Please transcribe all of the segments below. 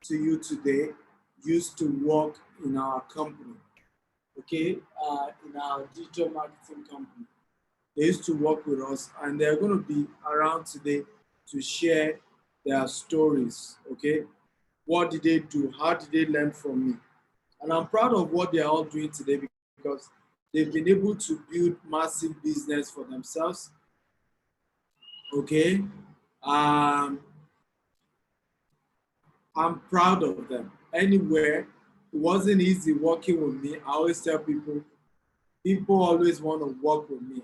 to you today used to work in our company, okay, in our digital marketing company. They used to work with us, and they're going to be around today to share their stories, okay? What did they do? How did they learn from me? And I'm proud of what they're all doing today because they've been able to build massive business for themselves, okay? Um, I'm proud of them. Anywhere, it wasn't easy working with me. I always tell people always want to work with me,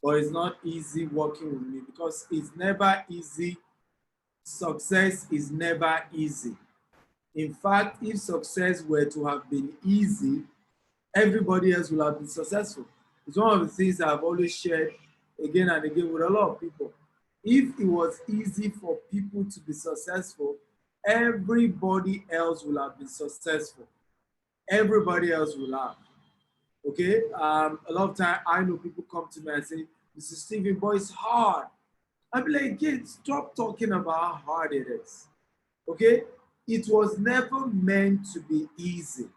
but it's not easy working with me because it's never easy. Success is never easy. In fact, if success were to have been easy, everybody else will have been successful. It's one of the things I've always shared again and again with a lot of people. If it was easy for people to be successful, everybody else will have been successful. Everybody else will have. Okay? A lot of time I know people come to me and say, Mr. Stephen, boy, it's hard. I'll be like, kids, stop talking about how hard it is. Okay? It was never meant to be easy.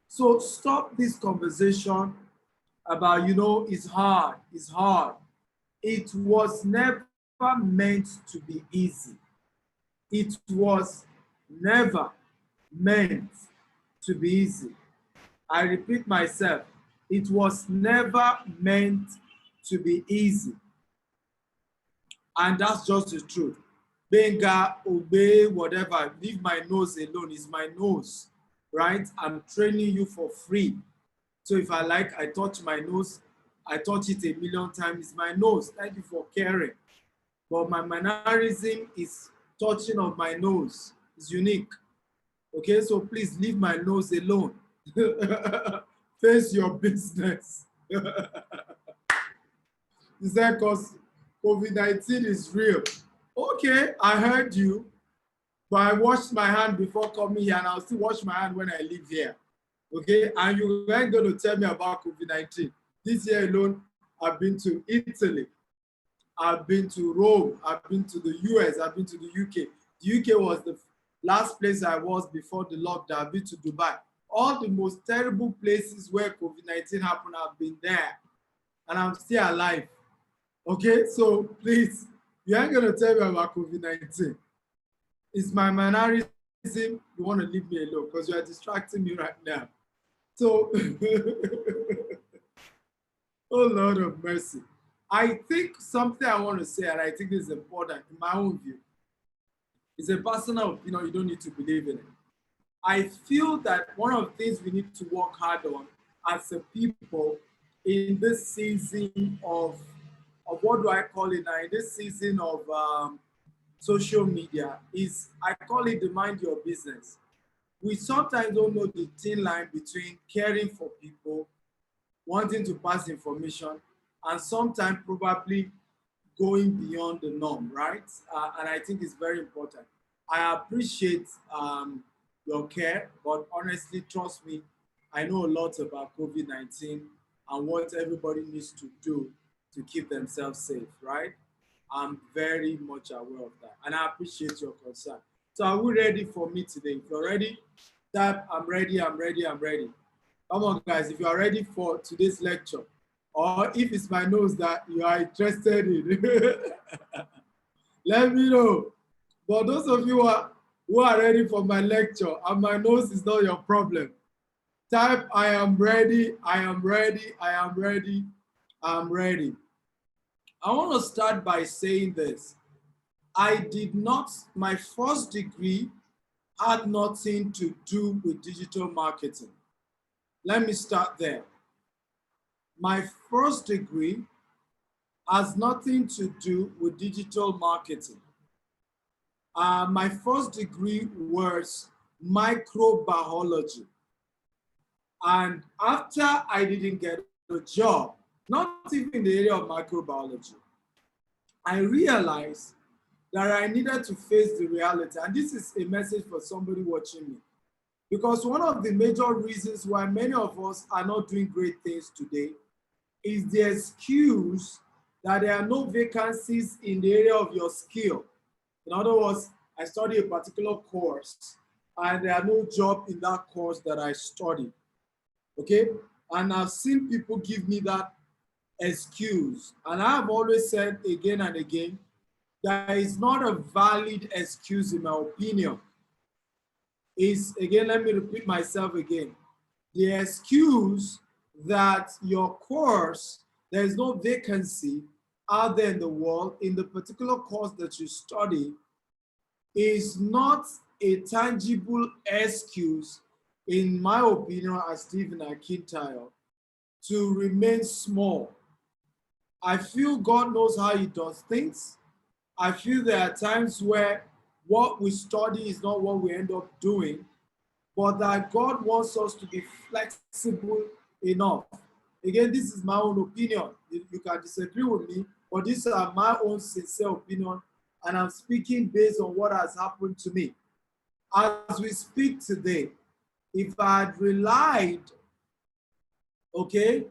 So stop this conversation about, it's hard, it's hard. It was never meant to be easy. It was never meant to be easy. I repeat myself, it was never meant to be easy. And that's just the truth. Benga, obey, whatever, leave my nose alone. It's my nose, right? I'm training you for free. So if I like, I touch my nose, I touch it a million times, it's my nose. Thank you for caring. But my mannerism is touching of my nose. It's unique. Okay, so please leave my nose alone. Face your business. Is that because COVID-19 is real? Okay, I heard you, but I washed my hand before coming here, and I'll still wash my hand when I leave here. Okay, and you ain't going to tell me about COVID-19. This year alone, I've been to Italy, I've been to Rome, I've been to the US, I've been to the UK. The UK was the last place I was before the lockdown. I've been to Dubai. All the most terrible places where COVID-19 happened, I've been there, and I'm still alive. Okay, so please, you ain't gonna tell me about COVID-19. It's my mannerism. You want to leave me alone because you are distracting me right now. So, oh Lord of mercy. I think something I want to say, and I think this is important in my own view, is a personal opinion. You don't need to believe in it. I feel that one of the things we need to work hard on as a people in this season of what do I call it now? In this season of social media is, I call it the mind your business. We sometimes don't know the thin line between caring for people, wanting to pass information, and sometimes probably going beyond the norm, right? And I think it's very important. I appreciate your care, but honestly, trust me, I know a lot about COVID-19 and what everybody needs to do to keep themselves safe, right? I'm very much aware of that. And I appreciate your concern. So are we ready for me today? If you're ready, tap I'm ready, I'm ready, I'm ready. Come on, guys, if you are ready for today's lecture, or if it's my nose that you are interested in, let me know. But those of you who are ready for my lecture and my nose is not your problem, type I am ready, I am ready, I am ready, I'm ready. I want to start by saying this. My first degree had nothing to do with digital marketing. Let me start there. My first degree has nothing to do with digital marketing. My first degree was microbiology. And after I didn't get a job, not even in the area of microbiology, I realized that I needed to face the reality. And this is a message for somebody watching me. Because one of the major reasons why many of us are not doing great things today is the excuse that there are no vacancies in the area of your skill. In other words, I study a particular course and there are no job in that course that I studied. Okay? And I've seen people give me that excuse. And I've always said again and again, that is not a valid excuse in my opinion. Is again, let me repeat myself again. The excuse that your course, there is no vacancy out there in the world in the particular course that you study is not a tangible excuse, in my opinion, as Stephen Akintayo, to remain small. I feel God knows how he does things. I feel there are times where what we study is not what we end up doing, but that God wants us to be flexible enough. Again, this is my own opinion. You can disagree with me, but these are my own sincere opinion, and I'm speaking based on what has happened to me. As we speak today, if I had relied, okay,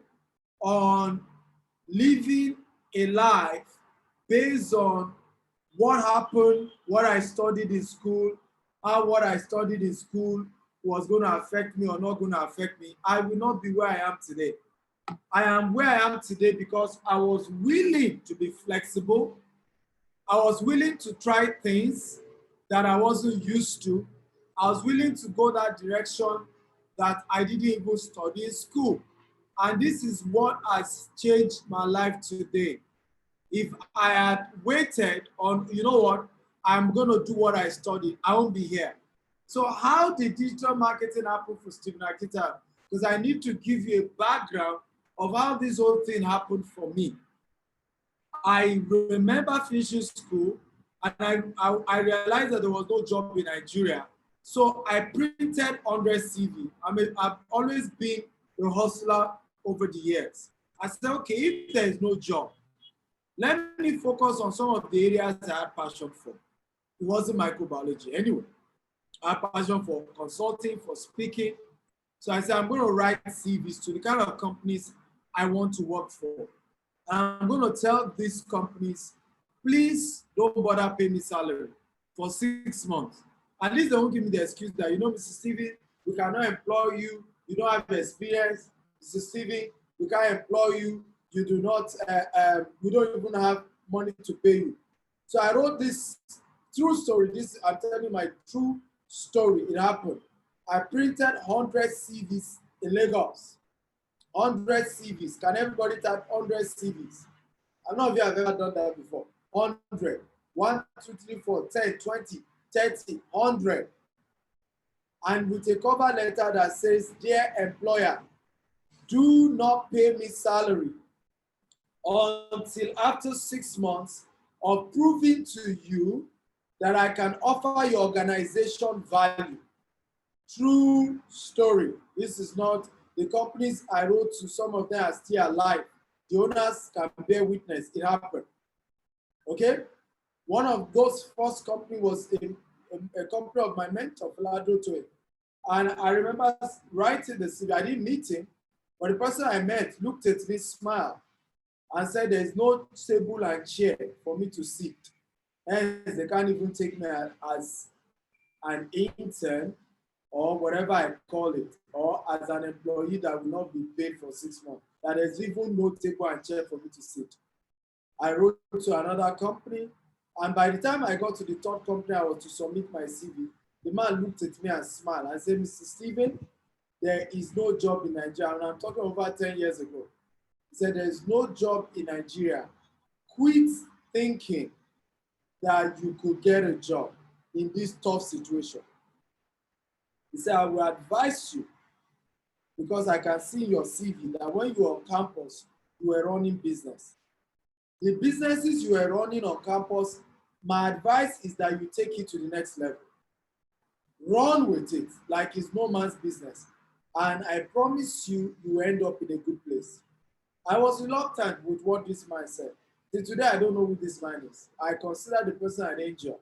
on living a life based on what happened, what I studied in school, how what I studied in school was going to affect me or not going to affect me, I will not be where I am today. I am where I am today because I was willing to be flexible. I was willing to try things that I wasn't used to. I was willing to go that direction that I didn't even study in school. And this is what has changed my life today. If I had waited on, you know what, I'm going to do what I studied, I won't be here. So how did digital marketing happen for Stephen Akita? Because I need to give you a background of how this whole thing happened for me. I remember finishing school and I realized that there was no job in Nigeria. So I printed 100 CV. I've always been a hustler over the years. I said, okay, if there is no job, let me focus on some of the areas I had passion for. It wasn't microbiology anyway. I had passion for consulting, for speaking. So I said, I'm going to write CVs to the kind of companies I want to work for. And I'm going to tell these companies, please don't bother pay me salary for 6 months. At least they won't give me the excuse that, you know, Mr. Steven, we cannot employ you. You don't have experience. Mr. Steven, we can't employ you. You do not, we don't even have money to pay you. So I wrote this true story. This, I'm telling you my true story. It happened. I printed 100 CVs in Lagos. 100 CVs. Can everybody type 100 CVs? I don't know if you have ever done that before. 100. 1, 2, 3, 4, 10, 20, 30, 100. And with a cover letter that says, dear employer, do not pay me salary until after 6 months of proving to you that I can offer your organization value. True story. This is not the companies I wrote to, some of them are still alive. The owners can bear witness. It happened. Okay? One of those first company was a company of my mentor, Falado Toy. And I remember writing the CV. I didn't meet him, but the person I met looked at me, smiled, and said, there's no table and chair for me to sit. And they can't even take me as an intern or whatever I call it, or as an employee that will not be paid for 6 months. That there's even no table and chair for me to sit. I wrote to another company, and by the time I got to the third company I was to submit my CV, the man looked at me and smiled and said, Mr. Steven, there is no job in Nigeria. And I'm talking over 10 years ago. He said, there is no job in Nigeria. Quit thinking that you could get a job in this tough situation. He said, I will advise you, because I can see in your CV that when you were on campus, you were running business. The businesses you were running on campus, my advice is that you take it to the next level. Run with it like it's no man's business. And I promise you, you will end up in a good place. I was reluctant with what this man said. Till today, I don't know who this man is. I consider the person an angel.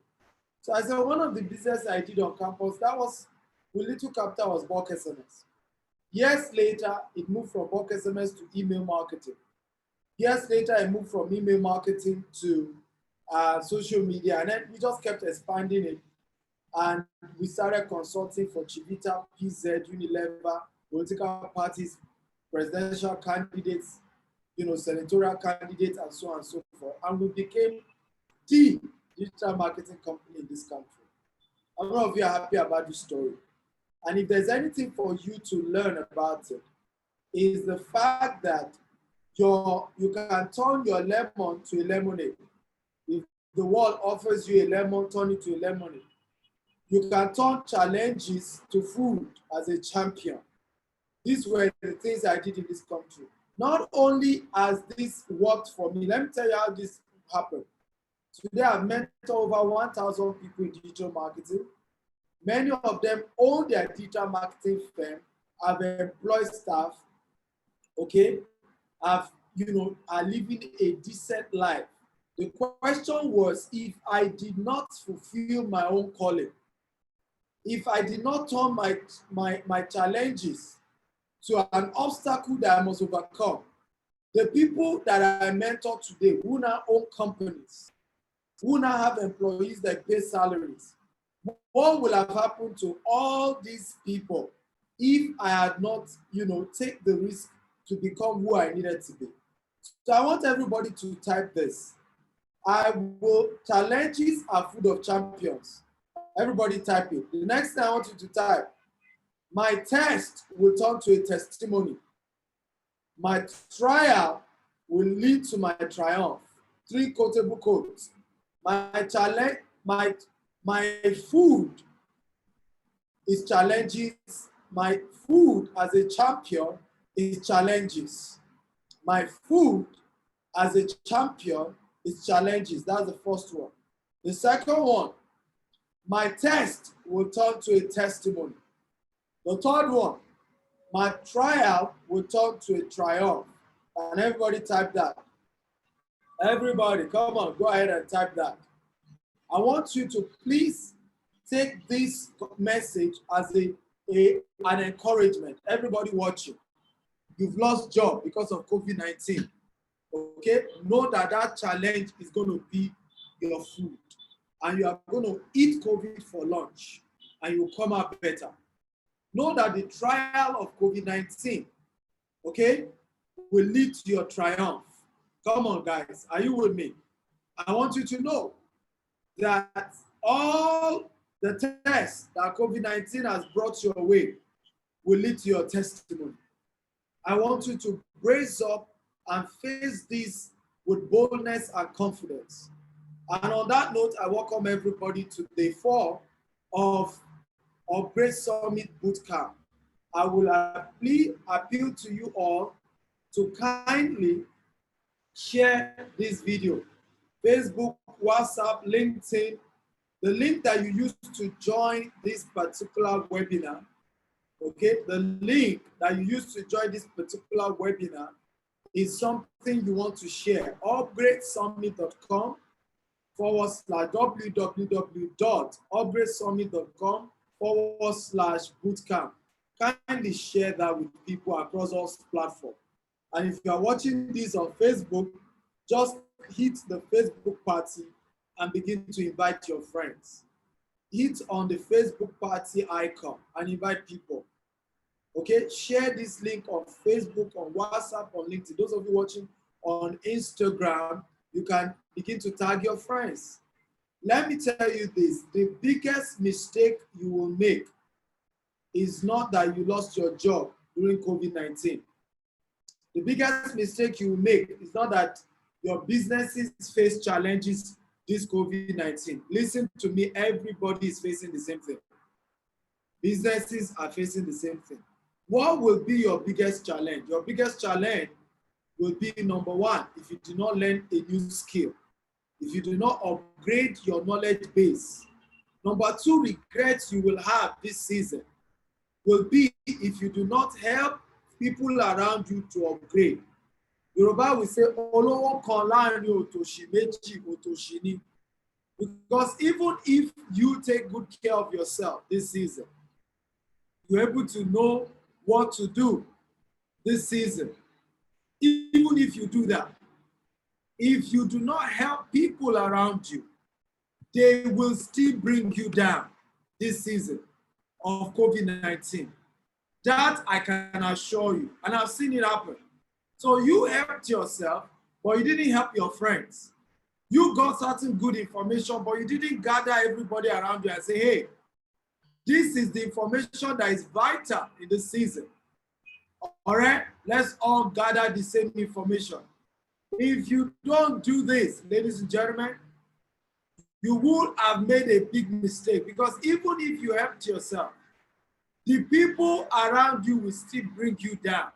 So I said, one of the business I did on campus, that was with Little Capital, was bulk SMS. Years later, it moved from bulk SMS to email marketing. Years later, I moved from email marketing to social media, and then we just kept expanding it. And we started consulting for Chivita, PZ, Unilever, political parties, presidential candidates, senatorial candidates, and so on and so forth. And we became the digital marketing company in this country. A lot of you are happy about this story. And if there's anything for you to learn about it, is the fact that you can turn your lemon to a lemonade. If the world offers you a lemon, turn it to a lemonade. You can turn challenges to food as a champion. These were the things I did in this country. Not only has this worked for me, let me tell you how this happened. Today I've mentored over 1,000 people in digital marketing. Many of them own their digital marketing firm, have employed staff, okay, are living a decent life. The question was, if I did not fulfill my own calling, if I did not turn my challenges to an obstacle that I must overcome, the people that I mentor today who now own companies, who now have employees that pay salaries, what will have happened to all these people if I had not, take the risk to become who I needed to be? So I want everybody to type this. Challenges are food of champions. Everybody type it. The next thing I want you to type, my test will turn to a testimony. My trial will lead to my triumph. 3 quotable quotes. My challenge, my food is challenges. My food as a champion is challenges. My food as a champion is challenges. That's the first one. The second one, my test will turn to a testimony. The third one, my trial will turn to a triumph. And everybody type that. Everybody, come on, go ahead and type that. I want you to please take this message as an encouragement. Everybody watching, you've lost job because of COVID-19. Okay, know that challenge is going to be your food. And you are going to eat COVID for lunch and you'll come out better. Know that the trial of COVID-19, okay, will lead to your triumph. Come on, guys, are you with me? I want you to know that all the tests that COVID-19 has brought your way will lead to your testimony. I want you to brace up and face this with boldness and confidence. And on that note, I welcome everybody to day 4 of Upgrade Summit Bootcamp. I will appeal to you all to kindly share this video. Facebook, WhatsApp, LinkedIn, the link that you used to join this particular webinar, okay, the link that you used to join this particular webinar is something you want to share. upgradesummit.com www.upgradesummit.com/bootcamp. Kindly share that with people across all platforms. And if you are watching this on Facebook, just hit the Facebook party and begin to invite your friends. Hit on the Facebook party icon and invite people. Okay, share this link on Facebook, on WhatsApp, on LinkedIn. Those of you watching on Instagram, you can begin to tag your friends. Let me tell you this, the biggest mistake you will make is not that you lost your job during COVID-19. The biggest mistake you will make is not that your businesses face challenges this COVID-19. Listen to me, everybody is facing the same thing. Businesses are facing the same thing. What will be your biggest challenge? Your biggest challenge will be, number 1, if you do not learn a new skill, if you do not upgrade your knowledge base. Number 2 regrets you will have this season will be if you do not help people around you to upgrade. Yoruba will say, Olowo kan láàrin òtòṣì méjì òtòṣì ni. Because even if you take good care of yourself this season, you're able to know what to do this season. Even if you do that, if you do not help people around you, they will still bring you down. this season of COVID-19. That I can assure you, and I've seen it happen. So you helped yourself, but you didn't help your friends. You got certain good information, but you didn't gather everybody around you and say, hey, this is the information that is vital in this season. All right, let's all gather the same information. If you don't do this, ladies and gentlemen, you would have made a big mistake, because even if you helped yourself, the people around you will still bring you down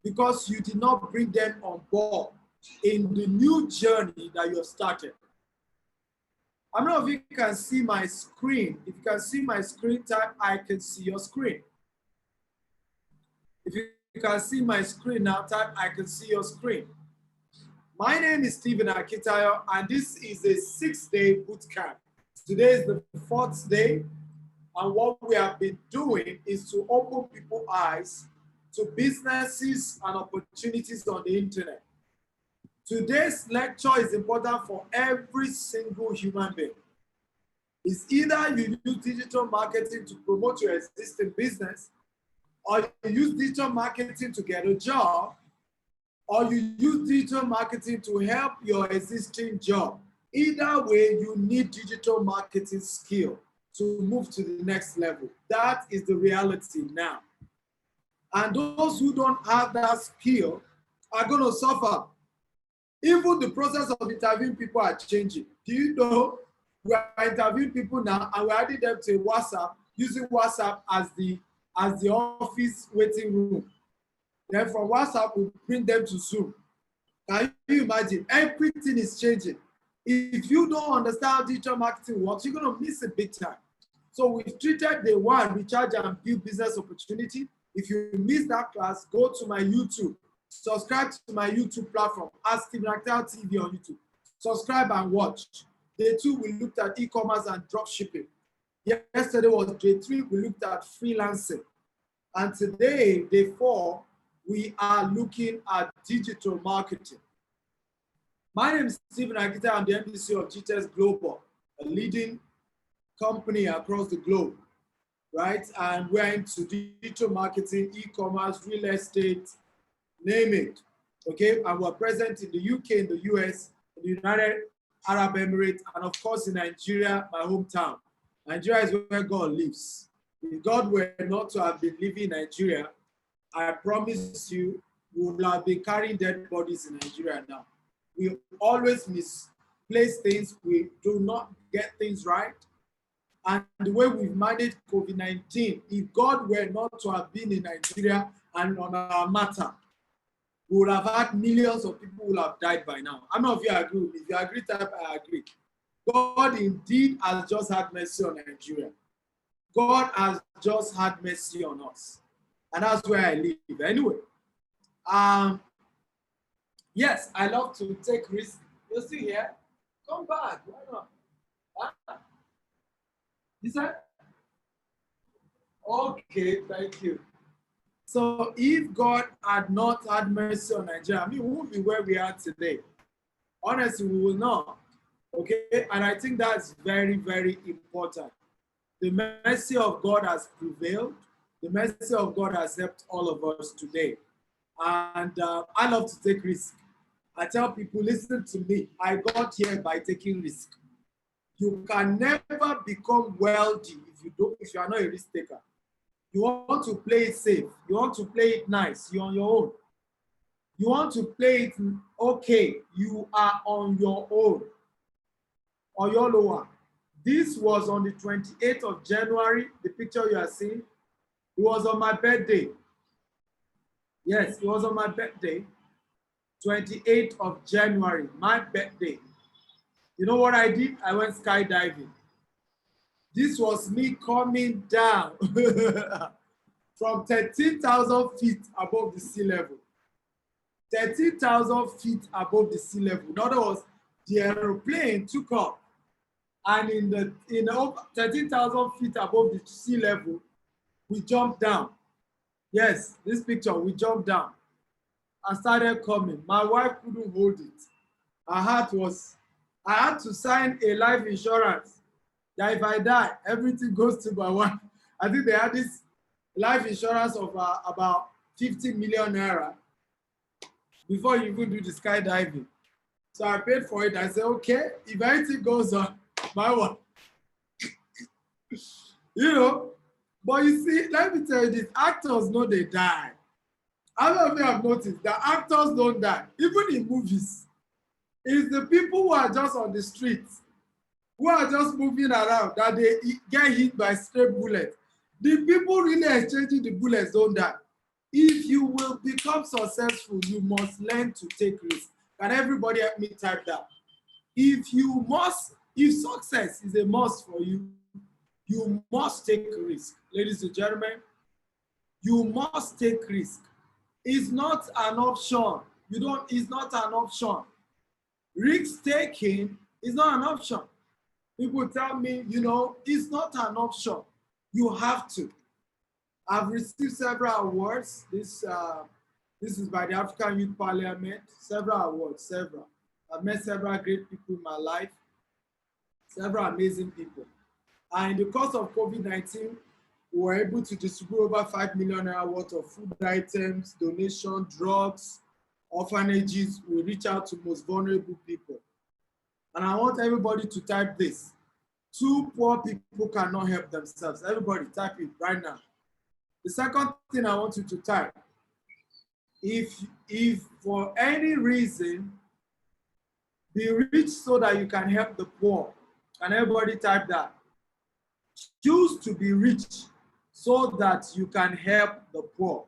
because you did not bring them on board in the new journey that you have started. I don't know if you can see my screen. If you can see my screen, type I can see your screen. If you can see my screen now, type I can see your screen. My name is Stephen Akitayo, and this is a 6-day boot camp. Today is the 4th day, and what we have been doing is to open people's eyes to businesses and opportunities on the internet. Today's lecture is important for every single human being. It's either you use digital marketing to promote your existing business, or you use digital marketing to get a job, or you use digital marketing to help your existing job. Either way, you need digital marketing skill to move to the next level. That is the reality now. And those who don't have that skill are going to suffer. Even the process of interviewing people are changing. Do you know we are interviewing people now and we're adding them to WhatsApp, using WhatsApp as the office waiting room. Then from WhatsApp, we bring them to Zoom. Can you imagine? Everything is changing. If you don't understand how digital marketing works, you're going to miss it big time. So we've treated the one, recharge and build business opportunity. If you missed that class, go to my YouTube. Subscribe to my YouTube platform, Ask Stephen Akitayo TV on YouTube. Subscribe and watch. Day 2, we looked at e-commerce and drop shipping. Yesterday was day 3, we looked at freelancing. And today, day 4, we are looking at digital marketing. My name is Stephen Akitayo. I'm the MDC of GTS Global, a leading company across the globe, right? And we're into digital marketing, e-commerce, real estate, name it, okay? And we're present in the UK, in the US, in the United Arab Emirates, and of course in Nigeria, my hometown. Nigeria is where God lives. If God were not to have been living in Nigeria, I promise you, we would have been carrying dead bodies in Nigeria now. We always misplace things. We do not get things right. And the way we've managed COVID-19, if God were not to have been in Nigeria and on our matter, we would have had millions of people who would have died by now. How many of you agree with me? If you agree, type I agree. God indeed has just had mercy on Nigeria. God has just had mercy on us. And that's where I live. Anyway, yes, I love to take risks. You're still here? Come back. Why not? You said? Okay, thank you. So if God had not had mercy on Nigeria, I mean, we won't be where we are today. Honestly, we will not. Okay, and I think that's very, very important. The mercy of God has prevailed. The mercy of God has helped all of us today. And I love to take risks. I tell people, listen to me. I got here by taking risks. You can never become wealthy if you are not a risk taker. You want to play it safe. You want to play it nice. You're on your own. You want to play it okay. You are on your own. Oyolowa. This was on the 28th of January. The picture you are seeing. It was on my birthday. Yes, it was on my birthday. 28th of January, my birthday. You know what I did? I went skydiving. This was me coming down from 13,000 feet above the sea level. 13,000 feet above the sea level. In other words, the aeroplane took off, and in 13,000 feet above the sea level, we jumped down. Yes, this picture, we jumped down. I started coming. My wife couldn't hold it. I had to sign a life insurance that if I die, everything goes to my wife. I think they had this life insurance of about 50 million naira before you even do the skydiving. So I paid for it. I said, okay, if anything goes on, my wife. You know, but you see, let me tell you this, actors know they die. I don't know if you have noticed that actors don't die, even in movies. It's the people who are just on the streets, who are just moving around, that they get hit by stray bullets. The people really exchanging the bullets don't die. If you will become successful, you must learn to take risks. Can everybody help me type that? If success is a must for you, you must take risk. Ladies and gentlemen, you must take risk. It's not an option. It's not an option. Risk taking is not an option. People tell me, it's not an option. You have to. I've received several awards. This is by the African Youth Parliament. Several awards, several. I've met several great people in my life, several amazing people. And in the course of COVID-19, we were able to distribute over 5 million naira worth of food items, donation, drugs, orphanages. We reach out to most vulnerable people. And I want everybody to type this. 2 poor people cannot help themselves. Everybody type it right now. The second thing I want you to type, if for any reason, be rich so that you can help the poor. Can everybody type that? Choose to be rich so that you can help the poor.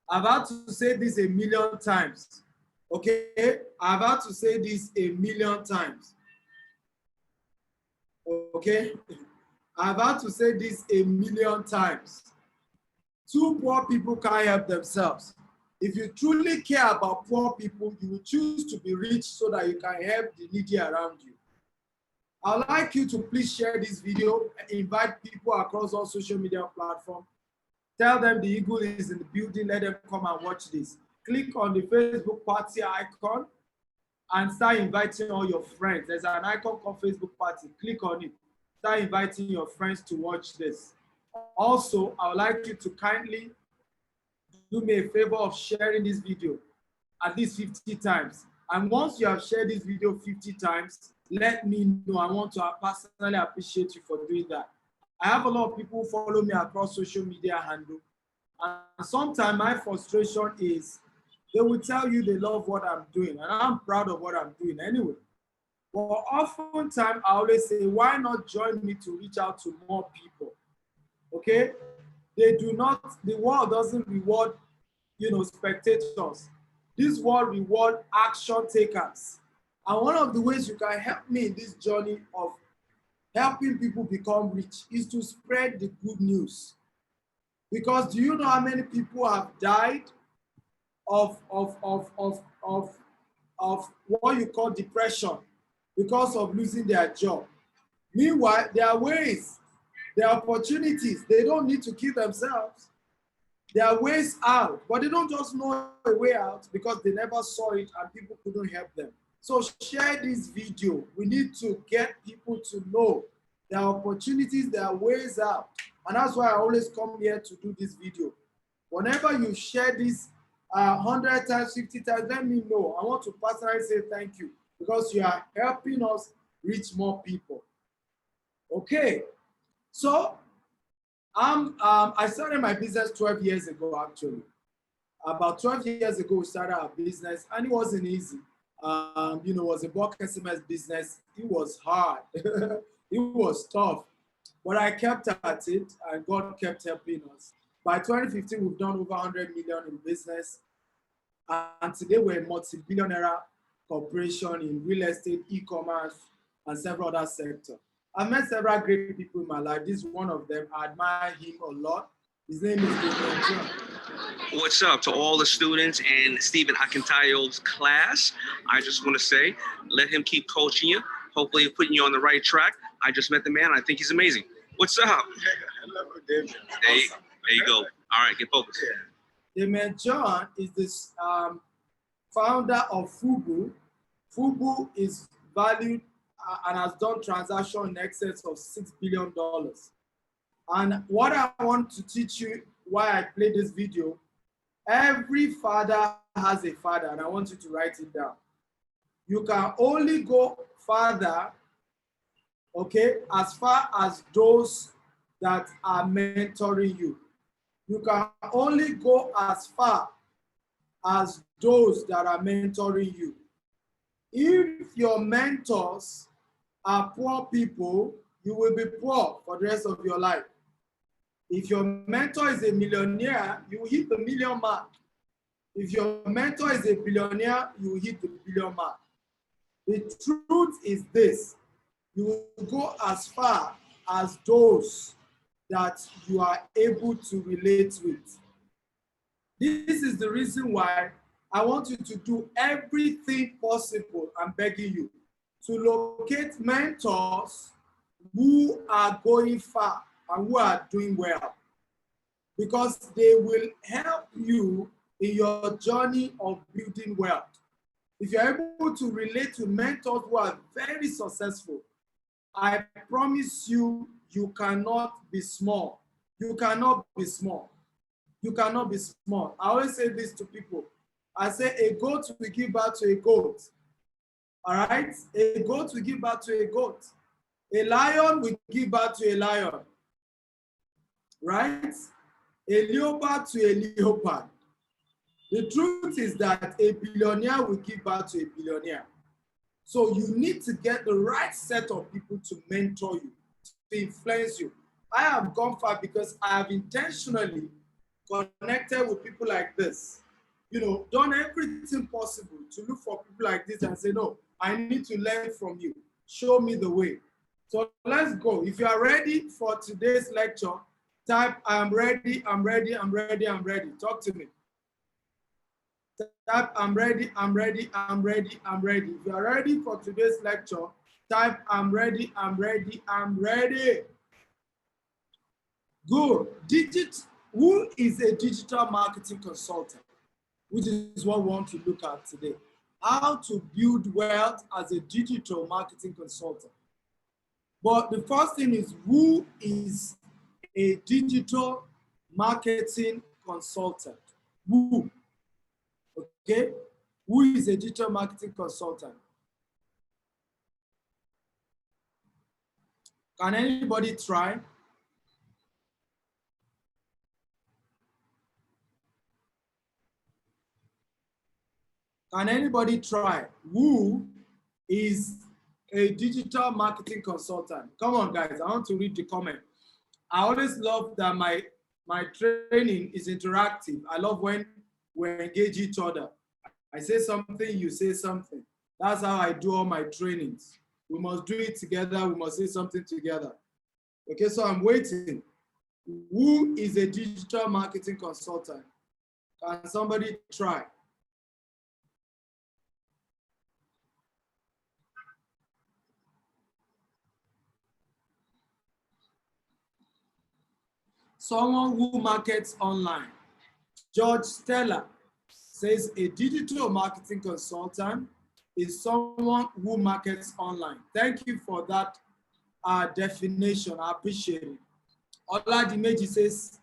I've had to say this a million times. Okay? I've had to say this a million times. Okay? I've had to say this a million times. 2 poor people can't help themselves. If you truly care about poor people, you will choose to be rich so that you can help the needy around you. I'd like you to please share this video, invite people across all social media platforms. Tell them the Eagle is in the building, let them come and watch this. Click on the Facebook party icon and start inviting all your friends. There's an icon called Facebook party. Click on it. Start inviting your friends to watch this. Also, I would like you to kindly do me a favor of sharing this video at least 50 times. And once you have shared this video 50 times, let me know. I want to personally appreciate you for doing that. I have a lot of people who follow me across social media handle. And sometimes my frustration is they will tell you they love what I'm doing. And I'm proud of what I'm doing anyway. But oftentimes I always say, why not join me to reach out to more people? Okay? The world doesn't reward, spectators. This world reward action takers. And one of the ways you can help me in this journey of helping people become rich is to spread the good news. Because do you know how many people have died of what you call depression because of losing their job? Meanwhile, there are ways, there are opportunities. They don't need to kill themselves. There are ways out, but they don't just know a way out because they never saw it and people couldn't help them. So share this video. We need to get people to know there are opportunities, there are ways out. And that's why I always come here to do this video. Whenever you share this 100 times, 50 times, let me know. I want to personally say thank you because you are helping us reach more people. Okay, so I started my business 12 years ago, actually. About 12 years ago, we started our business, and it wasn't easy. It was a bulk SMS business. It was hard. It was tough. But I kept at it, and God kept helping us. By 2015, we've done over 100 million in business. And today, we're a multi-billionaire corporation in real estate, e-commerce, and several other sectors. I've met several great people in my life. This is one of them. I admire him a lot. His name is Damian John. What's up to all the students in Stephen Akintayo's class? I just want to say, let him keep coaching you. Hopefully he's putting you on the right track. I just met the man. I think he's amazing. What's up? Hello, Damian. There you go. All right, get focused. Damian John is the founder of FUBU. FUBU is valued and has done transactions in excess of $6 billion. And what I want to teach you, why I played this video, every father has a father, and I want you to write it down. You can only go further, okay, as far as those that are mentoring you. You can only go as far as those that are mentoring you. If your mentors are poor people, you will be poor for the rest of your life. If your mentor is a millionaire, you will hit the million mark. If your mentor is a billionaire, you will hit the billion mark. The truth is this: you will go as far as those that you are able to relate with. This is the reason why I want you to do everything possible, I'm begging you, to locate mentors who are going far and who are doing well, because they will help you in your journey of building wealth. If you're able to relate to mentors who are very successful, I promise you, you cannot be small. You cannot be small. You cannot be small. I always say this to people. I say a goat will give birth to a goat. All right? A goat will give birth to a goat. A lion will give birth to a lion. Right? A leopard to a leopard. The truth is that a billionaire will give birth to a billionaire. So you need to get the right set of people to mentor you, to influence you. I have gone far because I have intentionally connected with people like this. You know, done everything possible to look for people like this and say, no, I need to learn from you. Show me the way. So let's go. If you are ready for today's lecture, type, I'm ready, I'm ready, I'm ready, I'm ready. Talk to me. Type, I'm ready, I'm ready, I'm ready, I'm ready. If you are ready for today's lecture, type, I'm ready, I'm ready, I'm ready. Good. Who is a digital marketing consultant? Which is what we want to look at today. How to build wealth as a digital marketing consultant. But the first thing is, who is a digital marketing consultant? Who? Okay? Who is a digital marketing consultant? Can anybody try? Can anybody try? Who is a digital marketing consultant? Come on, guys. I want to read the comment. I always love that my training is interactive. I love when we engage each other. I say something, you say something. That's how I do all my trainings. We must do it together. We must say something together. Okay, so I'm waiting. Who is a digital marketing consultant? Can somebody try? Someone who markets online. George Stella says a digital marketing consultant is someone who markets online. Thank you for that definition. I appreciate it. Oladimeji says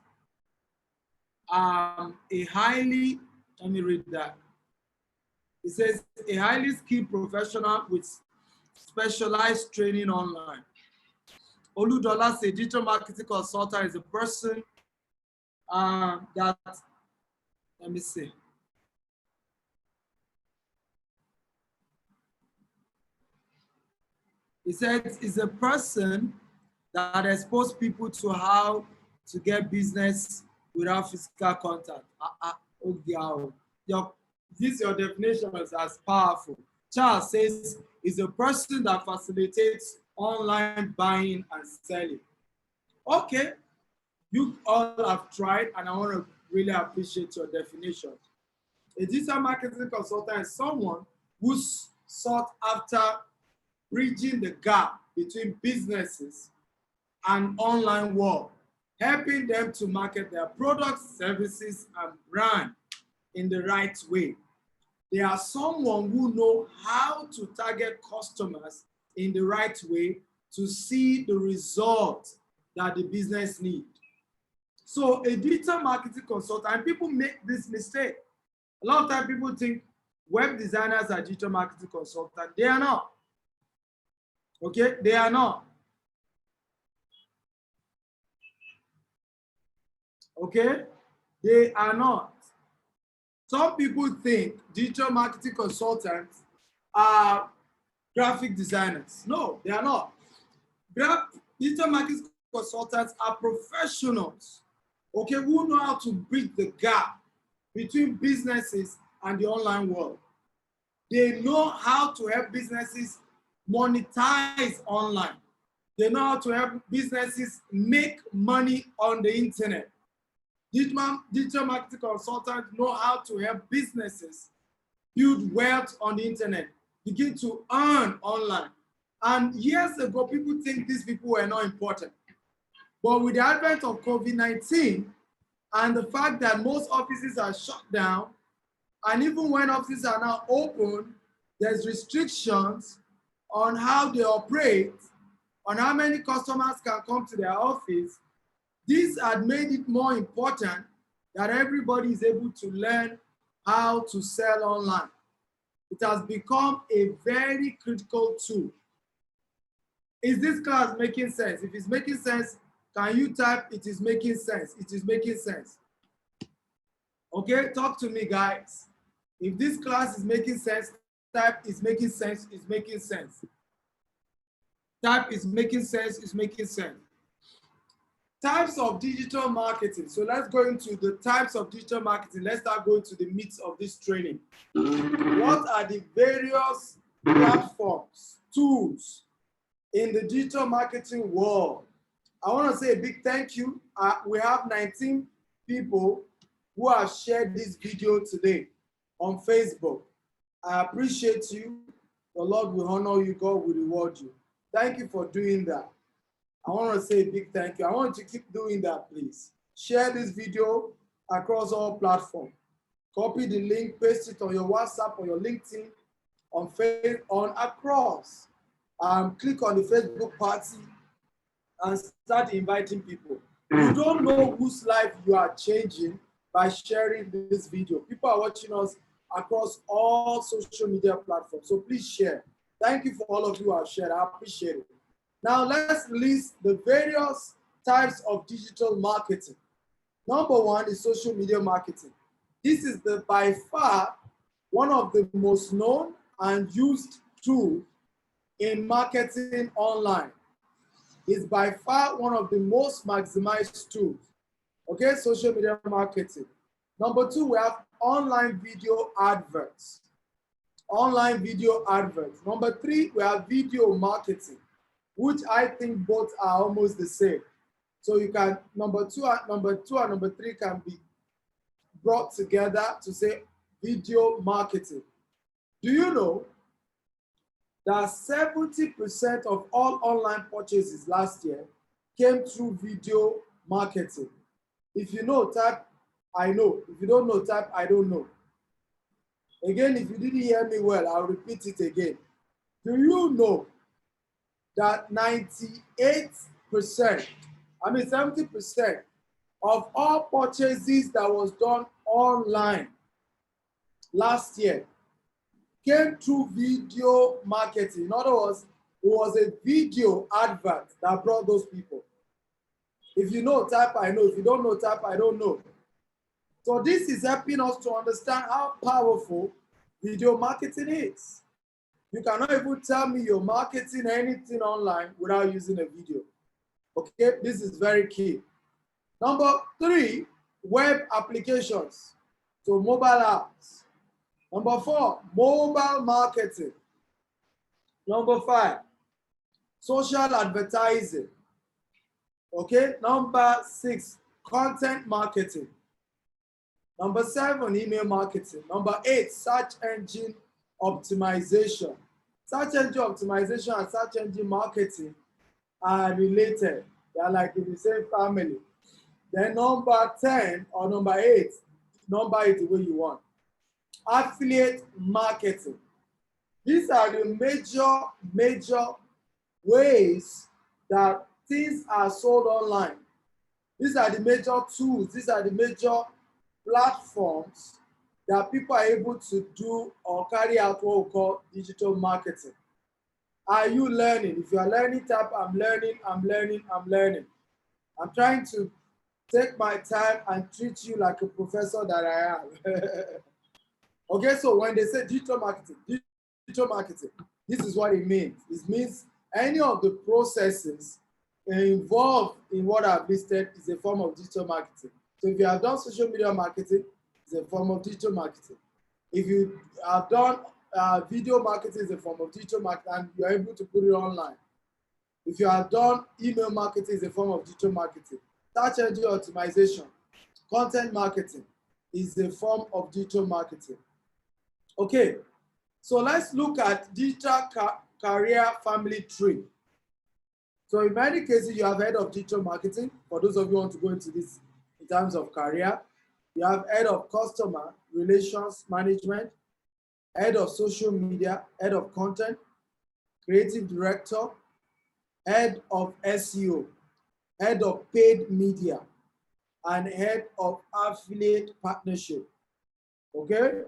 let me read that. It says a highly skilled professional with specialized training online. Oludola says digital marketing consultant is a person that, let me see. He said it's a person that exposes people to how to get business without physical contact. Your definition is as powerful. Charles says it's a person that facilitates online buying and selling. Okay, you all have tried, and I want to really appreciate your definition. A digital marketing consultant is someone who's sought after bridging the gap between businesses and online world, helping them to market their products, services, and brand in the right way. They are someone who know how to target customers in the right way to see the result that the business needs. So a digital marketing consultant, and people make this mistake. A lot of times people think web designers are digital marketing consultants. They are not. Okay, they are not. Okay, they are not. Some people think digital marketing consultants are graphic designers. No, they are not. Digital marketing consultants are professionals, okay, who know how to bridge the gap between businesses and the online world. They know how to help businesses monetize online. They know how to help businesses make money on the internet. Digital marketing consultants know how to help businesses build wealth on the internet, begin to earn online. And years ago, people think these people were not important. But with the advent of COVID-19 and the fact that most offices are shut down, and even when offices are now open, there's restrictions on how they operate, on how many customers can come to their office. This had made it more important that everybody is able to learn how to sell online. It has become a very critical tool. Is this class making sense? If it's making sense, can you type, it is making sense? It is making sense. Okay, talk to me, guys. If this class is making sense, type is making sense, is making sense. Type is making sense, is making sense. Types of digital marketing. So let's go into the types of digital marketing. Let's start going to the meat of this training. What are the various platforms, tools in the digital marketing world? I want to say a big thank you. We have 19 people who have shared this video today on Facebook. I appreciate you. The Lord will honor you. God will reward you. Thank you for doing that. I want to say a big thank you. I want you to keep doing that, please. Share this video across all platforms. Copy the link, paste it on your WhatsApp or your LinkedIn, on Facebook, on across. Click on the Facebook party and start inviting people. You don't know whose life you are changing by sharing this video. People are watching us across all social media platforms, so please share. Thank you for all of you who have shared. I appreciate it. Now let's list the various types of digital marketing. Number one is social media marketing. This is by far one of the most known and used tools in marketing online. It's by far one of the most maximized tools. Okay, social media marketing. Number two, we have online video adverts. Online video adverts. Number three, we have video marketing, which I think both are almost the same. So you can, number two and number three can be brought together to say video marketing. Do you know that 70% of all online purchases last year came through video marketing? If you know, type I know. If you don't know, type I don't know. Again, if you didn't hear me well, I'll repeat it again. Do you know that 70% of all purchases that was done online last year came through video marketing? In other words, it was a video advert that brought those people. If you know, type I know. If you don't know, type I don't know. So this is helping us to understand how powerful video marketing is. You cannot even tell me you're marketing anything online without using a video. Okay, this is very key. Number three, web applications. So mobile apps. Number four, mobile marketing. Number five, social advertising. Okay, number six, content marketing. Number seven, email marketing. Number eight, search engine optimization. Search engine optimization and search engine marketing are related. They are like in the same family. Then number 10 or number 8, number it the way you want. Affiliate marketing. These are the major ways that things are sold online. These are the major tools. These are the major platforms that people are able to do or carry out what we call digital marketing. Are you learning? If you are learning, type I'm learning, I'm learning, I'm learning. I'm trying to take my time and treat you like a professor that I am. Okay, so when they say digital marketing, this is what it means. It means any of the processes involved in what I've listed is a form of digital marketing. So if you have done social media marketing, it's a form of digital marketing. If you have done video marketing, it's a form of digital marketing, and you're able to put it online. If you have done email marketing, it's a form of digital marketing. Search engine optimization, content marketing is a form of digital marketing. Okay, so let's look at digital career family tree. So in many cases, you have heard of digital marketing. For those of you who want to go into this in terms of career, you have head of customer relations management, head of social media, head of content, creative director, head of SEO, head of paid media, and head of affiliate partnership. Okay?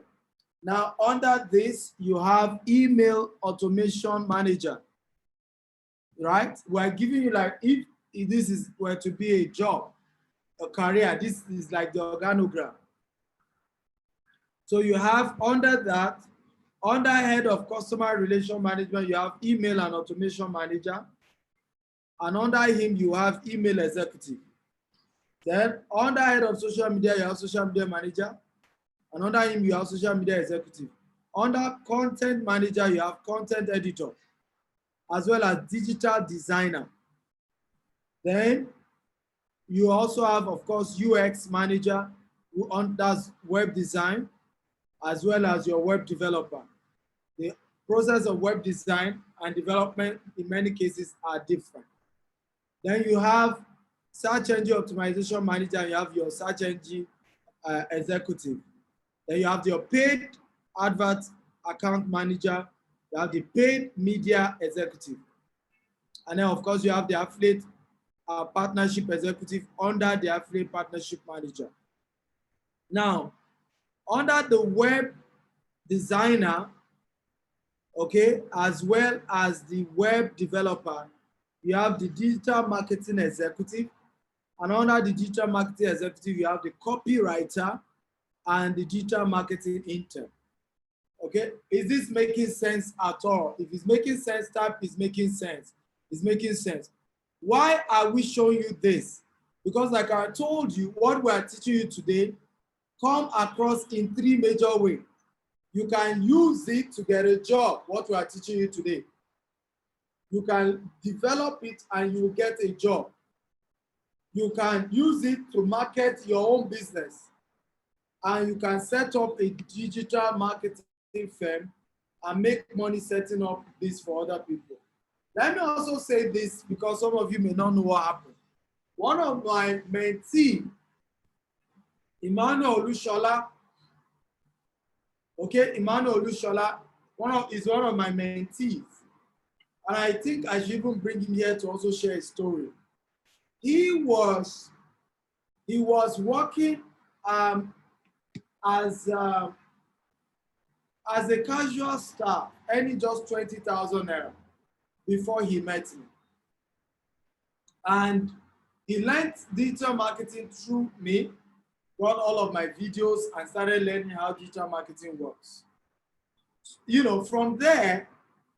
Now, under this, you have email automation manager, right? We're giving you like, if this were to be a job, a career, this is like the organogram. So you have under that, under head of customer relation management, you have email and automation manager. And under him, you have email executive. Then under head of social media, you have social media manager. And under him, you have social media executive. Under content manager, you have content editor, as well as digital designer. Then you also have, of course, UX manager, who does web design, as well as your web developer. The process of web design and development in many cases are different. Then you have search engine optimization manager, you have your search engine executive. Then you have your paid advert account manager, you have the paid media executive. And then of course you have the affiliate partnership executive under the affiliate partnership manager. Now, under the web designer, okay, as well as the web developer, you have the digital marketing executive. And under the digital marketing executive, you have the copywriter and the digital marketing intern. Okay, is this making sense at all? If it's making sense, type is making sense. It's making sense. Why are we showing you this? Because like I told you, what we are teaching you today come across in three major ways. You can use it to get a job, what we are teaching you today. You can develop it and you will get a job. You can use it to market your own business. And you can set up a digital marketing firm and make money setting up this for other people. Let me also say this because some of you may not know what happened. One of my mentees, Emmanuel Olushola, okay, Emmanuel Olushola, is one of my mentees. And I think I should even bring him here to also share his story. He was working as a casual staff, earning just 20,000 naira before he met me. And he learned digital marketing through me, got all of my videos and started learning how digital marketing works. You know, from there,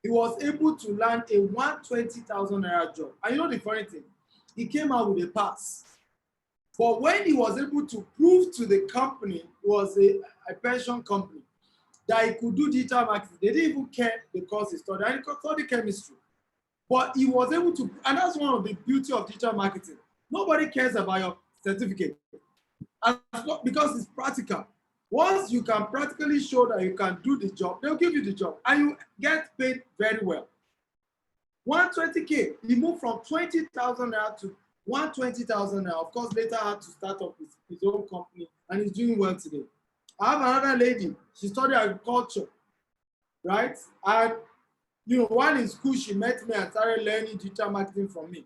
he was able to land a 120,000 naira job. And you know the funny thing, he came out with a pass. But when he was able to prove to the company, it was a pension company, that he could do digital marketing, they didn't even care the course he studied. And he studied chemistry. But he was able to, and that's one of the beauty of digital marketing. Nobody cares about your certificate because it's practical. Once you can practically show that you can do the job, they'll give you the job and you get paid very well. 120K, he moved from 20,000 naira to 120,000 naira. Of course, later had to start up his own company and he's doing well today. I have another lady, she studied agriculture. right? And you know, while in school, she met me and started learning digital marketing from me.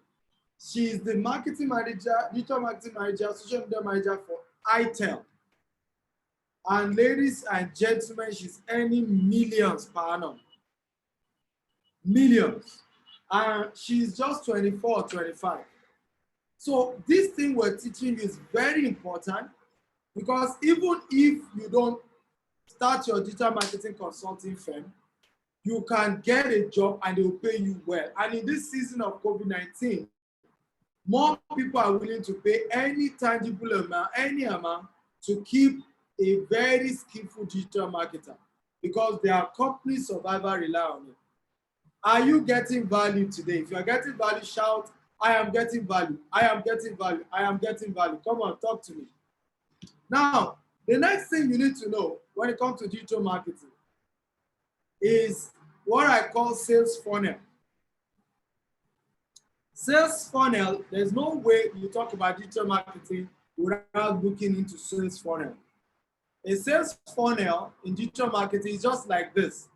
She's the marketing manager, digital marketing manager, social media manager for ITEL. And ladies and gentlemen, she's earning millions per annum. Millions. And she's just 24 or 25. So this thing we're teaching you is very important, because even if you don't start your digital marketing consulting firm, you can get a job and they will pay you well. And in this season of COVID-19, more people are willing to pay any tangible amount, any amount, to keep a very skillful digital marketer, because their company survival rely on it. Are you getting value today? If you're getting value, shout, I am getting value. I am getting value. I am getting value. Come on, talk to me. Now, the next thing you need to know when it comes to digital marketing is what I call sales funnel. Sales funnel, there's no way you talk about digital marketing without looking into sales funnel. A sales funnel in digital marketing is just like this.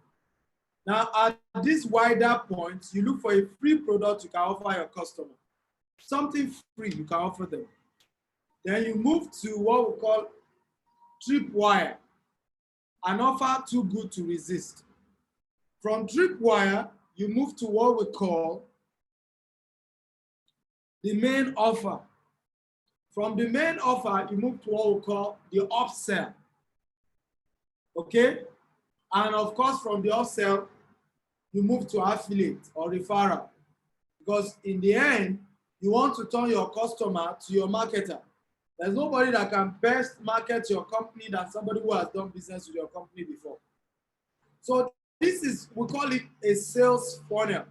Now, at this wider point, you look for a free product you can offer your customer. Something free you can offer them. Then you move to what we call tripwire, an offer too good to resist. From tripwire, you move to what we call the main offer. From the main offer, you move to what we call the upsell. Okay? And of course, from the upsell, you move to affiliate or referral. Because in the end, you want to turn your customer to your marketer. There's nobody that can best market your company than somebody who has done business with your company before. So this is, we call it a sales funnel.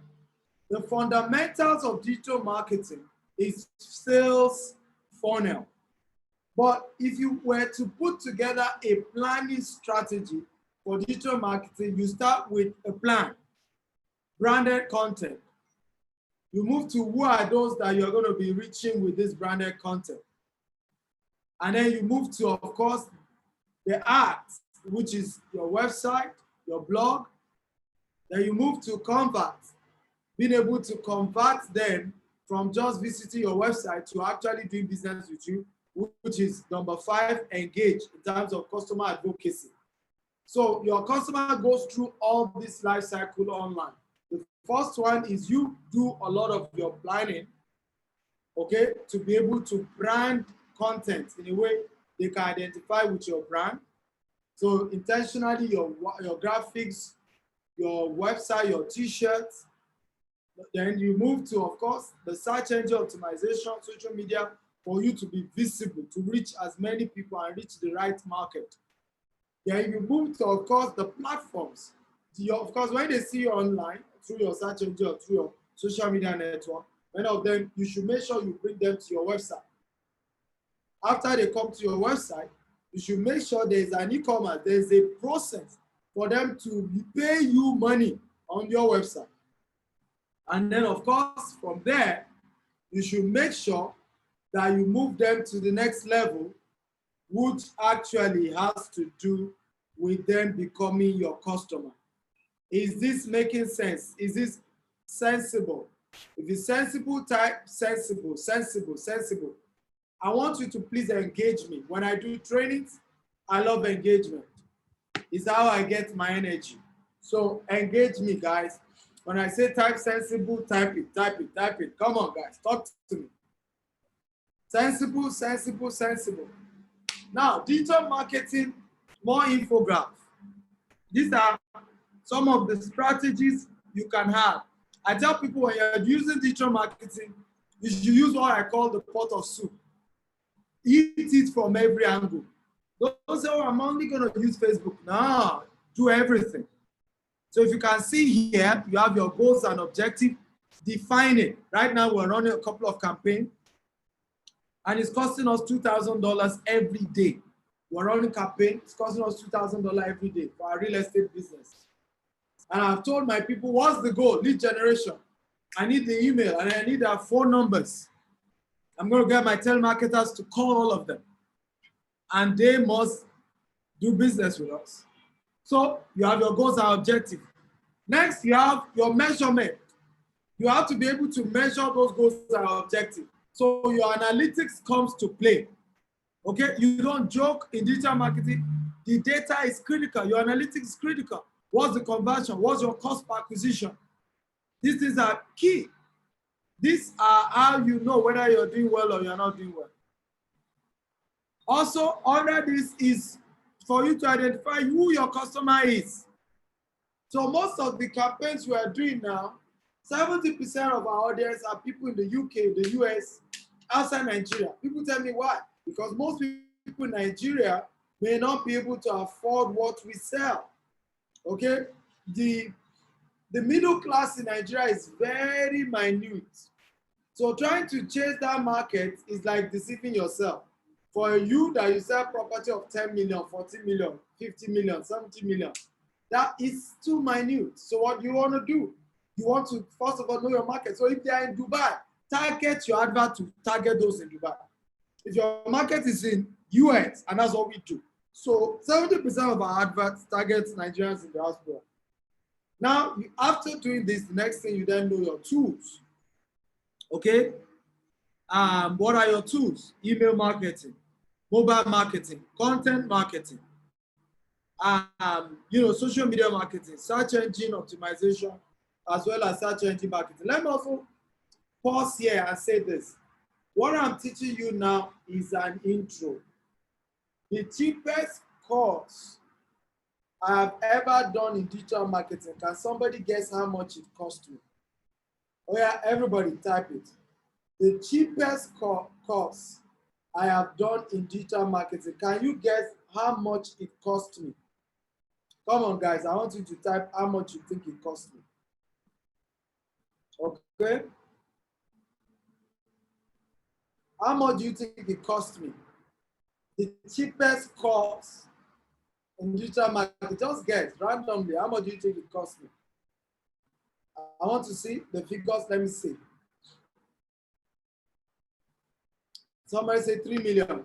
The fundamentals of digital marketing is sales funnel. But if you were to put together a planning strategy for digital marketing, you start with a plan, branded content. You move to who are those that you're going to be reaching with this branded content. And then you move to, of course, the art, which is your website, your blog. Then you move to convert, being able to convert them from just visiting your website to actually doing business with you, which is number 5, engage in terms of customer advocacy. So your customer goes through all this life cycle online. The first one is you do a lot of your planning, okay, to be able to brand content in a way they can identify with your brand. So intentionally, your graphics, your website, your t-shirts. Then you move to, of course, the search engine optimization, social media, for you to be visible, to reach as many people and reach the right market. Then you move to, of course, the platforms. Of course, when they see you online, through your search engine or through your social media network, many of them, you should make sure you bring them to your website. After they come to your website, you should make sure there's an e-commerce, there's a process for them to pay you money on your website. And then, of course, from there, you should make sure that you move them to the next level, which actually has to do with them becoming your customer. Is this making sense? Is this sensible? If it's sensible, type sensible, sensible, sensible. I want you to please engage me. When I do trainings, I love engagement. It's how I get my energy. So engage me, guys. When I say type sensible, type it, type it, type it. Come on, guys, talk to me. Sensible, sensible, sensible. Now, digital marketing, more infograph. These are some of the strategies you can have. I tell people when you're using digital marketing, you should use what I call the pot of soup. Eat it from every angle. Don't say, oh, I'm only going to use Facebook. No, do everything. So if you can see here, you have your goals and objectives. Define it. Right now, we're running a couple of campaigns, and it's costing us $2,000 every day. We're running campaign, it's costing us $2,000 every day for our real estate business. And I've told my people, what's the goal? Lead generation. I need the email, and I need their phone numbers. I'm going to get my telemarketers to call all of them. And they must do business with us. So you have your goals and objectives. Next, you have your measurement. You have to be able to measure those goals and objectives. So your analytics comes to play. Okay, you don't joke in digital marketing. The data is critical. Your analytics is critical. What's the conversion? What's your cost per acquisition? These things are key. These are how you know whether you're doing well or you're not doing well. Also, under this is for you to identify who your customer is. So most of the campaigns we are doing now, 70% of our audience are people in the UK, the US, outside Nigeria. People tell me why? Because most people in Nigeria may not be able to afford what we sell. Okay? The middle class in Nigeria is very minute. So trying to chase that market is like deceiving yourself. For you that you sell property of 10 million, 40 million, 50 million, 70 million, that is too minute. So what you want to do? You want to, first of all, know your market. So if they are in Dubai, target your advert to target those in Dubai. If your market is in US, and that's what we do. So 70% of our adverts target Nigerians in the diaspora. Now, after doing this, the next thing you then know your tools. Okay? What are your tools? Email marketing, mobile marketing, content marketing, social media marketing, search engine optimization, as well as search engine marketing. Let me also pause here and say this. What I'm teaching you now is an intro. The cheapest course I have ever done in digital marketing. Can somebody guess how much it cost me? Oh yeah, everybody type it. The cheapest course I have done in digital marketing. Can you guess how much it cost me? Come on, guys. I want you to type how much you think it cost me. Okay? How much do you think it cost me? The cheapest course in digital marketing. Just guess randomly. How much do you think it cost me? I want to see the figures. Let me see. Somebody say 3 million.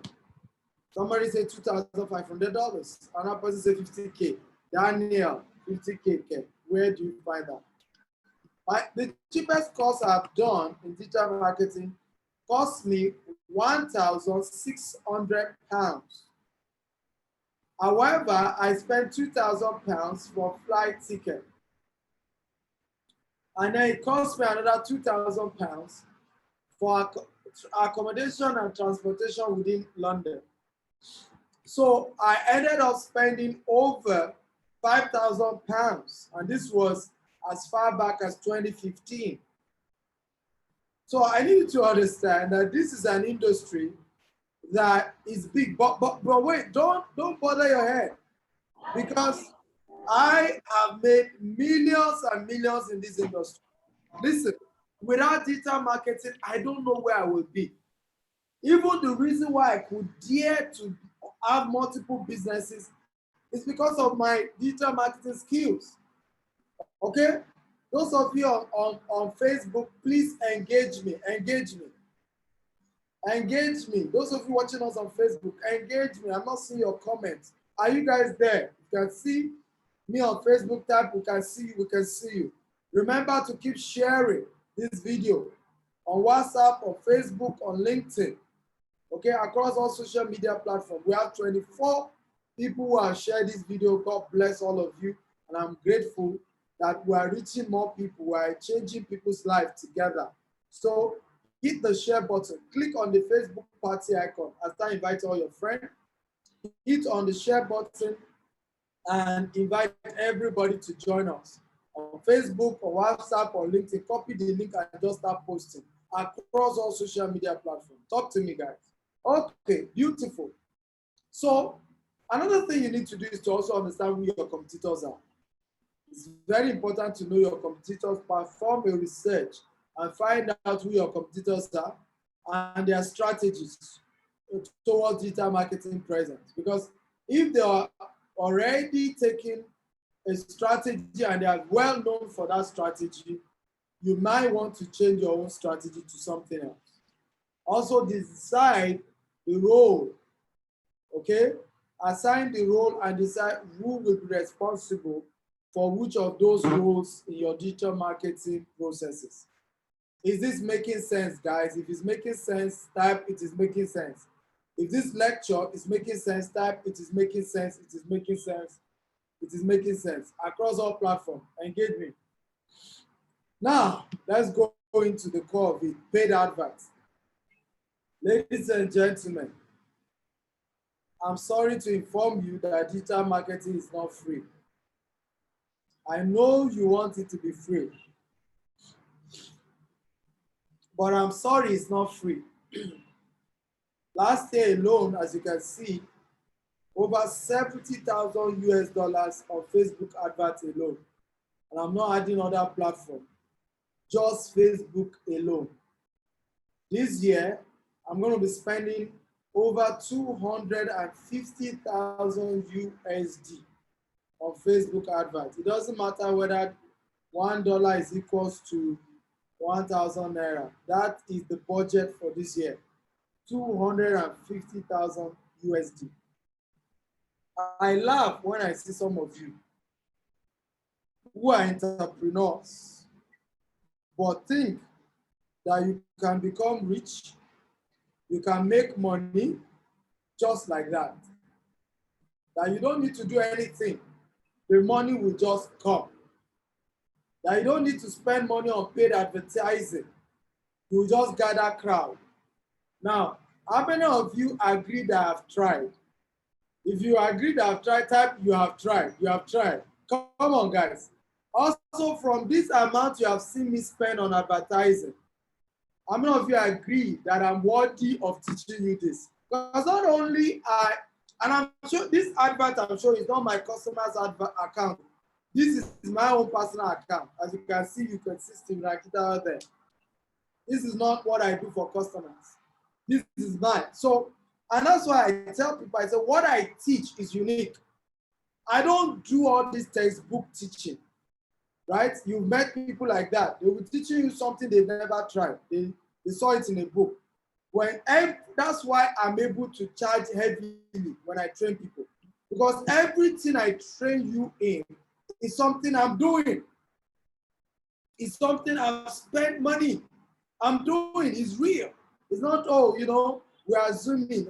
Somebody say $2,500. Another person say 50K. Daniel, 50K. Where do you find that? The cheapest course I've done in digital marketing cost me £1,600. However, I spent £2,000 for flight ticket. And then it cost me another £2,000 for accommodation and transportation within London. So I ended up spending over £5,000, and this was as far back as 2015. So I need to understand that this is an industry that is big, but wait, don't bother your head, because I have made millions and millions in this industry. Listen, without digital marketing, I don't know where I would be. Even the reason why I could dare to have multiple businesses is because of my digital marketing skills. Okay? Those of you on Facebook, please engage me. Engage me. Those of you watching us on Facebook, engage me. I'm not seeing your comments. Are you guys there? You can see me on Facebook tab. We can see you. Remember to keep sharing this video on WhatsApp, on Facebook, on LinkedIn. Okay, across all social media platforms. We have 24 people who have shared this video. God bless all of you. And I'm grateful that we are reaching more people. We are changing people's lives together. So hit the share button. Click on the Facebook party icon and start inviting all your friends. Hit on the share button and invite everybody to join us on Facebook, on WhatsApp, or LinkedIn. Copy the link and just start posting across all social media platforms. Talk to me, guys. Okay, beautiful. So another thing you need to do is to also understand who your competitors are. It's very important to know your competitors, perform a research and find out who your competitors are and their strategies towards digital marketing presence. Because if they are already taking a strategy and they are well known for that strategy, you might want to change your own strategy to something else. Also decide the role, okay, Assign the role and decide who will be responsible for which of those roles in your digital marketing processes. Is this making sense, guys? If it's making sense, type it is making sense. If this lecture is making sense, type it is making sense, it is making sense, it is making sense across all platforms. Engage me. Now, let's go into the core of it, paid adverts. Ladies and gentlemen, I'm sorry to inform you that digital marketing is not free. I know you want it to be free, but I'm sorry it's not free. Last year alone, as you can see, over 70,000 US dollars on Facebook adverts alone. And I'm not adding other platforms, just Facebook alone. This year, I'm going to be spending over 250,000 USD on Facebook adverts. It doesn't matter whether $1 is equals to 1,000 Naira. That is the budget for this year, 250,000 USD. I laugh when I see some of you who are entrepreneurs, but think that you can become rich, you can make money just like that. That you don't need to do anything. The money will just come. That you don't need to spend money on paid advertising. You just gather crowd. Now, how many of you agree that I've tried? If you agree that I've tried, type you have tried. You have tried. Come on, guys. Also, from this amount you have seen me spend on advertising, how many of you agree that I'm worthy of teaching you this? Because not only and I'm sure this advert I'm showing is not my customer's advert account. This is my own personal account. As you can see, you can see Steve Rakita out there. This is not what I do for customers. This is mine. So, and that's why I tell people, I say, what I teach is unique. I don't do all this textbook teaching, right? You've met people like that. They will teach you something they've never tried. They saw it in a book. That's why I'm able to charge heavily when I train people. Because everything I train you in is something I'm doing. It's something I've spent money. I'm doing. It's real. It's not, oh, we are zooming.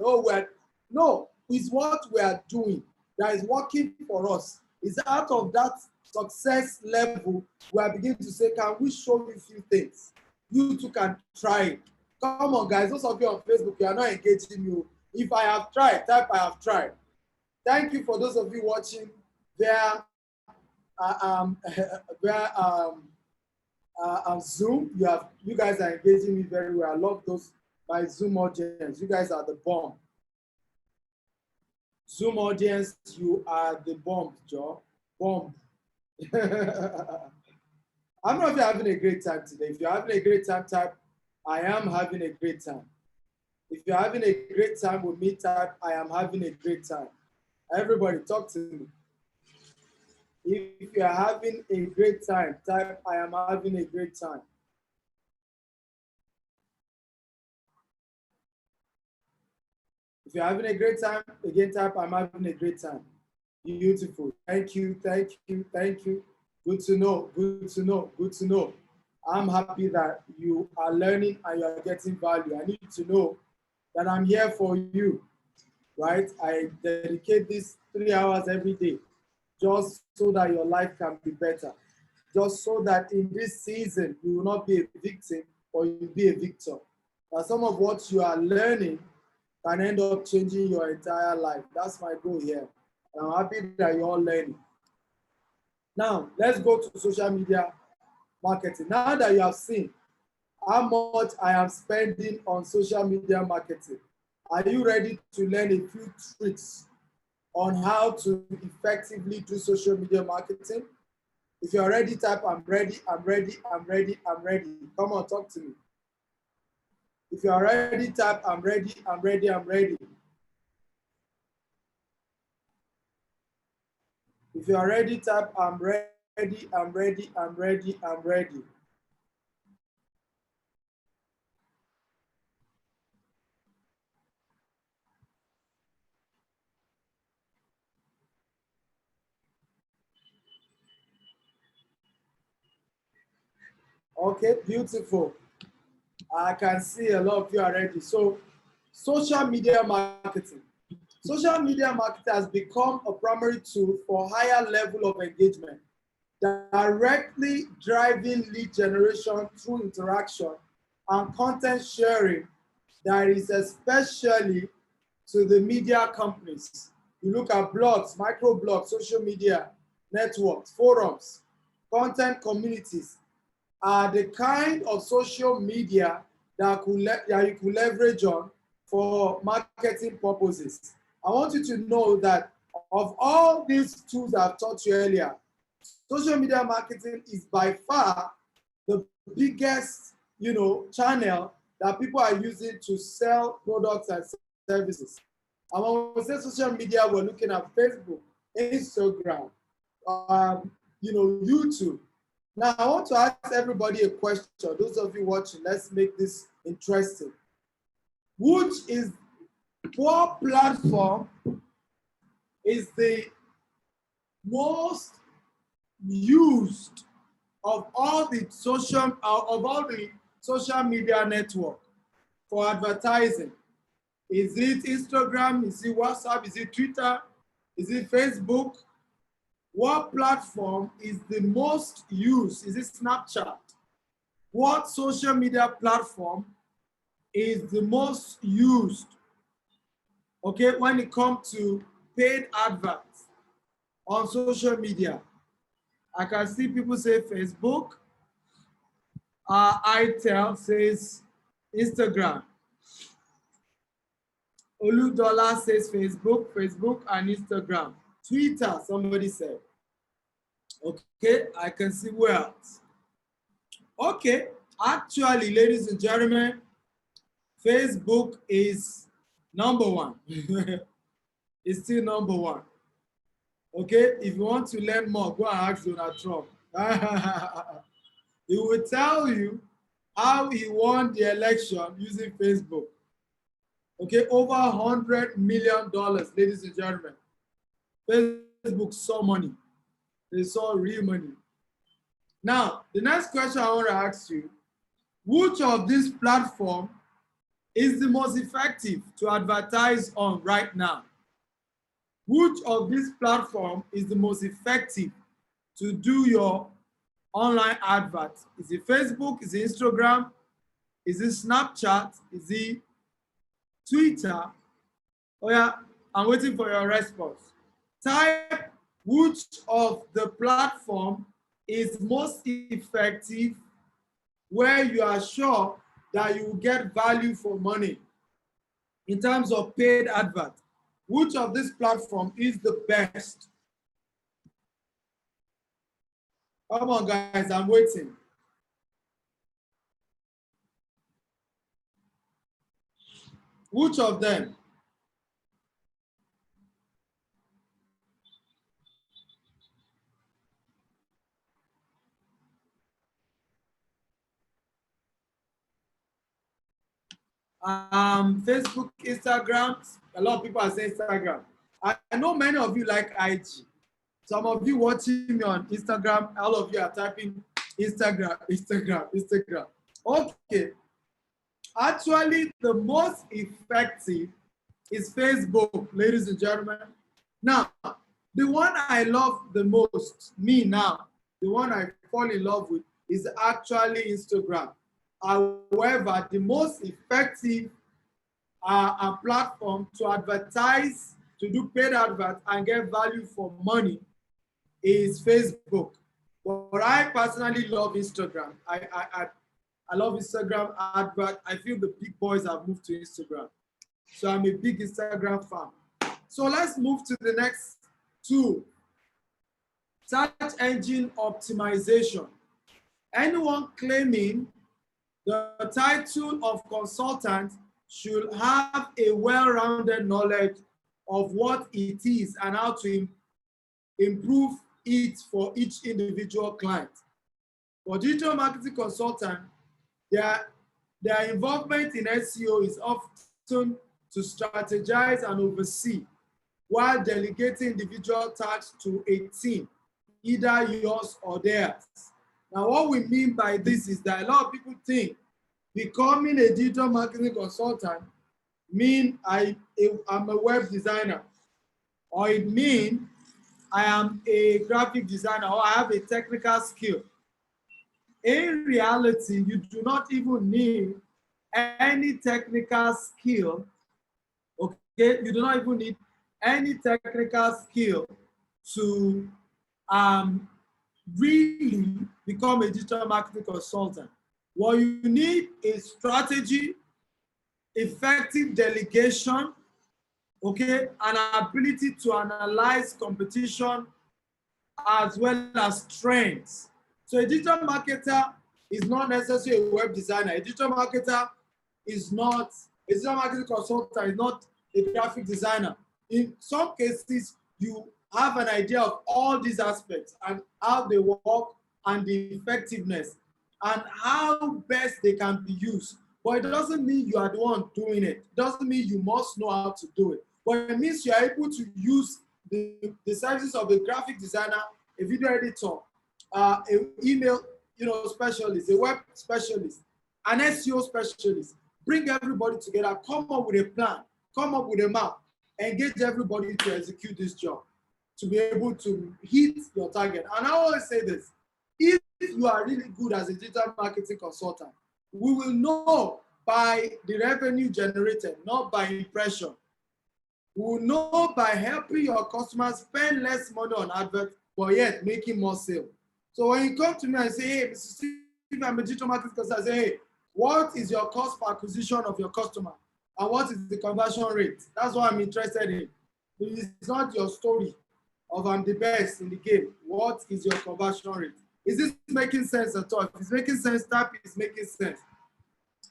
No, it's what we are doing that is working for us. It's out of that success level we are beginning to say, can we show you a few things? You too can try it. Come on, guys. Those of you on Facebook, you are not engaging me. If I have tried, type I have tried. Thank you for those of you watching via Zoom. You guys are engaging me very well. I love my Zoom audience. You guys are the bomb. Zoom audience, you are the bomb, Joe. Bomb. I don't know if you're having a great time today. If you're having a great time, type I am having a great time. If you're having a great time with me, type I am having a great time. Everybody, talk to me. If you're having a great time, type I am having a great time. If you're having a great time, again, type I'm having a great time. Beautiful. Thank you, thank you, thank you. Good to know, good to know, good to know. I'm happy that you are learning and you are getting value. I need to know that I'm here for you, right? I dedicate these 3 hours every day just so that your life can be better. Just so that in this season, you will not be a victim or you'll be a victor. That some of what you are learning can end up changing your entire life. That's my goal here. And I'm happy that you're all learning. Now, let's go to social media marketing. Now that you have seen how much I am spending on social media marketing, are you ready to learn a few tricks on how to effectively do social media marketing? If you're ready, type I'm ready, I'm ready, I'm ready, I'm ready. Come on, talk to me. If you're ready, type I'm ready, I'm ready, I'm ready. If you're ready, type I'm ready, I'm ready, I'm ready, I'm ready. Okay, beautiful. I can see a lot of you already. So, social media marketing. Social media marketing has become a primary tool for higher level of engagement, directly driving lead generation through interaction and content sharing that is especially to the media companies. You look at blogs, microblogs, social media networks, forums, content communities are the kind of social media that you could leverage on for marketing purposes. I want you to know that of all these tools I've taught you earlier, social media marketing is by far the biggest, channel that people are using to sell products and services. And when we say social media, we're looking at Facebook, Instagram, YouTube. Now, I want to ask everybody a question. Those of you watching, let's make this interesting. Which is what platform is the most used of all the social media network for advertising? Is it Instagram? Is it WhatsApp? Is it Twitter? Is it Facebook? What platform is the most used? Is it Snapchat? What social media platform is the most used, okay, when it comes to paid adverts on social media? I can see people say Facebook. ITEL says Instagram. Oludola says Facebook and Instagram. Twitter, somebody said. Okay, I can see where else. Okay, actually, ladies and gentlemen, Facebook is number one. It's still number one. Okay, if you want to learn more, go and ask Donald Trump. He will tell you how he won the election using Facebook. Okay, over $100 million, ladies and gentlemen. Facebook saw money. They saw real money. Now, the next question I want to ask you, which of these platforms is the most effective to advertise on right now? Which of these platforms is the most effective to do your online advert? Is it Facebook? Is it Instagram? Is it Snapchat? Is it Twitter? Oh yeah, I'm waiting for your response. Type which of the platform is most effective where you are sure that you will get value for money in terms of paid advert. Which of this platform is the best? Come on, guys, I'm waiting. Which of them? Facebook, Instagram. A lot of people are saying Instagram. I know many of you like IG. Some of you watching me on Instagram, all of you are typing Instagram. Okay. Actually, the most effective is Facebook, ladies and gentlemen. Now, the one I love the most, the one I fall in love with is actually Instagram. However, the most effective platform to advertise, to do paid advert and get value for money is Facebook. But I personally love Instagram. I love Instagram advert. I feel the big boys have moved to Instagram. So I'm a big Instagram fan. So let's move to the next tool. Search engine optimization. Anyone claiming the title of consultant should have a well-rounded knowledge of what it is and how to improve it for each individual client. For digital marketing consultant, their involvement in SEO is often to strategize and oversee while delegating individual tasks to a team, either yours or theirs. Now, what we mean by this is that a lot of people think becoming a digital marketing consultant mean I'm a web designer, or it means I am a graphic designer, or I have a technical skill. In reality, you do not even need any technical skill, okay? You do not even need any technical skill to really become a digital marketing consultant. What you need is strategy, effective delegation, okay, and ability to analyze competition as well as trends. So a digital marketer is not necessarily a web designer. A digital marketer is not, a digital marketing consultant is not a graphic designer. In some cases, you have an idea of all these aspects and how they work and the effectiveness and how best they can be used. But it doesn't mean you are the one doing it. It doesn't mean you must know how to do it. But it means you are able to use the services of a graphic designer, a video editor, an email specialist, a web specialist, an SEO specialist. Bring everybody together, come up with a plan, come up with a map, engage everybody to execute this job, to be able to hit your target. And I always say this, if you are really good as a digital marketing consultant, we will know by the revenue generated, not by impression. We will know by helping your customers spend less money on adverts, but yet making more sales. So when you come to me and say, hey, Mr. Steve, I'm a digital marketing consultant, I say, hey, what is your cost per acquisition of your customer? And what is the conversion rate? That's what I'm interested in. It's not your story of I'm the best in the game. What is your conversion rate? Is this making sense at all? If it's making sense, that is making sense.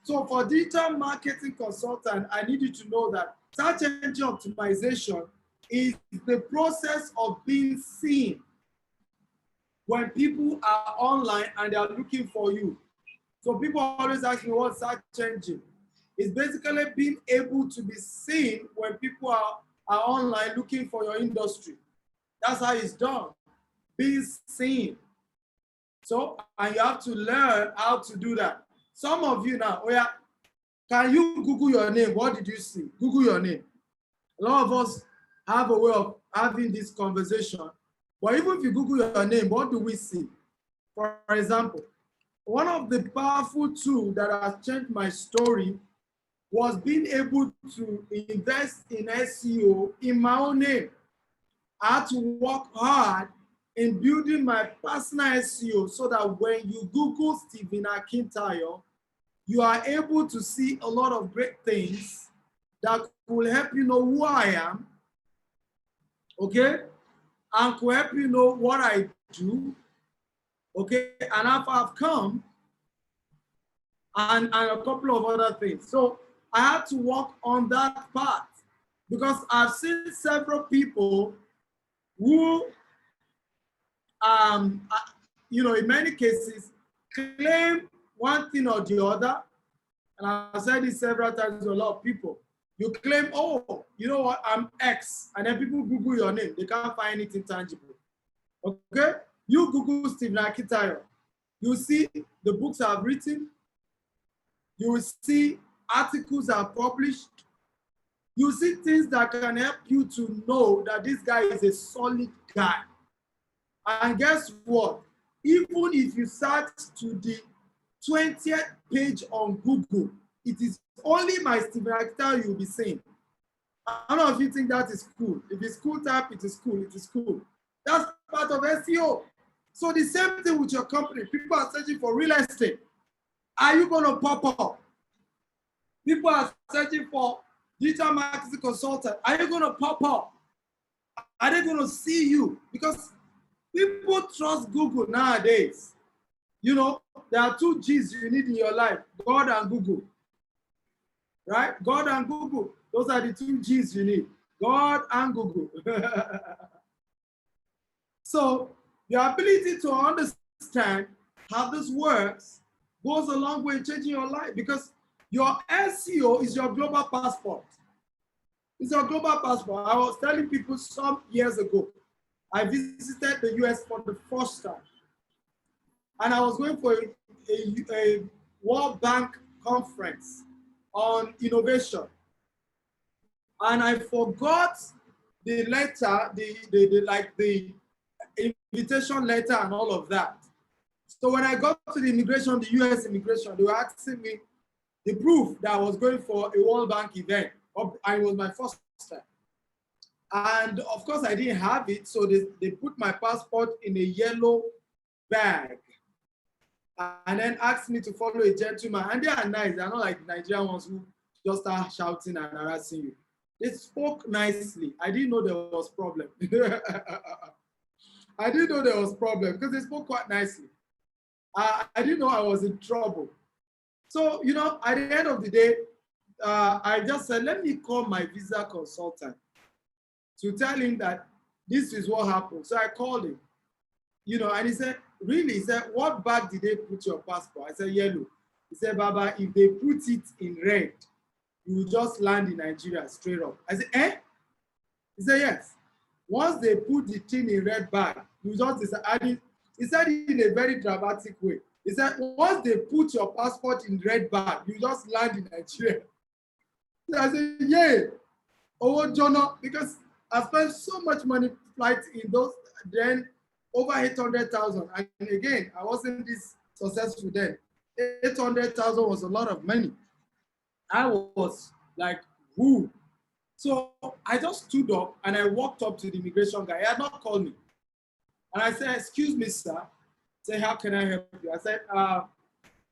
So for digital marketing consultant, I need you to know that search engine optimization is the process of being seen when people are online and they are looking for you. So people always ask me what search engine. It's basically being able to be seen when people are online looking for your industry. That's how it's done, being seen. So, and you have to learn how to do that. Some of you now, oh yeah, can you Google your name? What did you see? Google your name. A lot of us have a way of having this conversation. But even if you Google your name, what do we see? For example, one of the powerful tools that has changed my story was being able to invest in SEO in my own name. I had to work hard in building my personal SEO so that when you Google Stephen Akintayo, you are able to see a lot of great things that will help you know who I am, okay? And will help you know what I do, okay? And how I've come, and a couple of other things. So I had to work on that part because I've seen several people who, in many cases, claim one thing or the other. And I've said this several times to a lot of people. You claim, oh, you know what, I'm X. And then people Google your name. They can't find anything tangible. Okay? You Google Stephen Akintayo. You see the books I've written. You will see articles I've published. You see things that can help you to know that this guy is a solid guy. And guess what? Even if you search to the 20th page on Google, it is only my Stephen Akintayo you'll be seeing. I don't know if you think that is cool. If it's cool, type it is cool, it is cool. That's part of SEO. So the same thing with your company. People are searching for real estate. Are you going to pop up? People are searching for digital marketing consultant. Are you going to pop up? Are they going to see you? Because people trust Google nowadays. You know, there are 2 G's you need in your life, God and Google. Right? God and Google. Those are the 2 G's you need, God and Google. So your ability to understand how this works goes a long way in changing your life because your SEO is your global passport. It's your global passport. I was telling people some years ago, I visited the US for the first time. and I was going for a World Bank conference on innovation. And I forgot the letter, the invitation letter and all of that. So when I got to the immigration, the US immigration, they were asking me the proof that I was going for a World Bank event. And it was my first time. And of course, I didn't have it. So they put my passport in a yellow bag and then asked me to follow a gentleman. And they are nice. They're not like the Nigerian ones who just start shouting and harassing you. They spoke nicely. I didn't know there was problem. I didn't know there was problem because they spoke quite nicely. I didn't know I was in trouble. So, you know, at the end of the day, I just said, let me call my visa consultant to tell him that this is what happened. So I called him, you know, and he said, really? He said, what bag did they put your passport? I said, yellow. He said, Baba, if they put it in red, you will just land in Nigeria straight up. I said, eh? He said, yes. Once they put the thing in red bag, you just decide. He said it in a very dramatic way. He said, once they put your passport in red bag, you just land in Nigeria. So I said, yeah. Oh, Jonah, because I spent so much money flight in those, then over 800,000. And again, I wasn't this successful then. 800,000 was a lot of money. I was like, who? So I just stood up and I walked up to the immigration guy. He had not called me. And I said, excuse me, sir. I said, how can I help you? I said,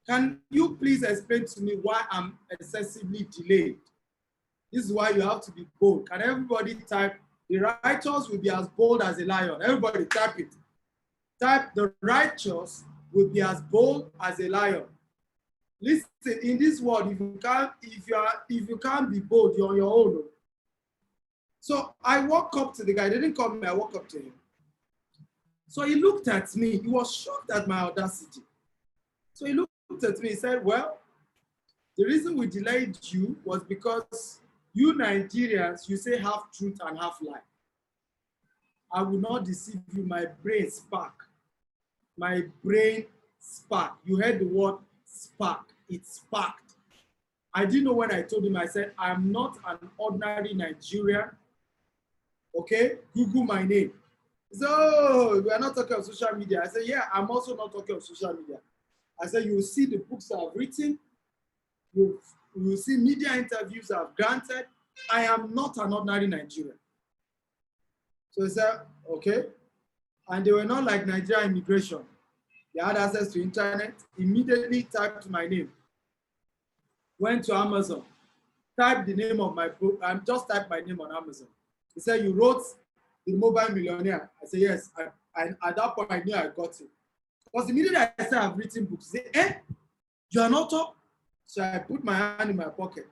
can you please explain to me why I'm excessively delayed? This is why you have to be bold. Can everybody type, the righteous will be as bold as a lion. Everybody type it. Type, the righteous will be as bold as a lion. Listen, in this world, if you can't be bold, you're on your own. So I walked up to the guy. They didn't call me. I walked up to him. So he looked at me. He was shocked at my audacity. So he looked at me. He said, well, the reason we delayed you was because you Nigerians, you say half truth and half lie. I will not deceive you. My brain spark. My brain spark. You heard the word spark. It sparked. I didn't know when I told him, I said, I'm not an ordinary Nigerian. Okay, Google my name. So we are not talking on social media. I said, yeah, I'm also not talking on social media. I said, you will see the books I've written. You will see media interviews I've granted. I am not an ordinary Nigerian. So he said, okay. And they were not like Nigerian immigration. They had access to internet, immediately typed my name. Went to Amazon, typed the name of my book, and just typed my name on Amazon. He said, you wrote The Mobile Millionaire. I said, yes. And at that point, I knew I got it. Because immediately I said, I've written books. He said, eh, you are not up? So I put my hand in my pocket.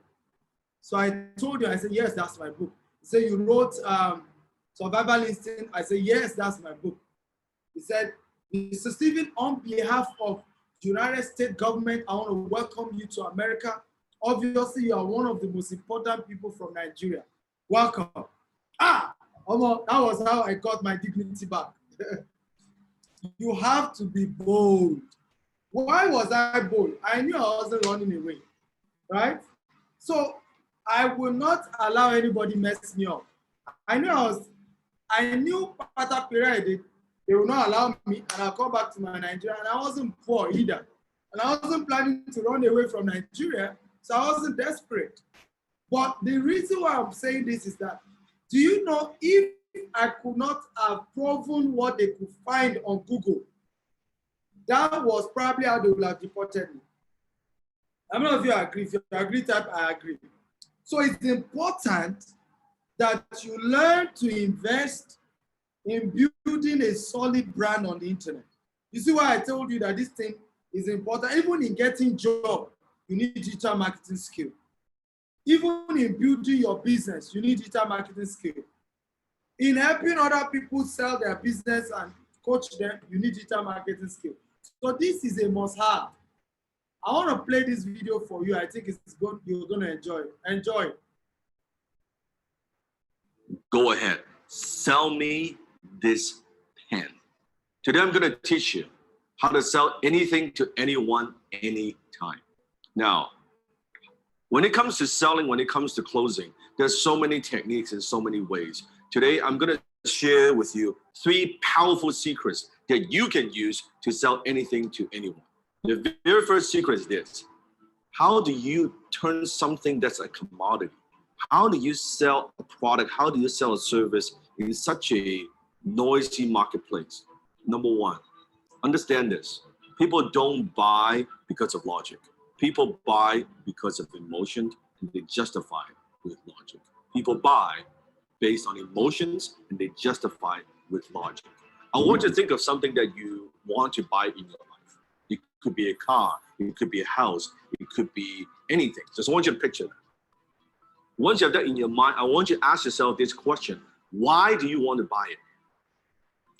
So I told you, I said, yes, that's my book. He said, you wrote Survival Instinct. I said, yes, that's my book. He said, Mr. Stephen, on behalf of the United States government, I want to welcome you to America. Obviously, you are one of the most important people from Nigeria. Welcome. That was how I got my dignity back. You have to be bold. Why was I bold? I knew I wasn't running away, right? So I will not allow anybody mess me up. I knew Pata period, they will not allow me, and I'll come back to my Nigeria, and I wasn't poor either. And I wasn't planning to run away from Nigeria, so I wasn't desperate. But the reason why I'm saying this is that, do you know, if I could not have proven what they could find on Google, that was probably how they would have deported me. I don't know if you agree. If you agree, type I agree. So it's important that you learn to invest in building a solid brand on the internet. You see why I told you that this thing is important? Even in getting job, you need digital marketing skill. Even in building your business, you need digital marketing skill. In helping other people sell their business and coach them, you need digital marketing skill. So this is a must-have. I want to play this video for you. I think you're going to enjoy it. Enjoy. Go ahead. Sell me this pen. Today I'm going to teach you how to sell anything to anyone, anytime. Now, when it comes to selling, when it comes to closing, there's so many techniques and so many ways. Today, I'm going to share with you 3 powerful secrets that you can use to sell anything to anyone. The very first secret is this. How do you turn something that's a commodity? How do you sell a product? How do you sell a service in such a noisy marketplace? Number 1, understand this. People don't buy because of logic. People buy because of emotion, and they justify it with logic. People buy based on emotions, and they justify it with logic. I want you to think of something that you want to buy in your life. It could be a car, it could be a house, it could be anything. Just want you to picture that. Once you have that in your mind, I want you to ask yourself this question. Why do you want to buy it?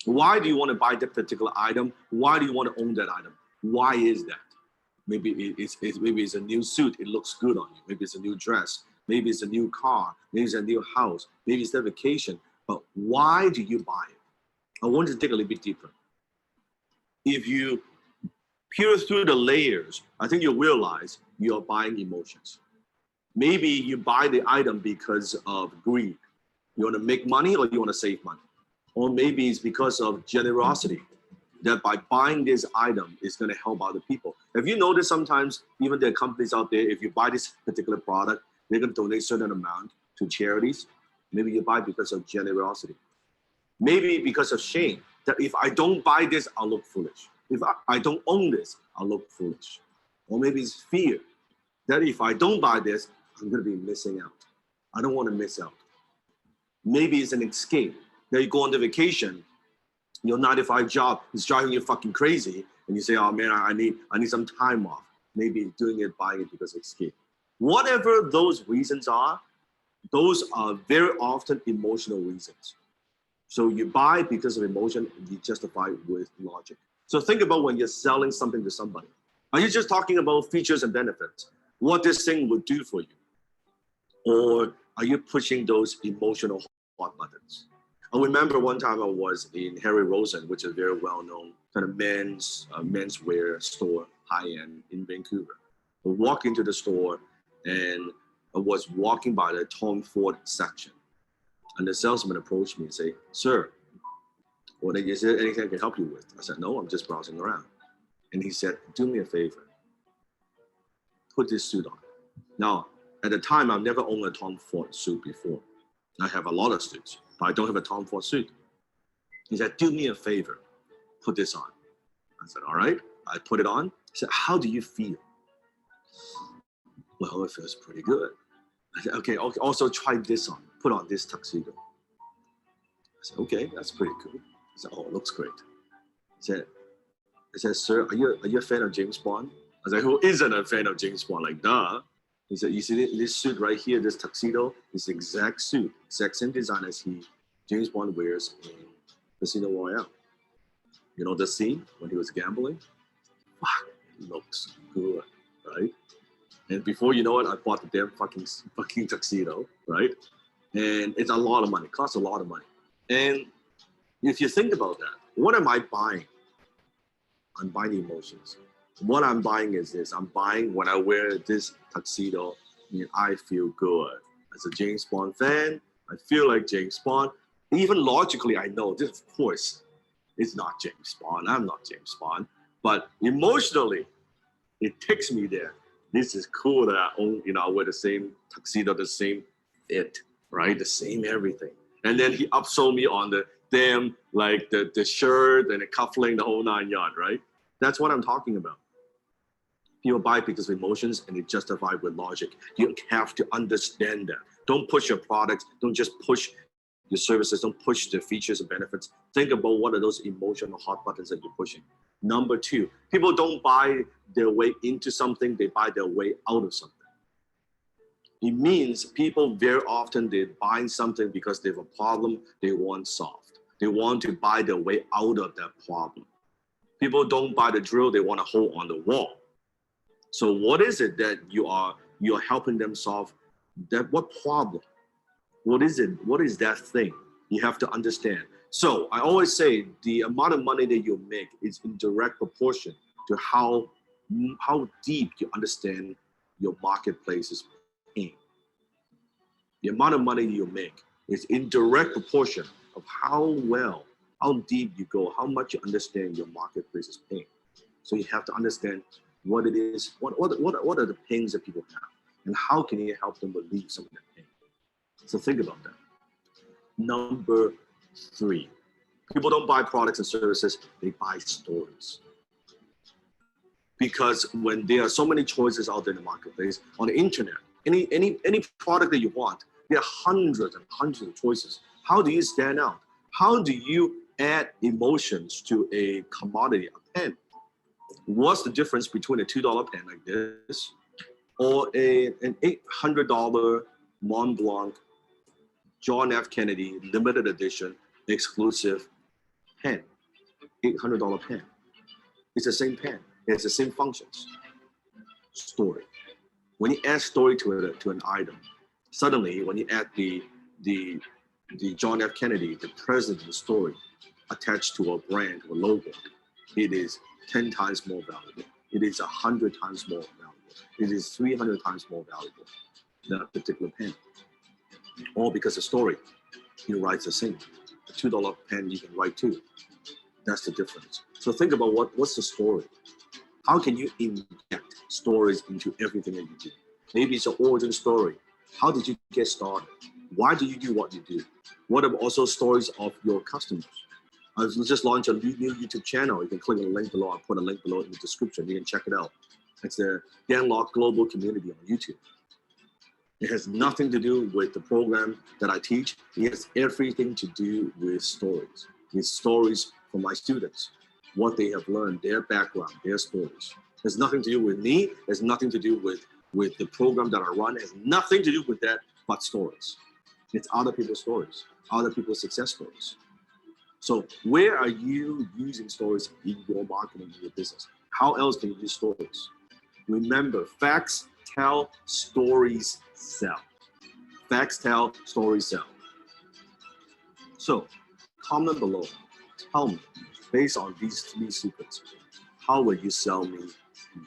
Why do you want to buy that particular item? Why do you want to own that item? Why is that? Maybe it's a new suit, it looks good on you. Maybe it's a new dress. Maybe it's a new car. Maybe it's a new house. Maybe it's a vacation. But why do you buy it? I want you to dig a little bit deeper. If you peer through the layers, I think you'll realize you're buying emotions. Maybe you buy the item because of greed. You want to make money or you want to save money. Or maybe it's because of generosity, that by buying this item is going to help other people. Have you noticed sometimes, even there are companies out there, if you buy this particular product, they're going to donate a certain amount to charities. Maybe you buy because of generosity. Maybe because of shame, that if I don't buy this, I'll look foolish. If I don't own this, I'll look foolish. Or maybe it's fear, that if I don't buy this, I'm going to be missing out. I don't want to miss out. Maybe it's an escape. That you go on the vacation, your 9-to-5 job is driving you fucking crazy, and you say, oh man, I need some time off. Maybe doing it, buying it because of escape. Whatever those reasons are, those are very often emotional reasons. So you buy because of emotion, and you justify it with logic. So think about when you're selling something to somebody. Are you just talking about features and benefits? What this thing would do for you? Or are you pushing those emotional hot buttons? I remember one time I was in Harry Rosen, which is a very well-known kind of menswear store, high-end in Vancouver. I walked into the store and I was walking by the Tom Ford section. And the salesman approached me and said, sir, is there anything I can help you with? I said, no, I'm just browsing around. And he said, do me a favor. Put this suit on. Now, at the time, I've never owned a Tom Ford suit before. I have a lot of suits, but I don't have a Tom Ford suit. He said, do me a favor, put this on. I said, all right. I put it on. He said, how do you feel? Well, it feels pretty good. I said, okay, also try this on. Put on this tuxedo. I said, okay, that's pretty cool. I said, oh, it looks great. He said, sir, are you a fan of James Bond? I said, who isn't a fan of James Bond? Like, duh. He said, you see this suit right here, this tuxedo, is the exact suit, exact same design as James Bond wears in Casino Royale. You know the scene when he was gambling? Fuck, it looks good, right? And before you know it, I bought the damn fucking tuxedo, right? And it's a lot of money, costs a lot of money. And if you think about that, what am I buying? I'm buying emotions. What I'm buying is this. I'm buying when I wear this tuxedo, I feel good. As a James Bond fan, I feel like James Bond. Even logically, I know this, of course, it's not James Bond. I'm not James Bond. But emotionally, it takes me there. This is cool that I own, I wear the same tuxedo, the same fit, right? The same everything. And then he upsold me on the damn, like the shirt and the cufflink, the whole 9 yards, right? That's what I'm talking about. People buy because of emotions and they justify with logic. You have to understand that. Don't push your products. Don't just push your services. Don't push the features and benefits. Think about what are those emotional hot buttons that you're pushing. Number 2, people don't buy their way into something. They buy their way out of something. It means people very often, they're buying something because they have a problem they want solved. They want to buy their way out of that problem. People don't buy the drill. They want to hold on the wall. So what is it that you're helping them solve? That what problem? What is it? What is that thing? You have to understand. So I always say the amount of money that you make is in direct proportion to how deep you understand your marketplace's pain. The amount of money you make is in direct proportion of how deep you go, how much you understand your marketplace's pain. So you have to understand what it is, what are the pains that people have, and how can you help them relieve some of that pain. So think about that. Number 3, people don't buy products and services, they buy stories. Because when there are so many choices out there in the marketplace, on the internet, any product that you want, there are hundreds and hundreds of choices. How do you stand out? How do you add emotions to a commodity, a pen? What's the difference between a $2 pen like this or an $800 Mont Blanc John F. Kennedy limited edition exclusive pen? $800 pen. It's the same pen. It has the same functions. Story. When you add story to an item, suddenly when you add the John F. Kennedy, the president's story attached to a brand, to a logo, it is 10 times more valuable. It is 100 times more valuable. It is 300 times more valuable than a particular pen. All because the story, you write the same. A $2 pen you can write too. That's the difference. So think about what's the story? How can you inject stories into everything that you do? Maybe it's an origin story. How did you get started? Why do you do what you do? What are also stories of your customers? I just launched a new YouTube channel. You can click on the link below. I'll put a link below in the description. You can check it out. It's the Dan Lok Global Community on YouTube. It has nothing to do with the program that I teach. It has everything to do with stories. With stories from my students, what they have learned, their background, their stories. It has nothing to do with me. It has nothing to do with the program that I run. It has nothing to do with that but stories. It's other people's stories, other people's success stories. So where are you using stories in your marketing, in your business? How else can you use stories? Remember, facts tell, stories sell. Facts tell, stories sell. So comment below. Tell me, based on these 3 secrets, how will you sell me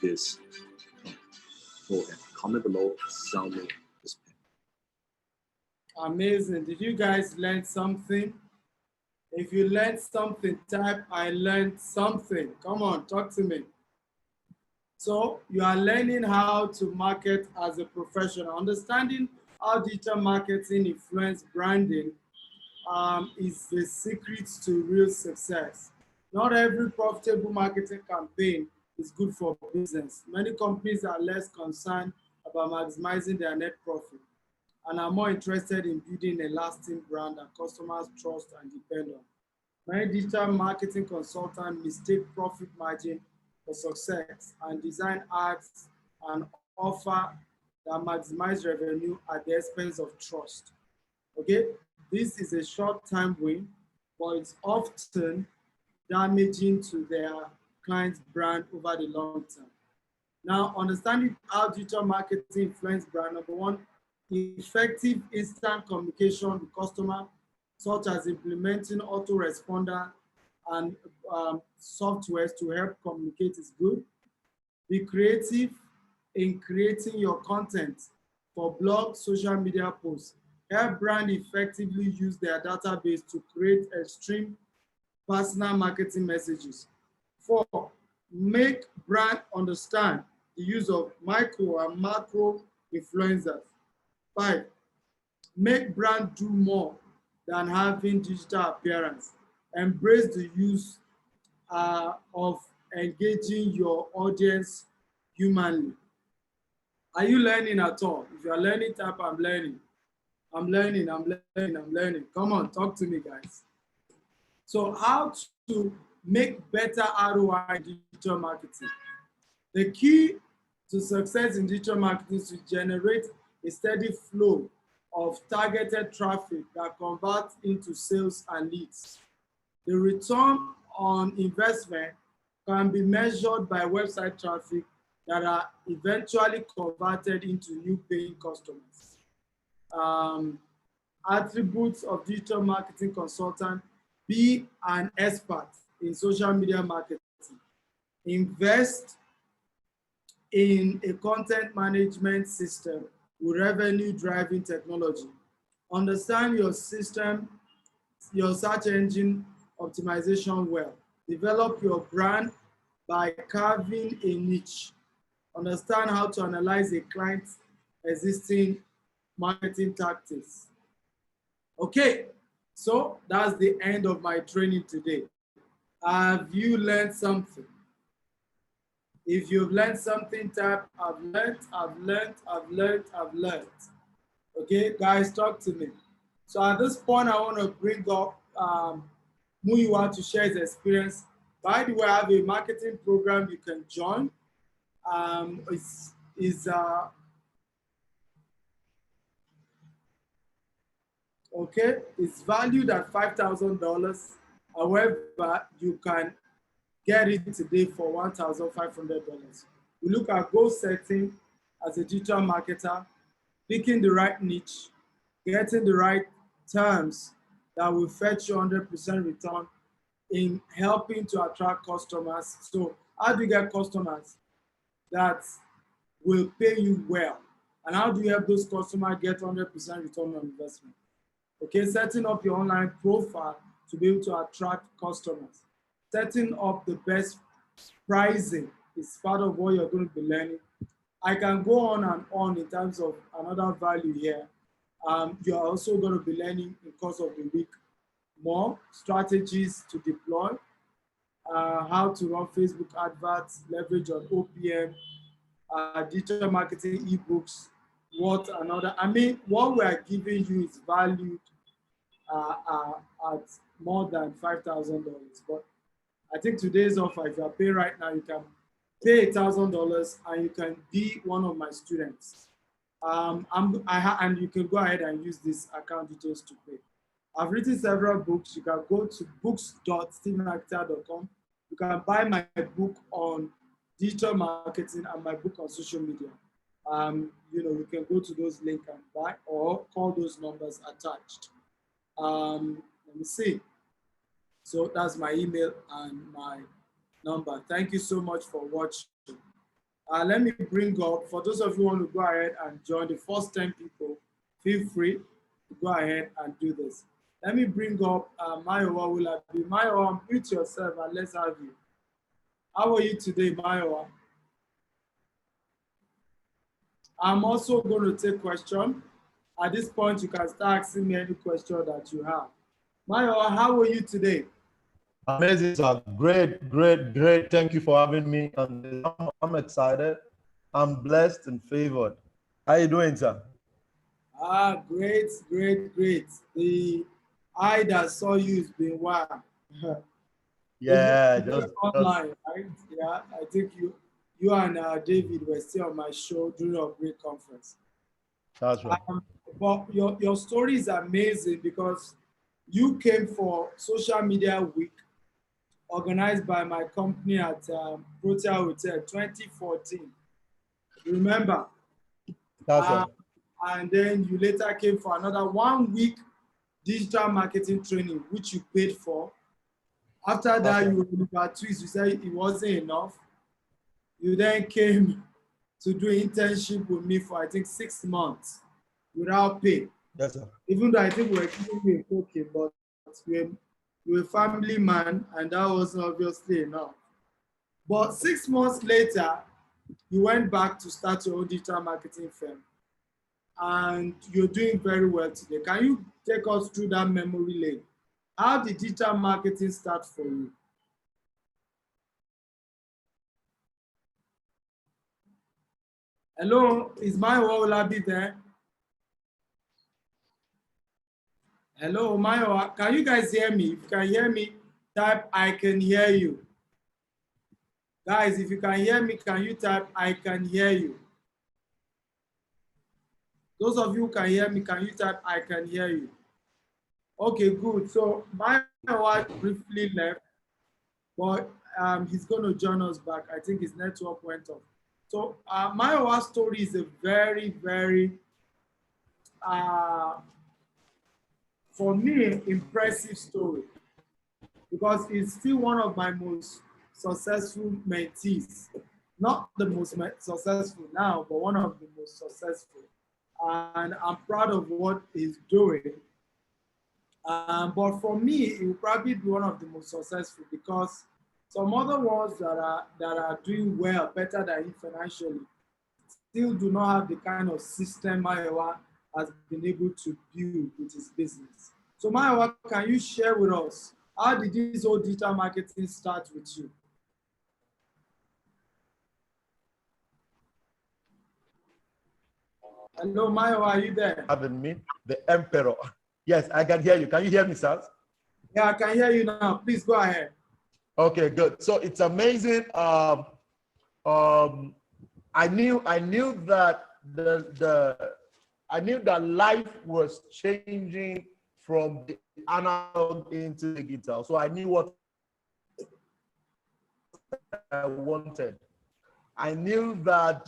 this pen? Go ahead, comment below, sell me this pen. Amazing. Did you guys learn something? If you learned something, type I learned something. Come on, talk to me. So you are learning how to market as a professional. Understanding how digital marketing influences branding is the secret to real success. Not every profitable marketing campaign is good for business. Many companies are less concerned about maximizing their net profit and are more interested in building a lasting brand that customers trust and depend on. Many digital marketing consultants mistake profit margin for success and design ads and offer that maximize revenue at the expense of trust. Okay, this is a short-term win, but it's often damaging to their client's brand over the long term. Now, understanding how digital marketing influences brand, number 1, effective instant communication with customer, such as implementing autoresponder and softwares to help communicate is good. Be creative in creating your content for blog, social media posts. Help brand effectively use their database to create extreme personal marketing messages. 4, make brand understand the use of micro and macro influencers. 5, make brand do more than having digital appearance. Embrace the use of engaging your audience humanly. Are you learning at all? If you are learning, type I'm learning. I'm learning, I'm learning, I'm learning. Come on, talk to me, guys. So how to make better ROI in digital marketing? The key to success in digital marketing is to generate a steady flow of targeted traffic that converts into sales and leads. The return on investment can be measured by website traffic that are eventually converted into new paying customers. Attributes of digital marketing consultant Be an expert in social media marketing. Invest in a content management system with revenue driving technology. Understand your system, your search engine optimization well. Develop your brand by carving a niche. Understand how to analyze a client's existing marketing tactics. Okay, so that's the end of my training today. Have you learned something? If you've learned something, type I've learned, I've learned, I've learned, I've learned. Okay, guys, talk to me. So at this point, I want to bring up Muyiwa to share his experience. By the way, I have a marketing program you can join. Okay, it's valued at $5,000. However, you can get it today for $1,500. We look at goal setting as a digital marketer, picking the right niche, getting the right terms that will fetch you 100% return in helping to attract customers. So how do you get customers that will pay you well? And how do you help those customers get 100% return on investment? Okay, setting up your online profile to be able to attract customers. Setting up the best pricing is part of what you're going to be learning. I can go on and on in terms of another value here. You're also going to be learning in course of the week more strategies to deploy, how to run Facebook adverts, leverage on OPM, digital marketing ebooks, what we are giving you is valued at more than $5,000. But I think today's offer, if you are paying right now, you can pay $1,000 and you can be one of my students. And you can go ahead and use this account details to pay. I've written several books. You can go to books.stephenakita.com. You can buy my book on digital marketing and my book on social media. You can go to those links and buy or call those numbers attached. Let me see. So that's my email and my number. Thank you so much for watching. Let me bring up, for those of you who want to go ahead and join the first 10 people, feel free to go ahead and do this. Let me bring up Mayowa Wulabi. Mayowa, mute yourself and let's have you. How are you today, Mayowa? I'm also going to take questions. At this point, you can start asking me any question that you have. Mayowa, how are you today? Amazing, sir. Great, great, great. Thank you for having me. And I'm excited. I'm blessed and favored. How are you doing, sir? Great, great, great. The eye that saw you has been wild. Yeah, just online, right? Yeah, I think you and David were still on my show during our great conference. That's right. But your story is amazing because you came for Social Media Week organized by my company at Protea Hotel 2014. Remember? That's right. And then you later came for another 1 week digital marketing training, which you paid for. After that, you were twist. You said it wasn't enough. You then came to do internship with me for, I think, 6 months without pay. Yes, sir. Even though I think we were giving you a token, but you're a family man, and that wasn't obviously enough. But 6 months later, you went back to start your own digital marketing firm. And you're doing very well today. Can you take us through that memory lane? How did digital marketing start for you? Hello, is Mayowa Wulabi there? Hello, Mayowa, can you guys hear me? If you can hear me, type I can hear you. Guys, if you can hear me, can you type I can hear you? Those of you who can hear me, can you type I can hear you? Okay, good. So Mayowa briefly left, but he's going to join us back. I think his network went off. So Mayowa's story is a very, very, for me, impressive story. because he's still one of my most successful mentees. Not the most successful now, but one of the most successful. And I'm proud of what he's doing. But for me, it will probably be one of the most successful because some other ones that are doing well, better than him financially, still do not have the kind of system Mayowa has been able to build with his business. So Mayowa, can you share with us, how did this whole digital marketing start with you? Hello, Mayowa, are you there? Having me, the emperor. Yes, I can hear you. Can you hear me, sir? Yeah, I can hear you now. Please go ahead. Okay, good. So it's amazing. I knew that I knew that life was changing from the analog into digital. So I knew what I wanted. I knew that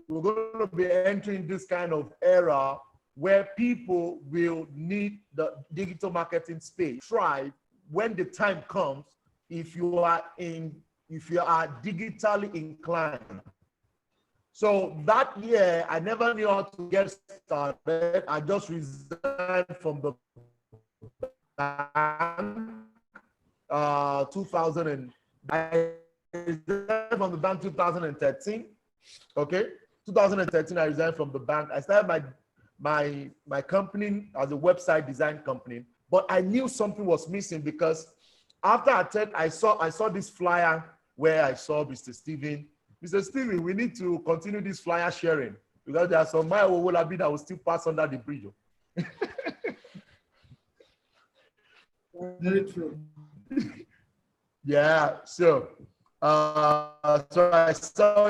we're going to be entering this kind of era where people will need the digital marketing space thrive when the time comes. If you are digitally inclined. So that year, I never knew how to get started. I just resigned from the bank, I resigned from the bank 2013. Okay, 2013, I resigned from the bank. I started my company as a website design company, but I knew something was missing because after I saw this flyer where I saw Mr. Steven. Mr. Steven, we need to continue this flyer sharing because there are some Mayowa that will still pass under the bridge. Very true. Yeah, so I saw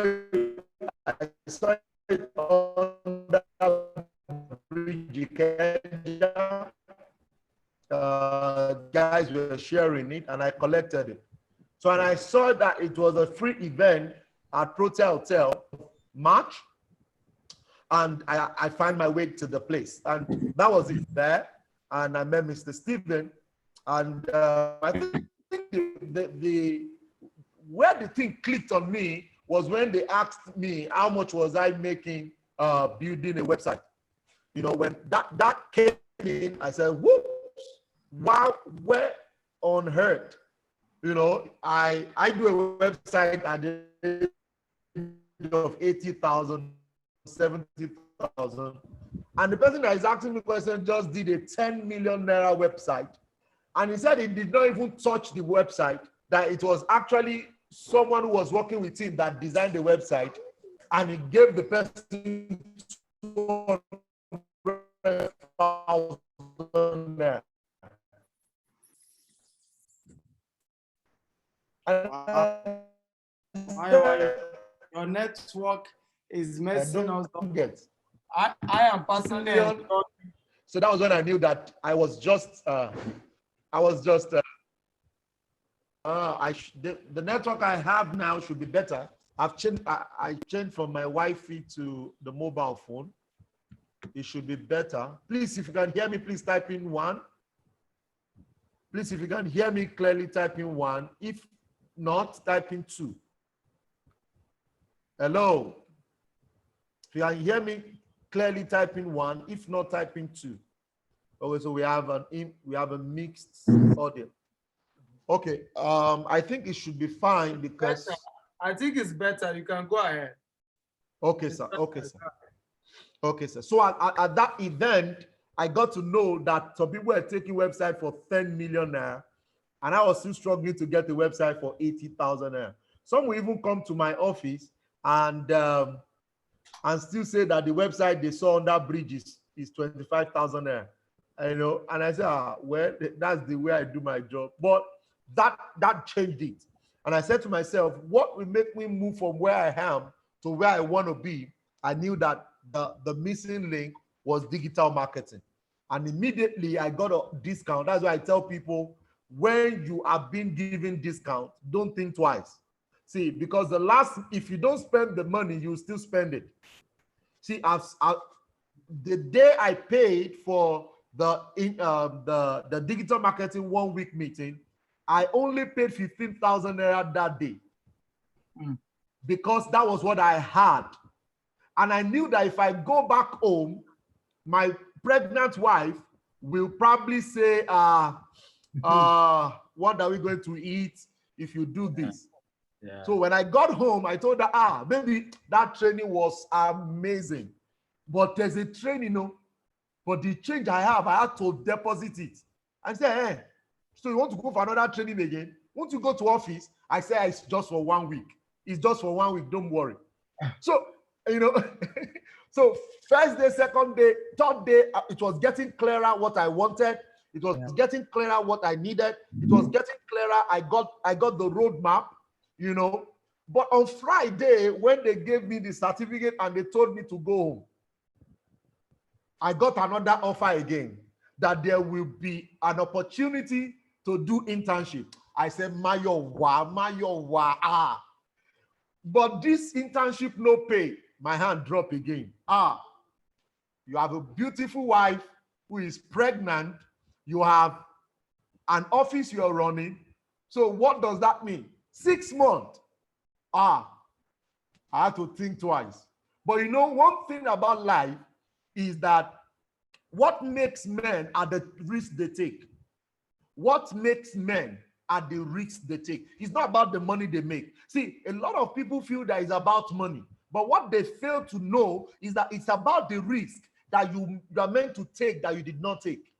it on that bridge. Guys were sharing it, and I collected it. So, and I saw that it was a free event at Protea Hotel, March, and I find my way to the place, and that was it there. And I met Mr. Steven, and I think where the thing clicked on me was when they asked me how much was I making building a website. You know, when that came in, I said, whoops, wow, where on earth? You know, I do a website at the age of 80,000, 70,000. And the person that is asking me question just did a 10 million naira website. And he said he did not even touch the website, that it was actually someone who was working with him that designed the website. And he gave the person 200,000 naira. Your network is messing us up. Get. I am personally. So that was when I knew that I was just the network I have now should be better. I've changed. I changed from my Wi-Fi to the mobile phone. It should be better. Please, if you can hear me, please type in 1. Please, if you can hear me clearly, type in 1. If not, type in 2. Hello. If you can hear me clearly, type in 1. If not, type in 2. Okay, so we have a mixed audio. Okay, I think it should be fine because better. I think it's better. You can go ahead. Okay, sir. Okay, sir. Okay, sir. So at that event, I got to know that some people were taking website for 10 million naira, and I was still struggling to get the website for 80,000 naira. Some will even come to my office and still say that the website they saw on that bridge is 25,000 naira. You know, and I said, well, that's the way I do my job. But that changed it. And I said to myself, what will make me move from where I am to where I want to be? I knew that the missing link was digital marketing. And immediately I got a discount. That's why I tell people, when you are being given discount, don't think twice. See, because if you don't spend the money, you still spend it. See, the day I paid for the digital marketing 1 week meeting, I only paid 15,000 naira that day because that was what I had. And I knew that if I go back home, my pregnant wife will probably say, what are we going to eat if you do this? Yeah. So when I got home, I told her, maybe that training was amazing. But there's a training, but the change I have, I had to deposit it. I said, hey, so you want to go for another training again? Want to go to office? I said, it's just for 1 week. It's just for 1 week, don't worry. So, so first day, second day, third day, it was getting clearer what I wanted. It was getting clearer what I needed. It was getting clearer. I got the roadmap, But on Friday, when they gave me the certificate and they told me to go home, I got another offer again that there will be an opportunity to do internship. I said, Mayowa. But this internship no pay. My hand dropped again. You have a beautiful wife who is pregnant. You have an office you're running. So what does that mean? 6 months. I had to think twice. But one thing about life is that what makes men are the risks they take. What makes men are the risks they take. It's not about the money they make. See, a lot of people feel that it's about money. But what they fail to know is that it's about the risk that you are meant to take that you did not take.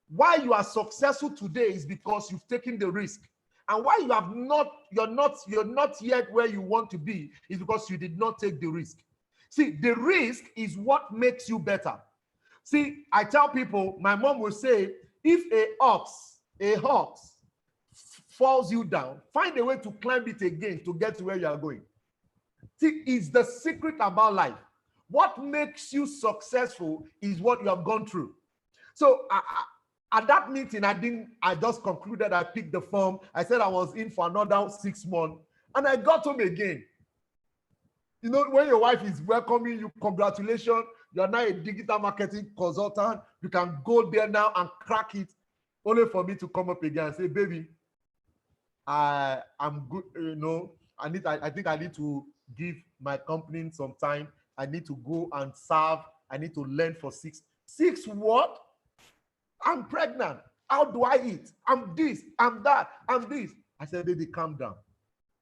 Why you are successful today is because you've taken the risk. And why you're not yet where you want to be is because you did not take the risk. See, the risk is what makes you better. See, I tell people, my mom will say, if a ox falls you down, find a way to climb it again to get to where you are going. See, it's the secret about life. What makes you successful is what you have gone through. So at that meeting, I just concluded, I picked the form. I said I was in for another 6 months, and I got home again. When your wife is welcoming you, congratulations, you're now a digital marketing consultant. You can go there now and crack it, only for me to come up again and say, baby, I'm good, I think I need to give my company some time. I need to go and serve. I need to learn for 6 what? I'm pregnant. How do I eat? I'm this, I'm that, I'm this. I said, baby, calm down.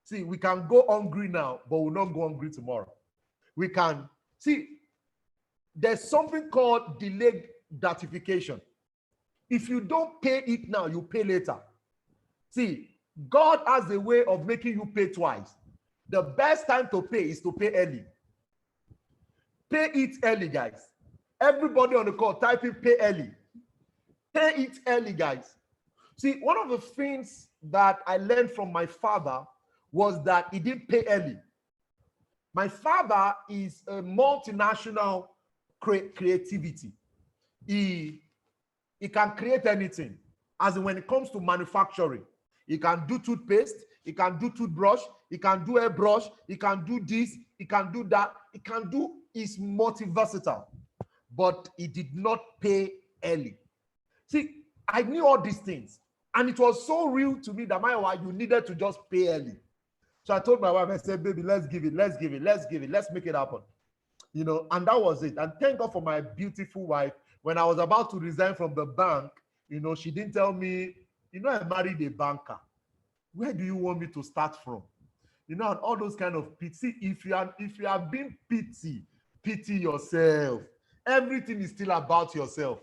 See, we can go hungry now, but we'll not go hungry tomorrow. We can, see, there's something called delayed gratification. If you don't pay it now, you pay later. See, God has a way of making you pay twice. The best time to pay is to pay early. Pay it early, guys. Everybody on the call, type in pay early. Pay it early, guys. See, one of the things that I learned from my father was that he didn't pay early. My father is a multinational creativity. He can create anything. As in when it comes to manufacturing, he can do toothpaste, he can do toothbrush, he can do airbrush, he can do this, he can do that, he's multi-versatile. But he did not pay early. See, I knew all these things, and it was so real to me that you needed to just pay early. So I told my wife, I said, baby, let's give it, let's make it happen. And that was it. And thank God for my beautiful wife. When I was about to resign from the bank, she didn't tell me, I married a banker. Where do you want me to start from? And all those kind of pity. If you are being pity yourself. Everything is still about yourself.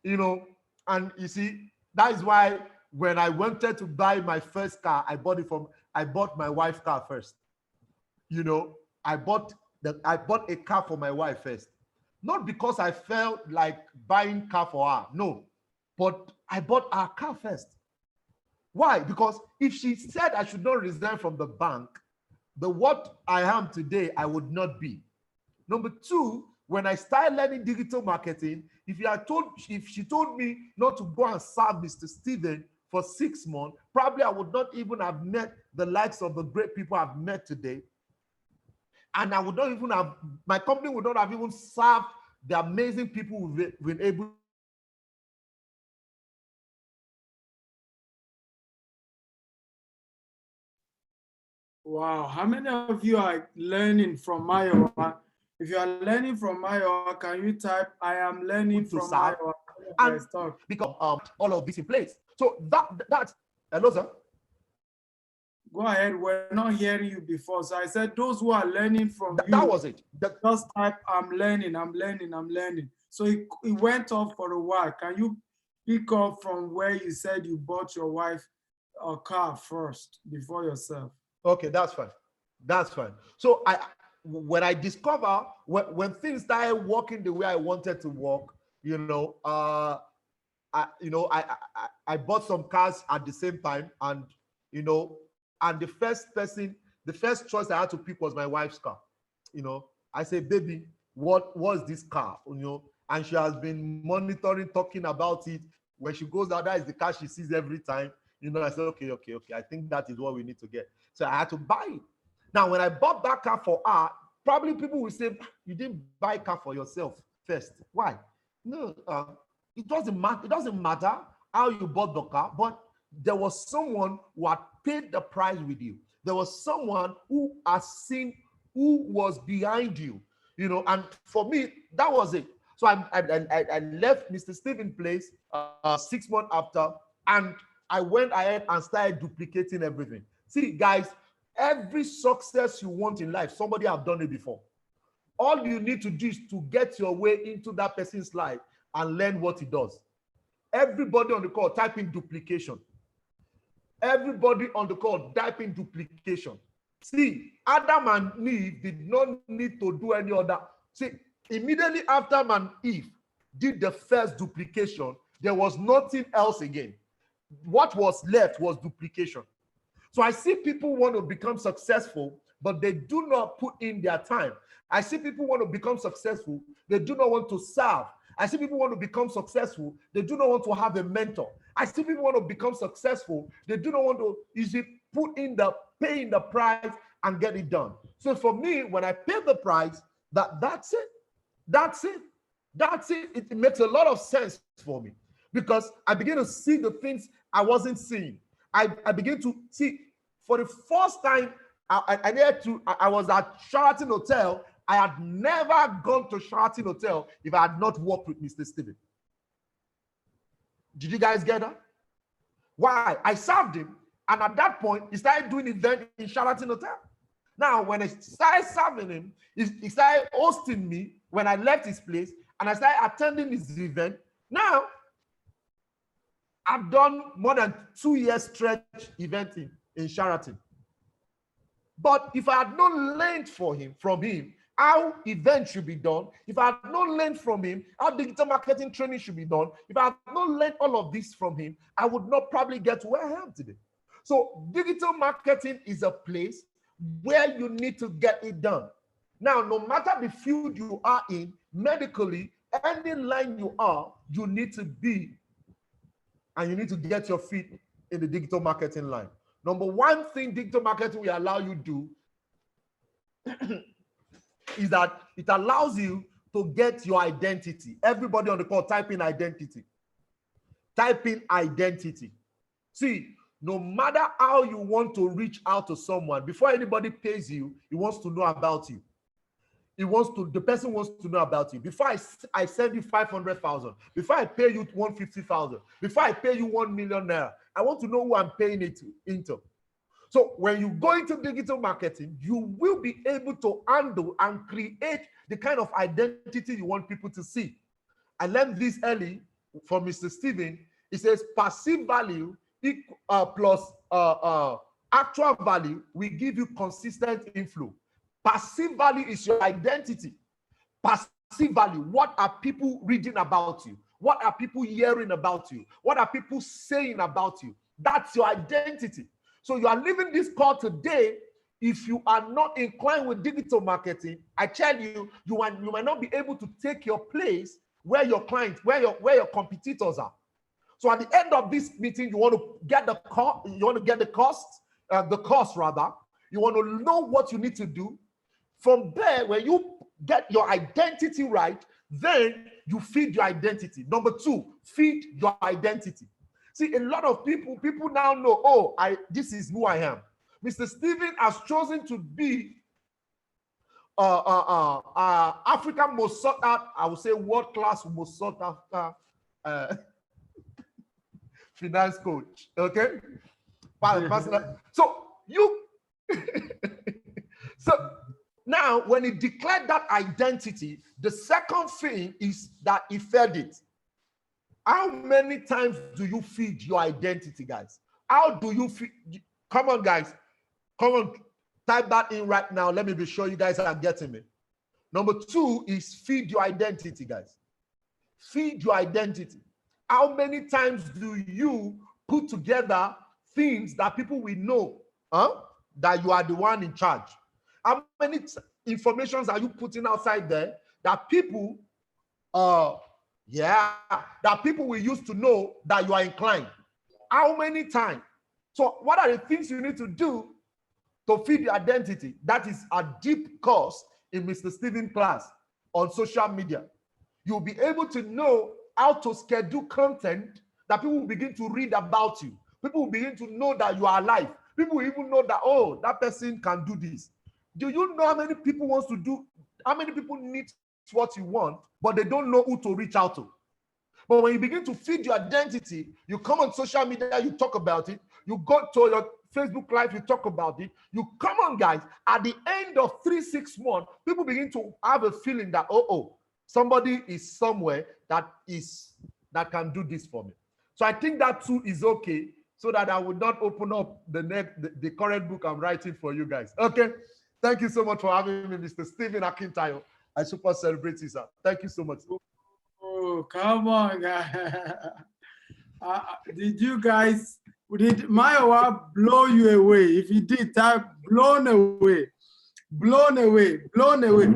And you see, that is why when I wanted to buy my first car, I bought my wife's car first. I bought a car for my wife first. Not because I felt like buying car for her, no, but I bought our car first. Why? Because if she said I should not resign from the bank, what I am today, I would not be. Number two, when I started learning digital marketing, if she told me not to go and serve Mr. Steven for 6 months, probably I would not even have met the likes of the great people I've met today. And my company would not have even served the amazing people we've been able Wow. How many of you are learning from Mayowa? If you are learning from Mayowa, can you type, I am learning To from serve. Mayowa? And Yes, talk. become all of this in place. So that hello, sir. Go ahead. We're not hearing you before. So I said, those who are learning from you, That was it. just type, I'm learning, I'm learning, I'm learning. So it went off for a while. Can you pick up from where you said you bought your wife a car first before yourself? Okay, that's fine. That's fine. So when I discover when things started working the way I wanted to work, you know, I bought some cars at the same time, and you know, and the first choice I had to pick was my wife's car. You know, I said, baby, what was this car? You know, and she has been monitoring, talking about it. When she goes out, that is the car she sees every time. You know, I said, okay. I think that is what we need to get. So I had to buy it. Now, when I bought that car for her, probably people will say, you didn't buy a car for yourself first. Why? No, it doesn't matter. It doesn't matter how you bought the car, but there was someone who had paid the price with you. There was someone who has seen who was behind you, you know, and for me, that was it. So I left Mr. Stephen's place 6 months after, and I went ahead and started duplicating everything. See, guys, every success you want in life, somebody have done it before. All you need to do is to get your way into that person's life and learn what he does. Everybody on the call, type in duplication. Everybody on the call, type in duplication. See, Adam and Eve did not need to do any other. See, immediately after Adam and Eve did the first duplication, there was nothing else again. What was left was duplication. So I see people want to become successful, but they do not put in their time. I see people want to become successful, they do not want to serve. I see people want to become successful, they do not want to have a mentor. I see people want to become successful, they do not want to pay in the price and get it done. So for me, when I pay the price, that's it. It makes a lot of sense for me because I begin to see the things I wasn't seeing. I begin to see for the first time. I was at Sheraton Hotel. I had never gone to Sheraton Hotel if I had not worked with Mr. Stephen. Did you guys get that? Why? I served him, and at that point, he started doing event in Sheraton Hotel. Now, when I started serving him, he started hosting me when I left his place, and I started attending his event. Now, I've done more than 2 years stretch eventing in Sheraton. But if I had not learned from him, how events should be done, if I had not learned from him how digital marketing training should be done, if I had not learned all of this from him, I would not probably get to where I am today. So digital marketing is a place where you need to get it done. Now, no matter the field you are in, medically, any line you are, you need to be, and you need to get your feet in the digital marketing line. Number one thing digital marketing will allow you to do is that it allows you to get your identity. Everybody on the call, type in identity. Type in identity. See, no matter how you want to reach out to someone, before anybody pays you, he wants to know about you. The person wants to know about you. Before I send you 500,000, before I pay you 150,000, before I pay you 1 million naira, I want to know who I'm paying it into. So when you go into digital marketing, you will be able to handle and create the kind of identity you want people to see. I learned this early from Mr. Stephen. He says passive value plus actual value will give you consistent inflow. Passive value is your identity. Passive value, what are people reading about you? What are people hearing about you? What are people saying about you? That's your identity. So you are leaving this call today. If you are not inclined with digital marketing, I tell you, you might not be able to take your place where your clients, where your competitors are. So at the end of this meeting, you want to get the cost. You want to get the cost rather. You want to know what you need to do. From there, when you get your identity right, then you feed your identity. Number two, feed your identity. See, a lot of people now know, oh, this is who I am. Mr. Stephen has chosen to be African most sought out, I would say world-class most sought after finance coach. Okay? So you so now when he declared that identity, the second thing is that he fed it. How many times do you feed your identity, guys? How do you feed? Come on, guys. Come on. Type that in right now. Let me be sure you guys are getting me. Number 2 is feed your identity, guys. Feed your identity. How many times do you put together things that people will know that you are the one in charge? How many informations are you putting outside there that people that people will use to know that you are inclined? How many times? So what are the things you need to do to feed your identity? That is a deep course in Mr. Stephen class on social media. You'll be able to know how to schedule content that people will begin to read about you. People will begin to know that you are alive. People will even know that, oh, that person can do this. Do you know how many people wants to do, how many people need what you want, but they don't know who to reach out to? But when you begin to feed your identity, you come on social media, you talk about it, you go to your Facebook Live, you talk about it, you come on, guys, at the end of 3-6 months, people begin to have a feeling that, somebody is somewhere that can do this for me. So I think that too is okay, so that I would not open up the current book I'm writing for you guys. Okay. Thank you so much for having me, Mr. Stephen Akintayo. I super celebrate you, sir. Thank you so much. Oh, come on, guys. Did Mayowa blow you away? If he did, type blown away, blown away, blown away.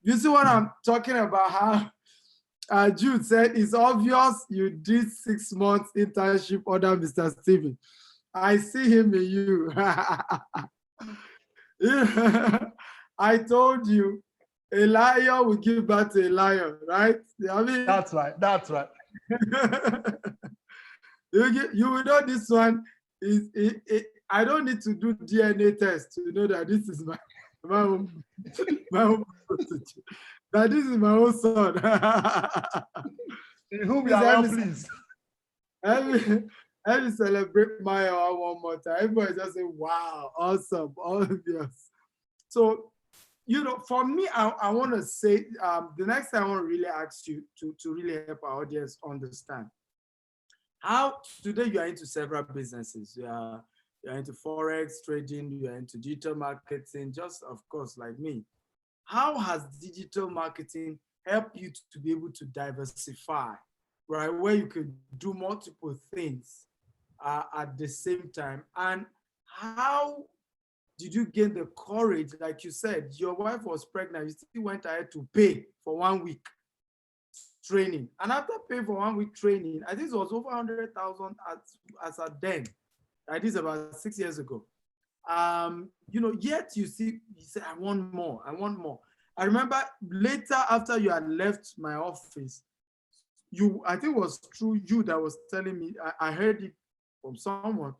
You see what I'm talking about? How Jude said, it's obvious you did 6 months internship under Mr. Stephen. I see him in you. I told you, a lion will give birth to a lion, right? I mean, that's right. That's right. You will know this one is. I don't need to do DNA test to know that this is my own prostitute. That this is my own son. Whom you are, please. Let me celebrate my one more time. Everybody just say, wow, awesome, obvious. So, for me, I want to say, the next thing I want to really ask you to really help our audience understand. How today you are into several businesses. You're into Forex trading, you're into digital marketing, just of course, like me. How has digital marketing helped you to be able to diversify, right? Where you can do multiple things at the same time. And how did you gain the courage? Like you said, your wife was pregnant, you still went ahead to pay for 1 week training. And after paying for 1 week training, I think it was over 100,000 as at then. That is about 6 years ago. Yet you say, I want more, I want more. I remember later after you had left my office, I think it was through you that was telling me, I heard it from someone,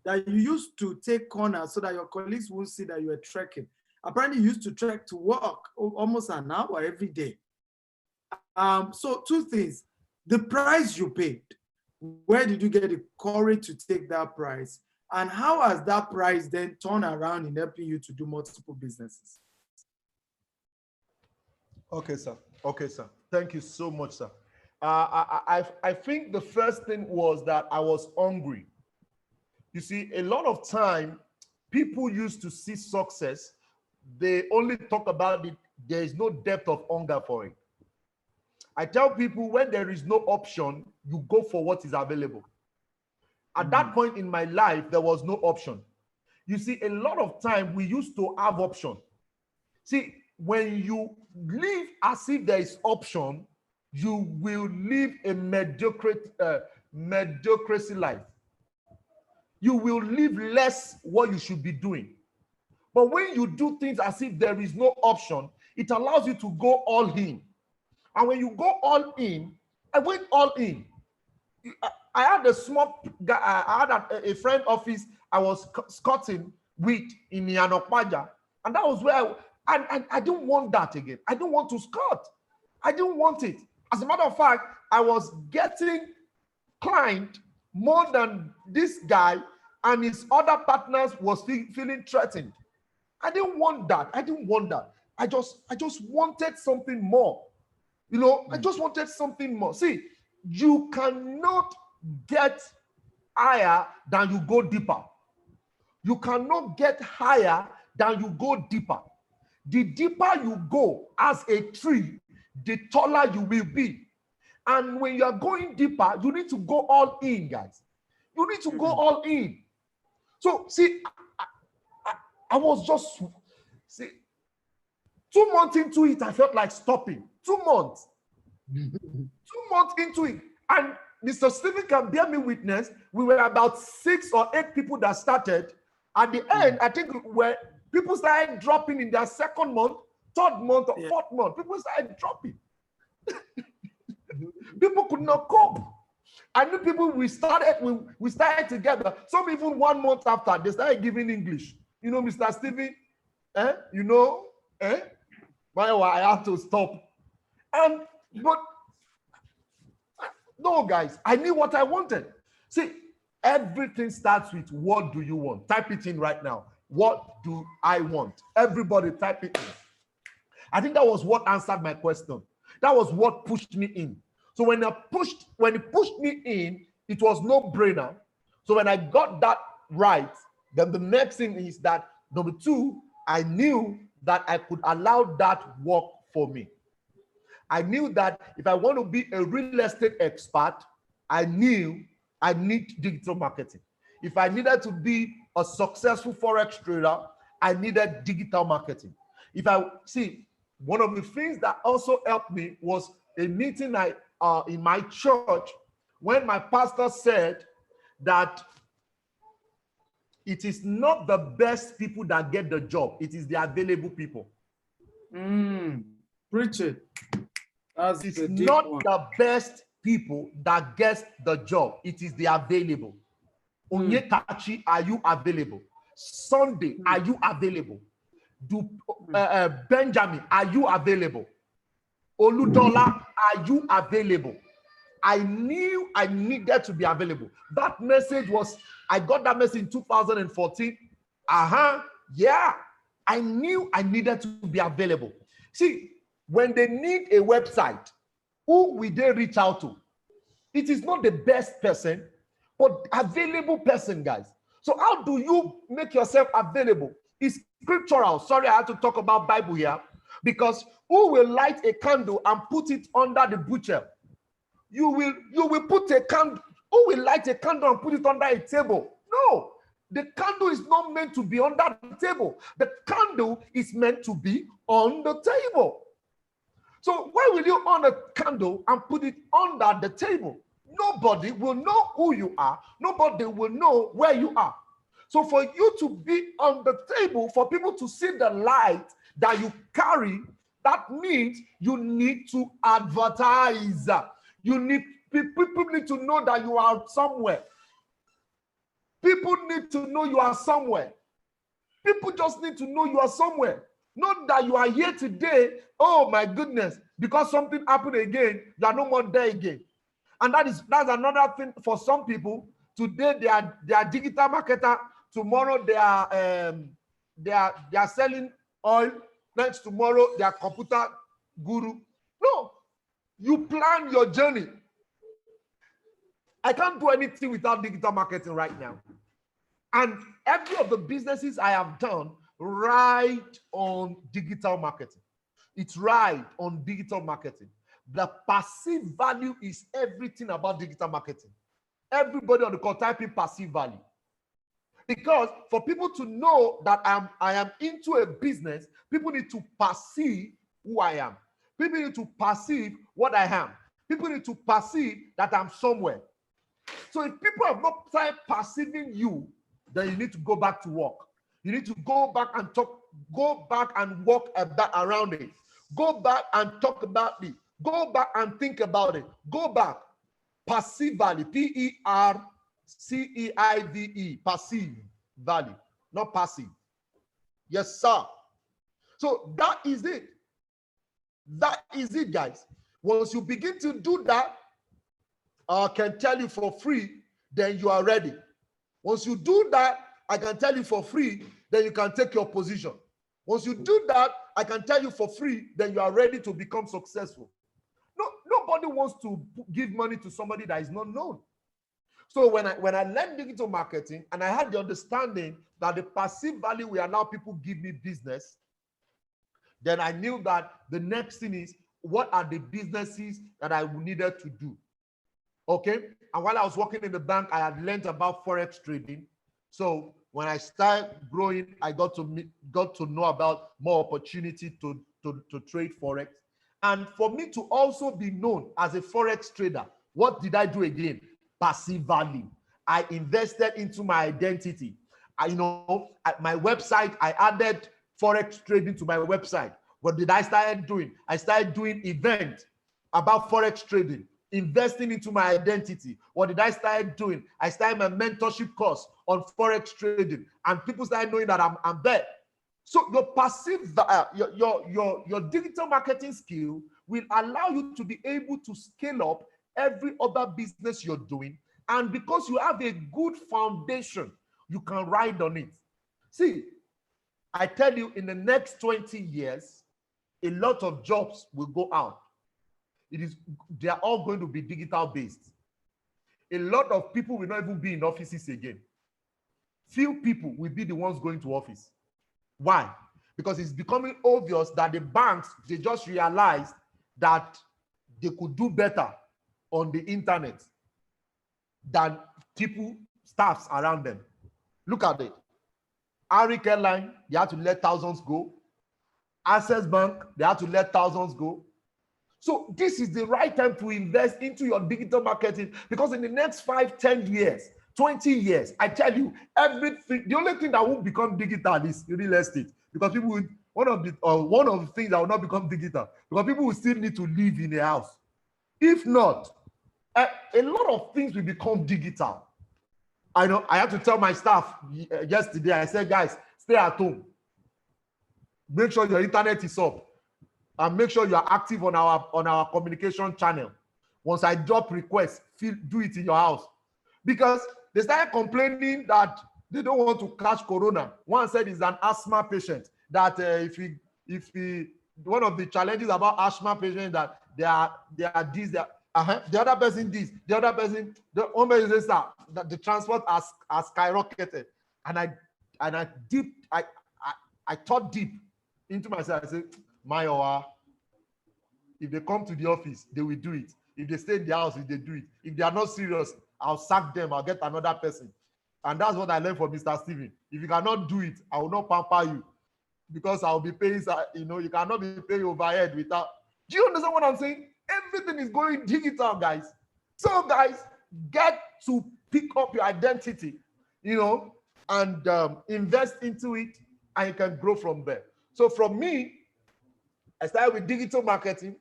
that you used to take corners so that your colleagues won't see that you were trekking. Apparently you used to trek to work almost an hour every day. So 2 things, the price you paid, where did you get the courage to take that price? And how has that price then turned around in helping you to do multiple businesses? Okay, sir. Okay, sir. Thank you so much, sir. I think the first thing was that I was hungry. You see, a lot of time, people used to see success. They only talk about it. There is no depth of hunger for it. I tell people, when there is no option, you go for what is available. At that point in my life, there was no option. You see, a lot of time we used to have option. See, when you live as if there is option, you will live a mediocrity life. You will live less what you should be doing. But when you do things as if there is no option, it allows you to go all in. And when you go all in, I went all in. I had a small guy, I had a friend office, I was scouting with in Yanokwaja. And that was where I didn't want that again. I didn't want to skirt. I didn't want it. As a matter of fact, I was getting client more than this guy, and his other partners was feeling threatened. I didn't want that. I didn't want that. I just wanted something more. You know, I just wanted something more. See, you cannot get higher than you go deeper. You cannot get higher than you go deeper. The deeper you go as a tree, the taller you will be. And when you are going deeper, you need to go all in, guys. You need to go all in. So, see, I was just, see, 2 months into it, I felt like stopping. 2 months. 2 months into it. And Mr. Stephen can bear me witness, we were about 6 or 8 people that started. At the end, I think where people started dropping in their 2nd month, 3rd month, or 4th month. People started dropping. People could not cope. I knew people we started together. Some even 1 month after, they started giving English. You know, Mr. Stephen, you know, I have to stop. But no, guys, I knew what I wanted. See, everything starts with what do you want? Type it in right now. What do I want? Everybody type it in. I think that was what answered my question. That was what pushed me in. So when it pushed me in, it was no brainer. So when I got that right, then the next thing is that number 2, I knew that I could allow that work for me. I knew that if I want to be a real estate expert, I knew I need digital marketing. If I needed to be a successful Forex trader, I needed digital marketing. One of the things that also helped me was a meeting in my church when my pastor said that it is not the best people that get the job, it is the available people. Preach it. It's not the best people that gets the job, it is the available. Onyekachi, are you available? Sunday, are you available? Benjamin, are you available? Oludola, are you available? I knew I needed to be available. That message was, I got that message in 2014. Yeah. I knew I needed to be available. See, when they need a website, who will they reach out to? It is not the best person, but available person, guys. So how do you make yourself available? It's scriptural. Sorry, I had to talk about Bible here, because who will light a candle and put it under the butcher? You will put a candle. Who will light a candle and put it under a table? No, the candle is not meant to be under the table. The candle is meant to be on the table. So why will you on a candle and put it under the table? Nobody will know who you are. Nobody will know where you are. So for you to be on the table, for people to see the light that you carry, that means you need to advertise. People need to know that you are somewhere. People need to know you are somewhere. People just need to know you are somewhere. Not that you are here today, oh my goodness, because something happened again, you are no more there again. And that's another thing for some people. Today they are digital marketer. Tomorrow they are selling oil. Next tomorrow they are computer guru. No, you plan your journey. I can't do anything without digital marketing right now. And every of the businesses I have done ride on digital marketing. It's right on digital marketing. The passive value is everything about digital marketing. Everybody on the call type in passive value. Because for people to know that I am into a business, people need to perceive who I am. People need to perceive what I am. People need to perceive that I'm somewhere. So if people have not started perceiving you, then you need to go back to work. You need to go back and talk, go back and walk around it. Go back and talk about it. Go back and think about it. Go back. Passive value, P-E-R-C-E-I-V-E, passive value. not passive. Yes, sir. So that is it. That is it, guys. Once you begin to do that, I can tell you for free, then you are ready. Once you do that, I can tell you for free, then you can take your position. Once you do that, I can tell you for free, then you are ready to become successful. No, nobody wants to give money to somebody that is not known. So when I learned digital marketing and I had the understanding that the passive value will allow people give me business, then I knew that the next thing is, what are the businesses that I needed to do? Okay. And while I was working in the bank, I had learned about Forex trading. So when I started growing, I got to know about more opportunity to trade Forex. And for me to also be known as a Forex trader, what did I do again? Passive value. I invested into my identity. At my website, I added Forex trading to my website. What did I start doing? I started doing events about Forex trading, investing into my identity. What did I start doing? I started my mentorship course on Forex trading, and people started knowing that I'm there. So your passive, your digital marketing skill will allow you to be able to scale up every other business you're doing. And because you have a good foundation, you can ride on it. See, I tell you, in the next 20 years, a lot of jobs will go out. They are all going to be digital based. A lot of people will not even be in offices again. Few people will be the ones going to office. Why? Because it's becoming obvious that the banks, they just realized that they could do better on the internet than staffs around them. Look at it. Arik Airline, they had to let thousands go. Access Bank, they had to let thousands go. So this is the right time to invest into your digital marketing, because in the next 5, 10 years, 20 years, I tell you, everything, the only thing that won't become digital is real estate, because people will, one of the things that will not become digital, because people will still need to live in a house. If not, a lot of things will become digital. I know I had to tell my staff yesterday, I said, guys, stay at home. Make sure your internet is up, and make sure you are active on our communication channel. Once I drop requests, do it in your house. Because they started complaining that they don't want to catch corona. One said he's an asthma patient, that one of the challenges about asthma patients that they are this, the other person this, the other person, the one person says that the transport has skyrocketed. And I thought deep into myself. I said, if they come to the office, they will do it. If they stay in the house, if they do it. If they are not serious, I'll sack them. I'll get another person. And that's what I learned from Mr. Steven. If you cannot do it, I will not pamper you, because I'll be paying, you cannot be paying overhead without. Do you understand what I'm saying? Everything is going digital, guys. So, guys, get to pick up your identity, and invest into it, and you can grow from there. So, from me, I started with digital marketing.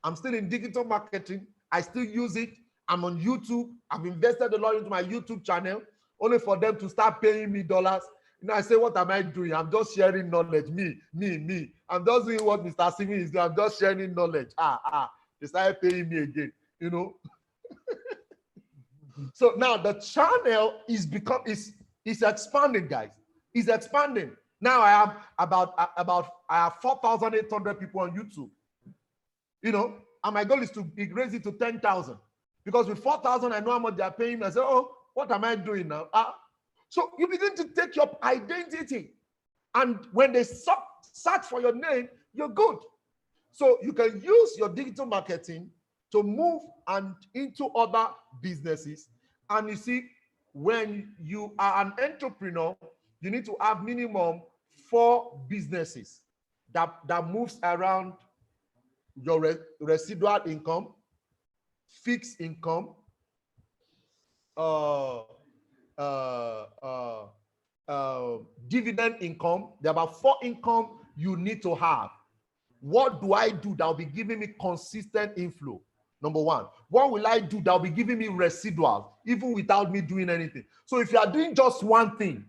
I'm still in digital marketing. I still use it. I'm on YouTube. I've invested a lot into my YouTube channel, only for them to start paying me dollars. I say, what am I doing? I'm just sharing knowledge. Me. I'm just doing what Mr. Steven is doing. I'm just sharing knowledge. They started paying me again, So now the channel is expanding, guys. It's expanding. Now I have 4,800 people on YouTube. And my goal is to raise it to 10,000, because with 4,000, I know how much they are paying me. I say, oh, what am I doing now? So you begin to take your identity, and when they search for your name, you're good. So you can use your digital marketing to move into other businesses. And you see, when you are an entrepreneur, you need to have minimum 4 businesses that moves around your residual income, fixed income, dividend income. There are about 4 income you need to have. What do I do that will be giving me consistent inflow? Number 1. What will I do that will be giving me residual, even without me doing anything? So if you are doing just one thing,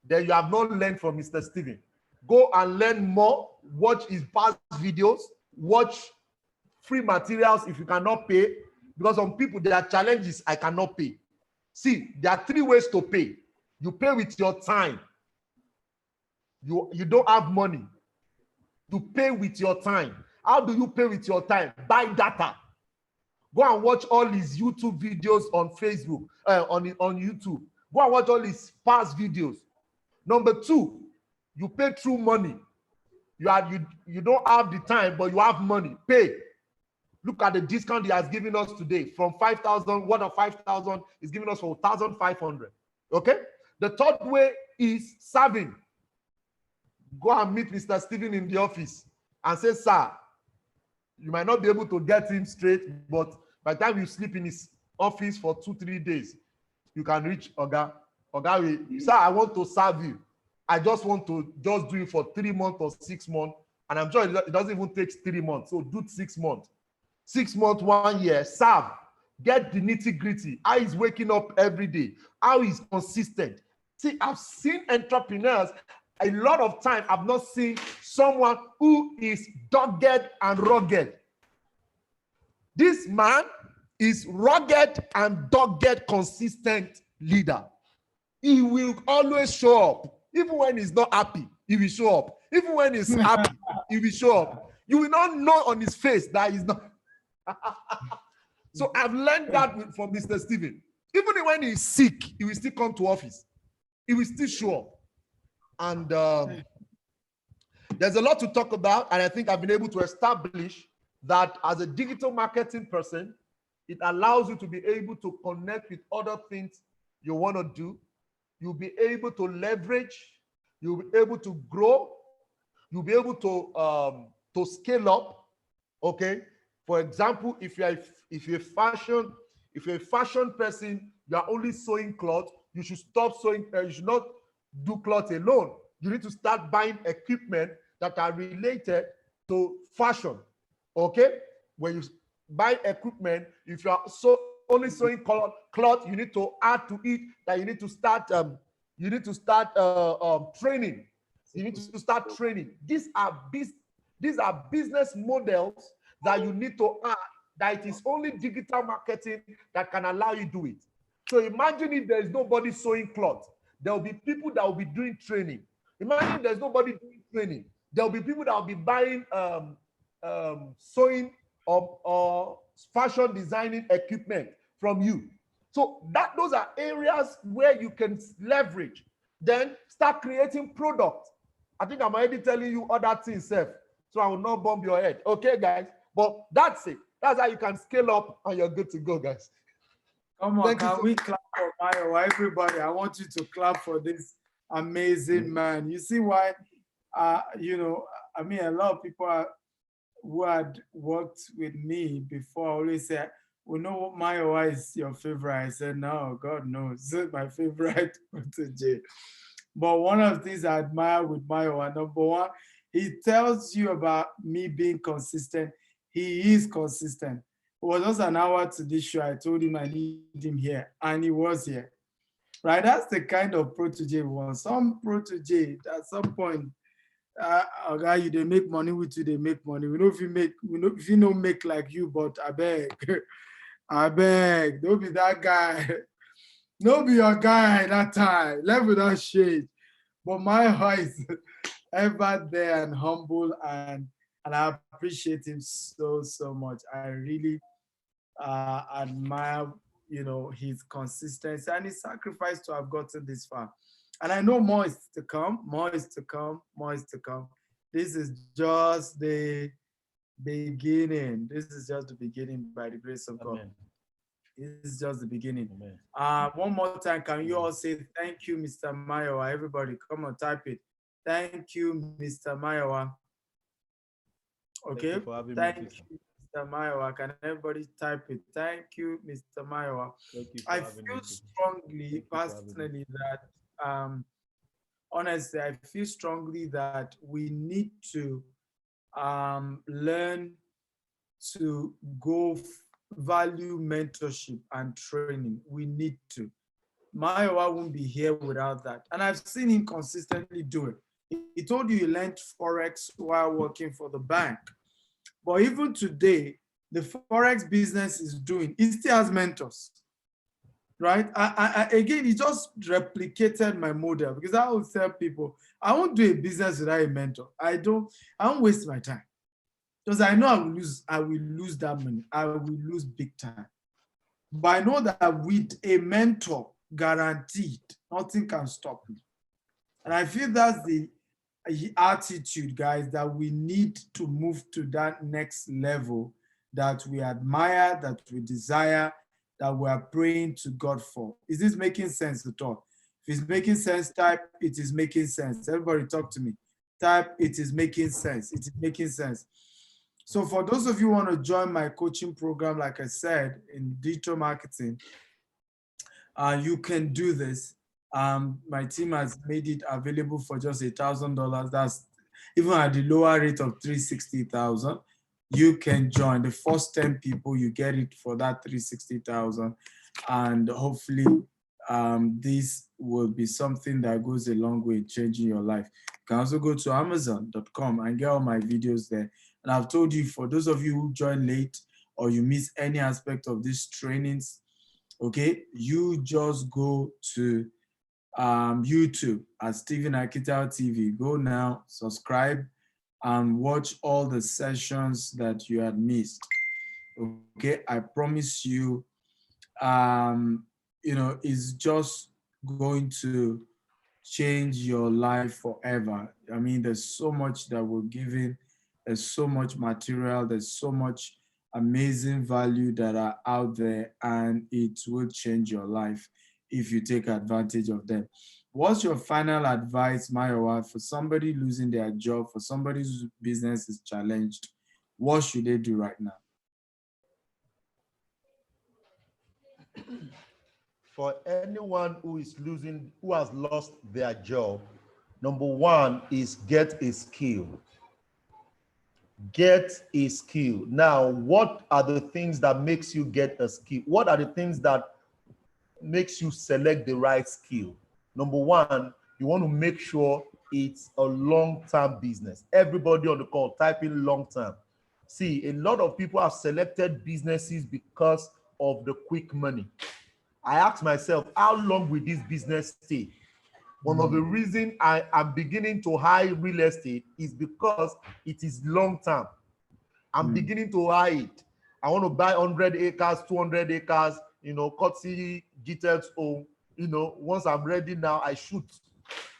then you have not learned from Mr. Steven. Go and learn more, watch his past videos, watch free materials if you cannot pay, because some people, there are challenges, I cannot pay. See, there are 3 ways to pay. You pay with your time. You don't have money. You pay with your time. How do you pay with your time? Buy data. Go and watch all his YouTube videos on Facebook, on YouTube. Go and watch all his past videos. Number 2, you pay through money. You don't have the time, but you have money. Pay. Look at the discount he has given us today. From 5,000, one of 5,000 is giving us for 1,500. Okay? The third way is serving. Go and meet Mr. Steven in the office and say, sir, you might not be able to get him straight, but by the time you sleep in his office for 2-3 days, you can reach Oga. Oga, sir, I want to serve you. I just want to just do it for 3 months or 6 months. And I'm sure it doesn't even take 3 months. So do 6 months. 6 months, 1 year, serve. Get the nitty-gritty. How he's waking up every day. How he's consistent. See, I've seen entrepreneurs, a lot of time, I've not seen someone who is dogged and rugged. This man is rugged and dogged, consistent leader. He will always show up. Even when he's not happy, he will show up. Even when he's happy, he will show up. You will not know on his face that he's not. So I've learned that from Mr. Steven. Even when he's sick, he will still come to office. He will still show up. And there's a lot to talk about. And I think I've been able to establish that as a digital marketing person, it allows you to be able to connect with other things you want to do. You'll be able to leverage. You'll be able to grow. You'll be able to scale up. Okay. For example, if you're a fashion person, you are only sewing cloth. You should stop sewing. You should not do cloth alone. You need to start buying equipment that are related to fashion. Okay. When you buy equipment, if you are only sewing cloth, you need to add to it that you need to start training. You need to start training. These are business models that you need to add, that it is only digital marketing that can allow you to do it. So imagine if there is nobody sewing cloth, there will be people that will be doing training. Imagine there's nobody doing training, there will be people that will be buying sewing or fashion designing equipment from you. So those are areas where you can leverage. Then start creating products. I think I'm already telling you other things, Seth, so I will not bump your head. Okay, guys? But that's it. That's how you can scale up and you're good to go, guys. Come on, can we clap for Mayo? Everybody, I want you to clap for this amazing man. You see why, you know, I mean, a lot of people who had worked with me before always say, we know Mayo is your favorite. I said, no, God knows. This is my favorite protege. But one of the things I admire with Mayo, number one, he tells you about me being consistent. He is consistent. It was just an hour to this show. I told him I need him here, and he was here. Right? That's the kind of protege we want. Some protege at some point, okay, you they make money with you, they make money. We know if you don't make like you, but I beg, don't be that guy. Don't be your guy that time. Left without shade. But my heart is ever there and humble, and I appreciate him so much. I really admire, you know, his consistency and his sacrifice to have gotten this far. And I know more is to come, more is to come, more is to come. This is just the beginning. This is just the beginning by the grace of God. This is just the beginning. One more time, can you all say thank you, Mr. Mayowa? Everybody, come on, type it. Thank you, Mr. Mayowa. Okay, thank you, Mr. Mayowa. Can everybody type it? Thank you, Mr. Mayowa. I feel strongly, personally, that honestly, I feel strongly that we need to learn to go value mentorship and training. We need to. Mayowa won't be here without that. And I've seen him consistently do it. He told you he learned Forex while working for the bank. But even today, the Forex business is doing, he still has mentors, right? Again, he just replicated my model, because I will tell people, I won't do a business without a mentor. I won't waste my time, because I know I will lose that money. I will lose big time. But I know that with a mentor, guaranteed, nothing can stop me. And I feel that's the attitude, guys, that we need to move to that next level that we admire, that we desire, that we are praying to God for. Is this making sense at all? If it's making sense, type "it is making sense." Everybody talk to me. Type "it is making sense." It is making sense. So for those of you who want to join my coaching program, like I said, in digital marketing, you can do this. My team has made it available for just $1,000. That's even at the lower rate of $360,000. You can join. The first 10 people, you get it for that $360,000, and hopefully this will be something that goes a long way in changing your life. You can also go to Amazon.com and get all my videos there. And I've told you, for those of you who join late or you miss any aspect of these trainings, okay, you just go to YouTube at Stephen Akitayo TV. Go now, subscribe, and watch all the sessions that you had missed. Okay, I promise you, it's just going to change your life forever. I mean, there's so much that we're giving. There's so much material. There's so much amazing value that are out there, and it will change your life if you take advantage of them. What's your final advice, Mayowa, for somebody losing their job, for somebody whose business is challenged? What should they do right now? For anyone who has lost their job, number one is get a skill. Get a skill. Now, what are the things that makes you get a skill? What are the things that makes you select the right skill? Number one, you want to make sure it's a long-term business. Everybody on the call, type in long-term. See, a lot of people have selected businesses because of the quick money. I asked myself, how long will this business stay? One of the reasons I am beginning to high real estate is because it is long-term. I'm beginning to high it. I want to buy 100 acres, 200 acres, courtesy details home. Once I'm ready now, I shoot.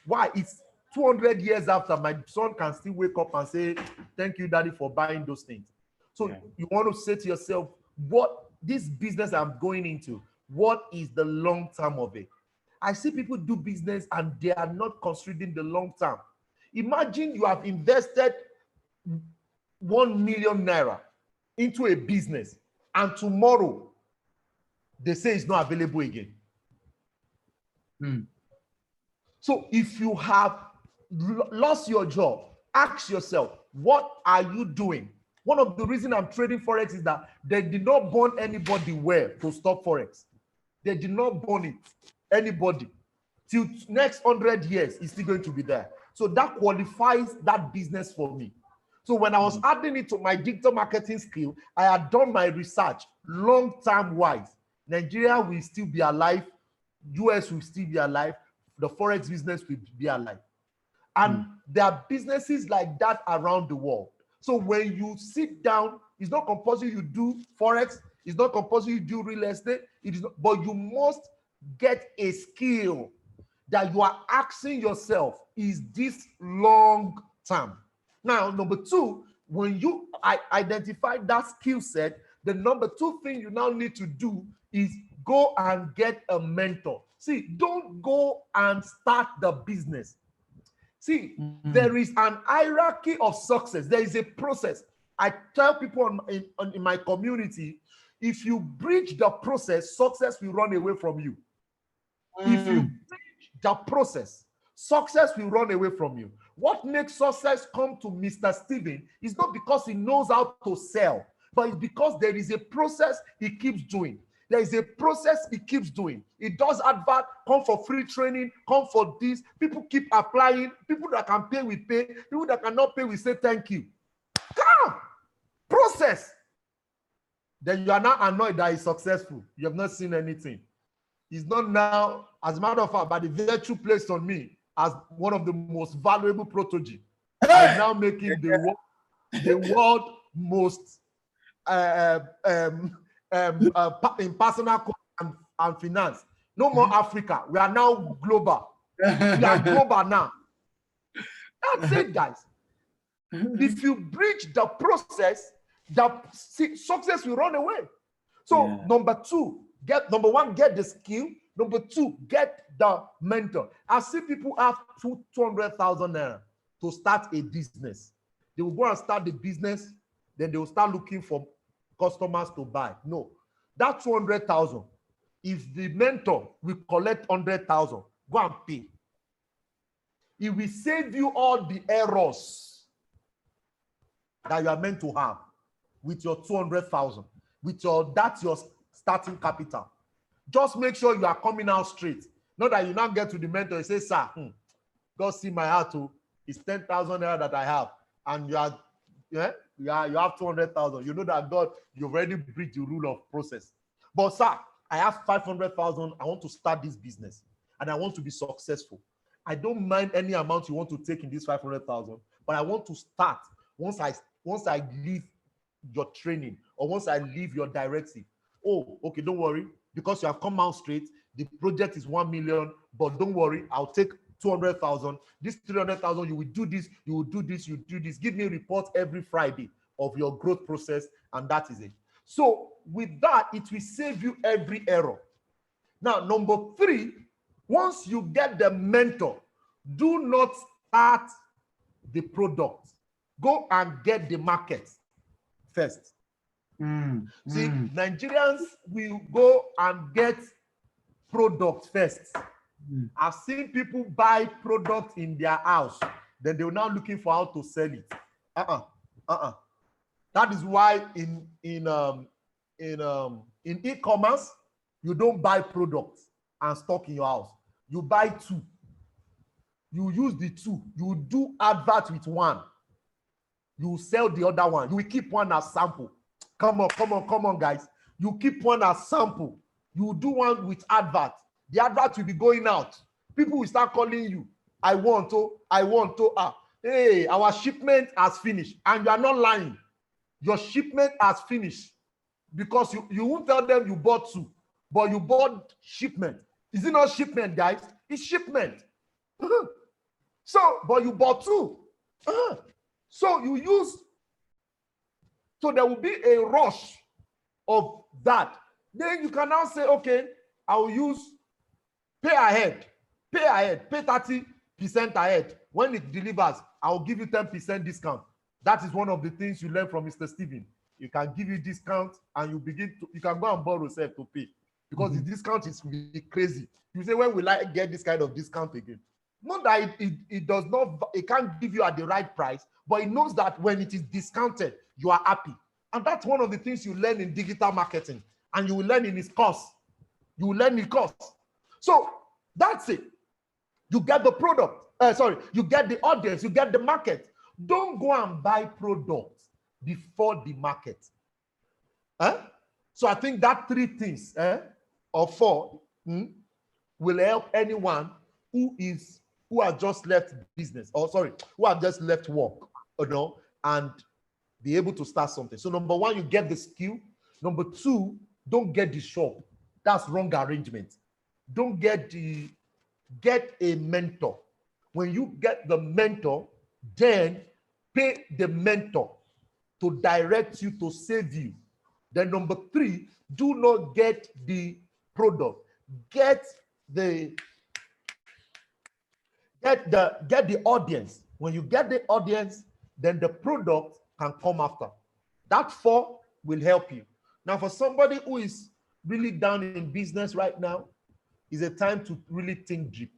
Why? It's 200 years after, my son can still wake up and say, thank you, daddy, for buying those things. So you want to say to yourself, what this business I'm going into, what is the long term of it? I see people do business and they are not considering the long term. Imagine you have invested 1 million naira into a business and tomorrow they say it's not available again. So if you have lost your job, ask yourself, what are you doing? One of the reasons I'm trading Forex is that they did not burn anybody well to stop Forex. They did not burn it, anybody. Till next 100 years, it's still going to be there. So that qualifies that business for me. So when I was adding it to my digital marketing skill, I had done my research long-term wise. Nigeria will still be alive. US will still be alive. The Forex business will be alive. And there are businesses like that around the world. So when you sit down, it's not compulsory you do Forex. It's not compulsory you do real estate. It is not, but you must get a skill that you are asking yourself, is this long term? Now, number two, when you identify that skill set, the number two thing you now need to do is go and get a mentor. See, don't go and start the business. See, there is an hierarchy of success. There is a process. I tell people in my community, if you breach the process, success will run away from you. If you breach the process, success will run away from you. What makes success come to Mr. Stephen is not because he knows how to sell, but it's because there is a process he keeps doing. There is a process he keeps doing. He does advert, come for free training, come for this. People keep applying. People that can pay, we pay. People that cannot pay, we say thank you. Come! Process. Then you are now annoyed that he's successful. You have not seen anything. He's not now, as a matter of fact, by the virtue placed on me as one of the most valuable protege. I'm now making the world most in personal and finance. No more Africa. We are now global. We are global now. That's it, guys. If you breach the process, the success will run away. So number one, get the skill. Number two, get the mentor. I see people have 200,000 naira to start a business. They will go and start the business, then they will start looking for customers to buy. No, that 200,000, if the mentor will collect 100,000, go and pay. It will save you all the errors that you are meant to have with your 200,000, that's your starting capital. Just make sure you are coming out straight. Not that you now get to the mentor and say, sir, God see my heart too. It's 10,000 naira that I have, and you have 200,000. You know that God, you've already breached the rule of process. But sir, I have 500,000. I want to start this business, and I want to be successful. I don't mind any amount you want to take in this 500,000, but I want to start once I leave your training or once I leave your directive. Oh, okay, don't worry, because you have come out straight. The project is 1 million, but don't worry, I'll take 200,000. This 300,000, you will do this, you will do this, you do this. Give me a report every Friday of your growth process, and that is it. So with that, it will save you every error. Now, number three, once you get the mentor, do not start the product. Go and get the market first. See, Nigerians will go and get product first. I've seen people buy product in their house, then they're now looking for how to sell it. That is why in e-commerce, you don't buy products and stock in your house. You buy two. You use the two. You do advert with one. You sell the other one. You will keep one as sample. Come on, guys. You keep one as sample. You do one with advert. The advert will be going out. People will start calling you. I want to. Hey, our shipment has finished. And you are not lying. Your shipment has finished. Because you won't tell them you bought two, but you bought shipment. Is it not shipment, guys? It's shipment. So, but you bought two. So you use, so there will be a rush of that. Then you can now say, okay, I will use pay ahead, pay 30% ahead. When it delivers, I will give you 10% discount. That is one of the things you learn from Mr. Steven. You can give you discount and you can go and borrow self to pay because the discount is really crazy. You say, when will I get this kind of discount again? Not that it can't give you at the right price, but it knows that when it is discounted, you are happy. And that's one of the things you learn in digital marketing, and you will learn in his course. You will learn in course. So that's it. You get the product. You get the audience, you get the market. Don't go and buy products before the market. So I think that three things or four will help anyone who has just left business, who have just left work, and be able to start something. So number one, you get the skill. Number two, don't get the shop. That's wrong arrangement. Don't get a mentor. When you get the mentor, then pay the mentor to direct you, to save you. Then number three, do not get the product. Get the audience. When you get the audience, then the product can come after. That four will help you. Now, for somebody who is really down in business right now, is a time to really think deep,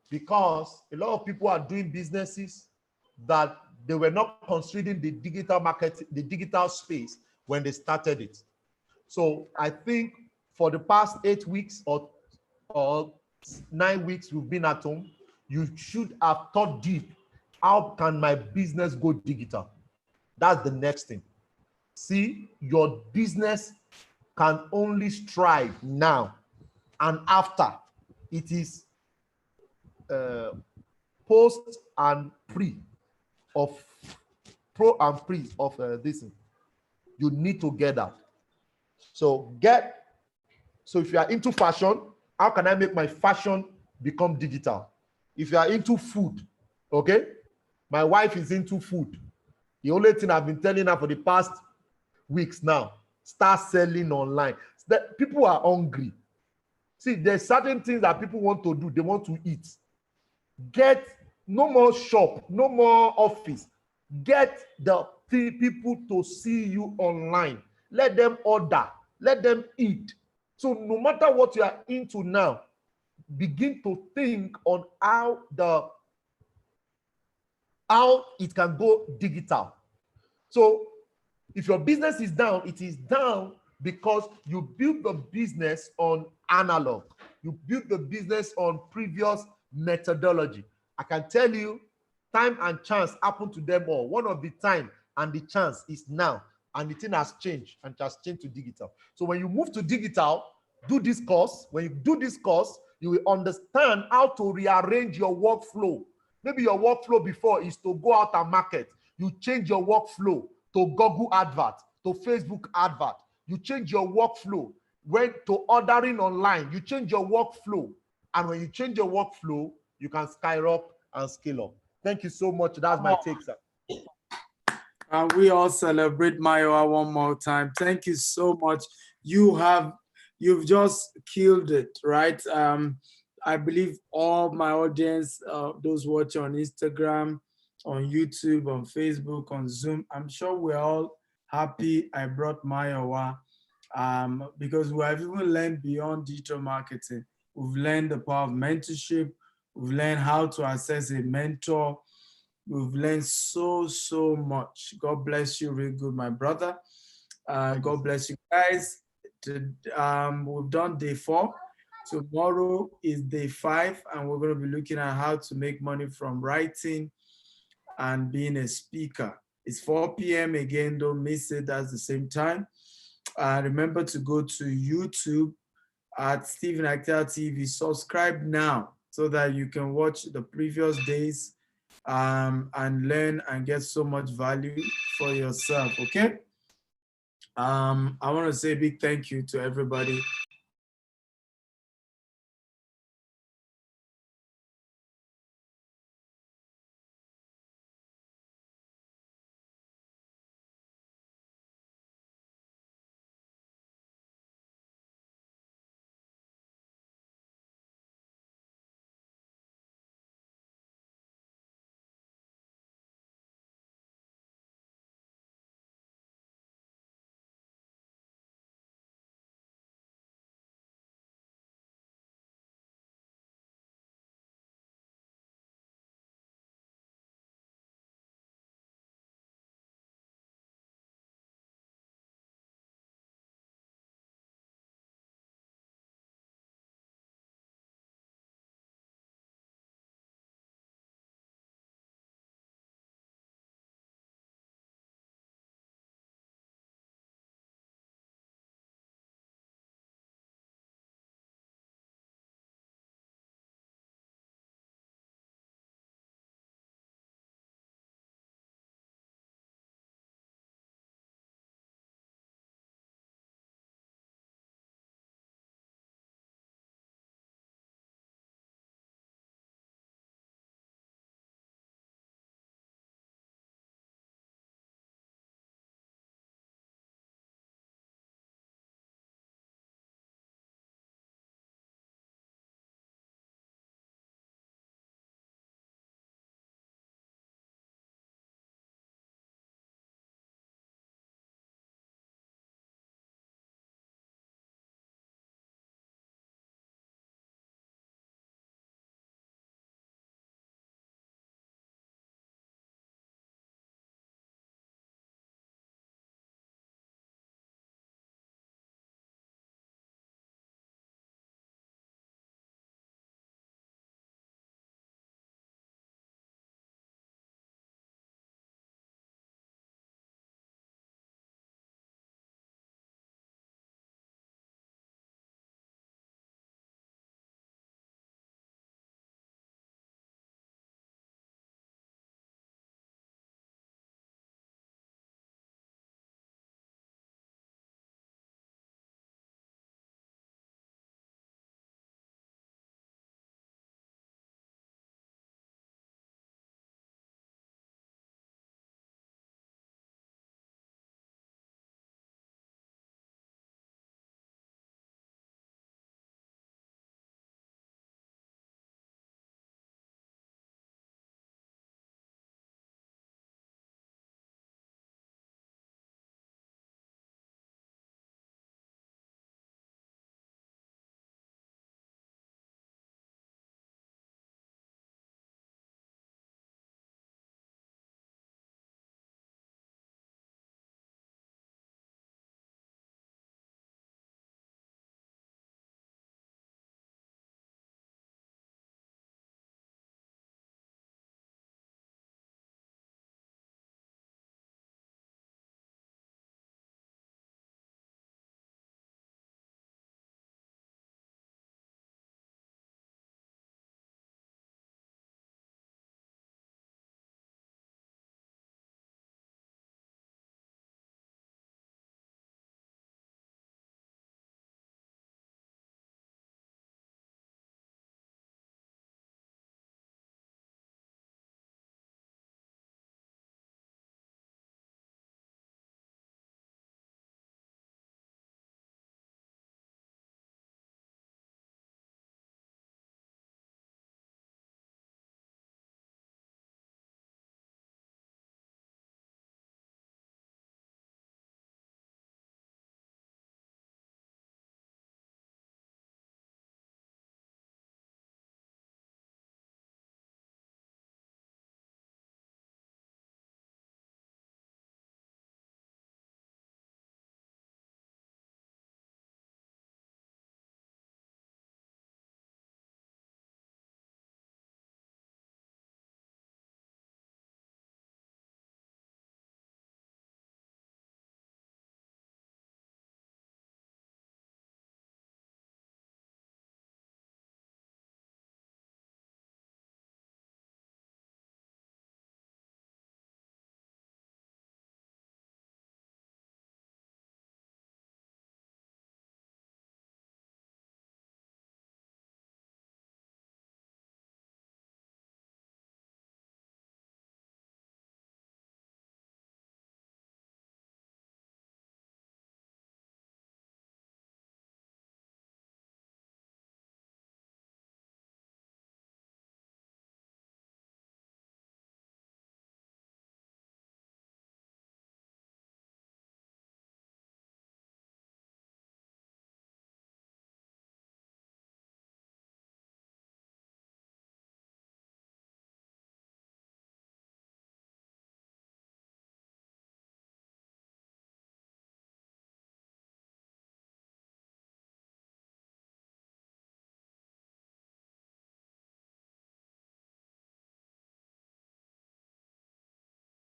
because a lot of people are doing businesses that they were not considering the digital market, the digital space when they started it. So I think for the past 8 weeks or 9 weeks we've been at home, you should have thought deep. How can my business go digital? That's the next thing. See, your business can only strive now and after. It is post and pre of pro and pre of this. You need to get that. So if you are into fashion, how can I make my fashion become digital? If you are into food, okay, my wife is into food. The only thing I've been telling her for the past weeks now, start selling online. People are hungry. See, there's certain things that people want to do. They want to eat. Get no more shop, no more office. Get the people to see you online. Let them order. Let them eat. So no matter what you are into now, begin to think on how it can go digital. So if your business is down, it is down because you built the business on analog. You built the business on previous methodology. I can tell you, time and chance happen to them all. One of the time and the chance is now, and the thing has changed and has changed to digital. So when you move to digital, do this course. When you do this course, you will understand how to rearrange your workflow. Maybe your workflow before is to go out and market. You change your workflow to Google advert, to Facebook advert. You change your workflow to ordering online. You change your workflow. And when you change your workflow, you can skyrocket and scale up. Thank you so much. That's my take, sir. And we all celebrate Mayowa one more time. Thank you so much. You've just killed it, right? I believe all my audience, those watching on Instagram, on YouTube, on Facebook, on Zoom, I'm sure we're all happy I brought Mayowa because we have even learned beyond digital marketing. We've learned the power of mentorship. We've learned how to access a mentor. We've learned so much. God bless you, real good, my brother. God bless you guys. We've done day 4. Tomorrow is day 5, and we're going to be looking at how to make money from writing and being a speaker. It's 4 p.m. again. Don't miss it. That's the same time. Remember to go to YouTube at Stephen Akhtiar TV. Subscribe now so that you can watch the previous days and learn and get so much value for yourself, okay? I want to say a big thank you to everybody